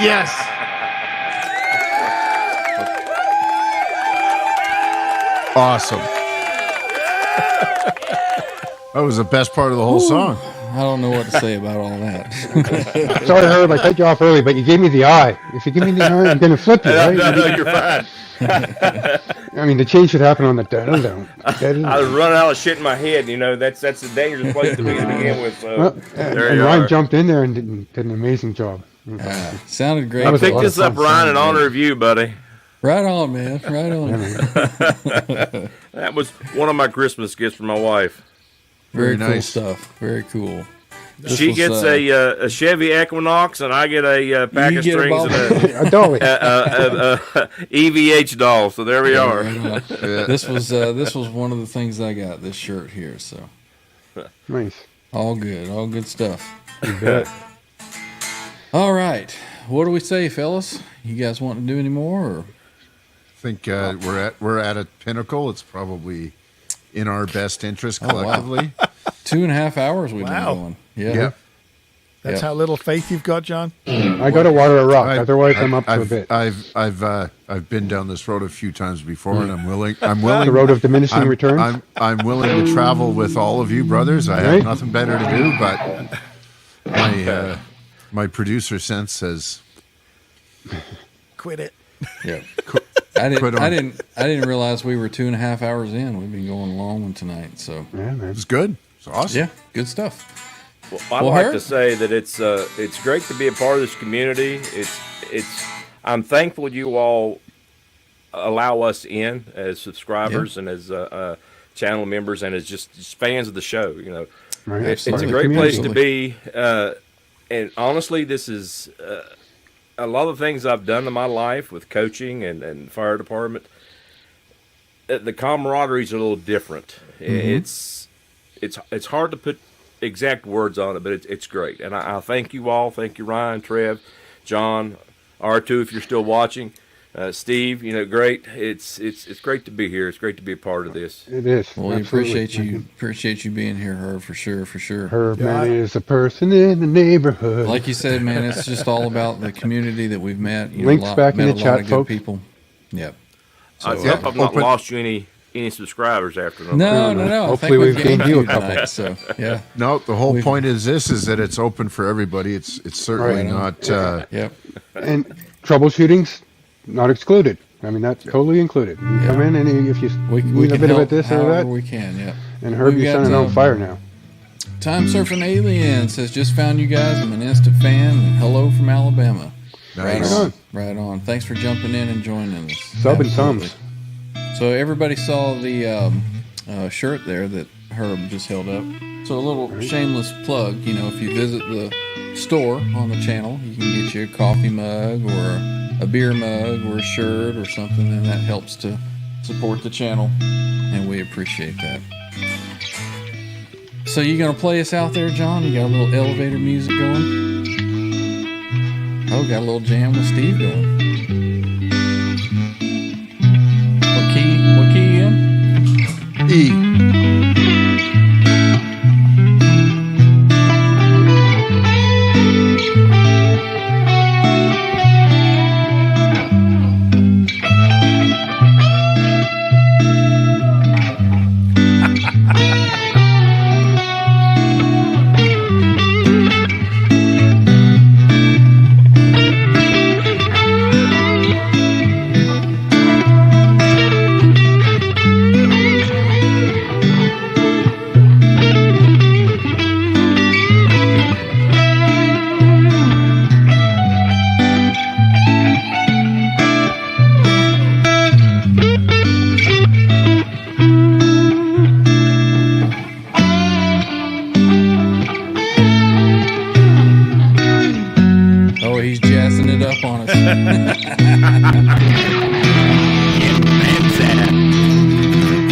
Yes. Awesome. That was the best part of the whole song. I don't know what to say about all that. Sorry, Herb, I cut you off early, but you gave me the eye. If you give me the eye, I'm going to flip you, right? No, you're fine. I mean, the change should happen on the down. I was running out of shit in my head. You know, that's a dangerous place to be to begin with. So Well, there and you Ryan are. jumped in there and did an amazing job. Sounded great. That was a Pick lot this of up, fun. Ryan, in honor of you, buddy. Right on, man. Right on. That was one of my Christmas gifts for my wife. Very Very cool nice. stuff. Very cool. This She was, gets a Chevy Equinox, and I get a pack You of get a strings ball. and A dolly. a EVH doll. So there we are. Right on. This was one of the things I got. This shirt here. So Nice. all good stuff. All right. What do we say, fellas? You guys want to do any more? Or? I think we're at a pinnacle. It's probably in our best interest wow. collectively. 2.5 hours we've Wow. been going. Yeah. Yeah. That's Yeah. how little faith you've got, John. I got to water a rock. Otherwise, I'm up to a I've, bit. I've been down this road a few times before, and I'm willing. The road of diminishing returns. I'm willing to travel with all of you, brothers. I have Right. nothing better to do, but my producer sense says Quit it. Yeah. quit I on. didn't realize we were 2.5 hours in. We've been going a long one tonight. So Yeah, man. it's good. It's awesome. yeah, good stuff. Well, I'd Well, like Herb? to say that it's great to be a part of this community. I'm thankful you all allow us in as subscribers and as channel members and as just fans of the show. You know, Right. it's Part a of the great place community. to be. And honestly, this is a lot of things I've done in my life with coaching and fire department. The camaraderie is a little different. It's hard to put exact words on it, but it's great. And I thank you all. Thank you, Ryan, Trev, John, R2, if you're still watching. Steve, you know, great. It's great to be here. It's great to be a part of this. It is. Well, we Absolutely. appreciate you being here, Herb, for sure. Herb, man, is a person in the neighborhood. Like you said, man, it's just all about the community that we've met. You Links back in met the a lot chat, of good folks. people. Yep. I So, hope I've not open- lost you any subscribers after them. No. I Hopefully think we've gained you a tonight, couple. So yeah. No, the whole We've- point is that it's open for everybody. It's certainly Right on. not. Yep. And troubleshooting's not excluded. I mean, that's totally included. You come in and if you We need a can bit of help it, this or however that, we can. Yep. and Herb, We've you're got, sounding on fire now. Time Surfing Alien says, just found you guys. I'm an instant fan. And hello from Alabama. Nice. Right on. Thanks for jumping in and joining us. Sub and Absolutely. thumbs. So everybody saw the shirt there that Herb just held up. So a little shameless plug. You know, if you visit the store on the channel, you can get you a coffee mug or a beer mug or a shirt or something, and that helps to support the channel, and we appreciate that. So you gonna play us out there, John? You got a little elevator music going? Oh, got a little jam with Steve going. What key in? E. Oh, he's jazzing it up on us. All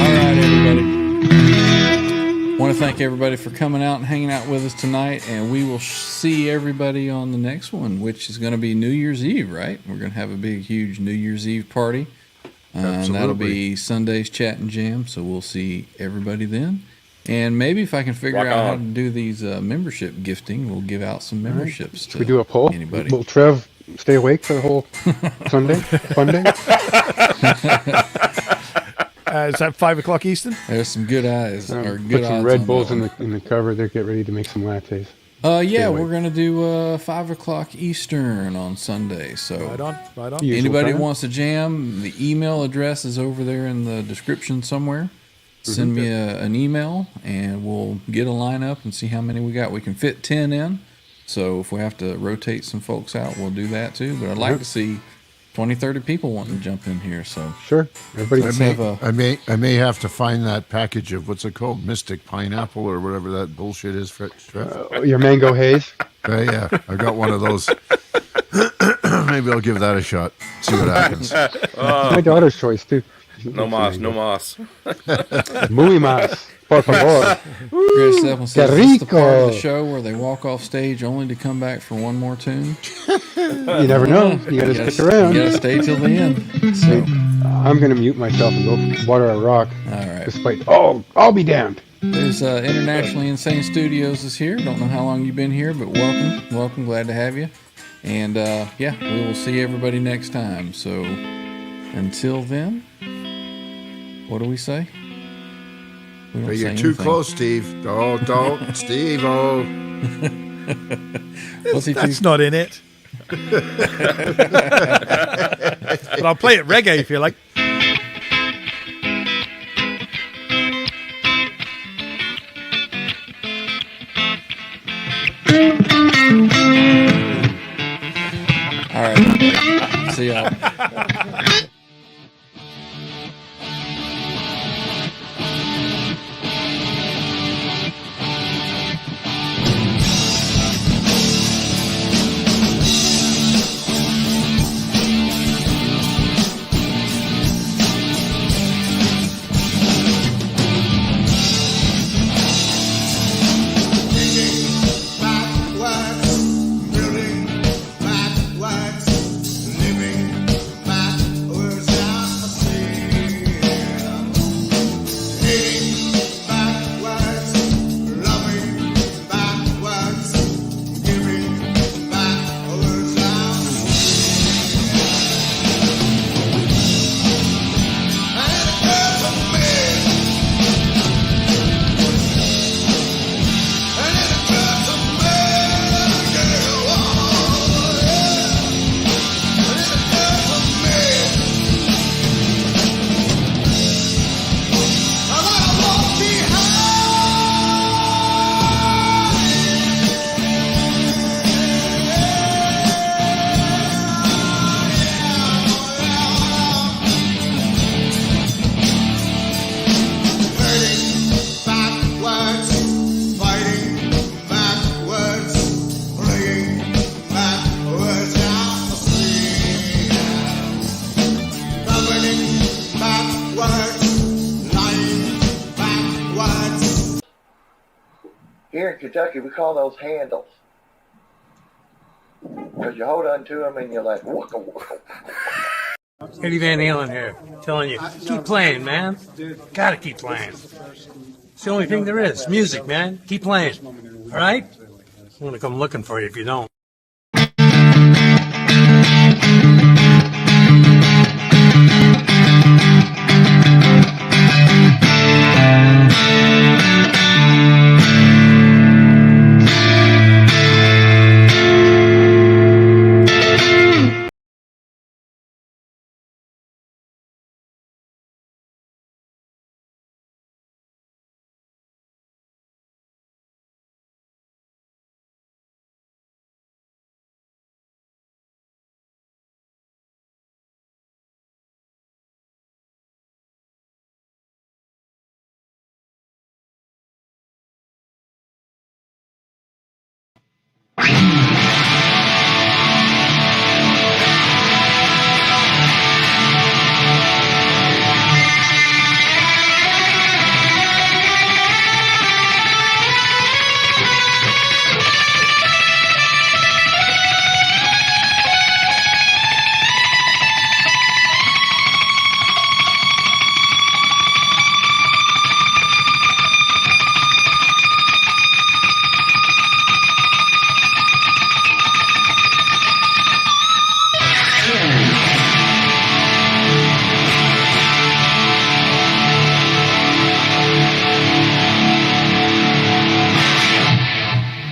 right, everybody. Want to thank everybody for coming out and hanging out with us tonight, and we will see everybody on the next one, which is going to be New Year's Eve, right? We're going to have a big, huge New Year's Eve party. And that'll Absolutely. be Sunday's Chat and Jam, so we'll see everybody then. And maybe if I can figure Rock out how to on. do these membership gifting, we'll give out some memberships to We do a poll. anybody. Will Trev stay awake for the whole Sunday? Fun day? Is that 5 o'clock Eastern? There's some good eyes or Put good some odds Red on Bulls that in the cover there. Get ready to make some lattes. yeah, awake. we're gonna do 5 o'clock Eastern on Sunday. So Right on, right on. Usual anybody time. wants to jam, the email address is over there in the description somewhere. Send me an email and we'll get a lineup and see how many we got. We can fit 10 in. So if we have to rotate some folks out, we'll do that too. But I'd like to see 20, 30 people wanting to jump in here. So Sure. Everybody. let's have a I may have to find that package of what's it called, Mystic Pineapple or whatever that bullshit is. Your mango haze. Yeah, I got one of those. Maybe I'll give that a shot. See what happens. My daughter's choice too. No mas, no mas. Muy más. Por favor. Chris Stephan says, Qué "Is this the part of the rico." show where they walk off stage only to come back for one more tune?" You never know. You gotta stick around. You gotta stay till the end. So, I'm gonna mute myself and go water a rock. all right. Despite I'll be damned. There's Internationally Insane Studios is here. Don't know how long you've been here, but welcome. Glad to have you. And yeah, we will see everybody next time. So until then, what do we say? We don't But you're say too anything. close, Steve. Oh, don't, Steve. Oh, What's he That's too- not in it. But I'll play it reggae if you like. All right. See y'all. Here in Kentucky, we call those handles. Because you hold on to them and you're like, waka, waka. Eddie Van Halen here, telling you, keep playing, man. Gotta keep playing. It's the only thing there is. Music, man. Keep playing. All right? I'm gonna come looking for you if you don't.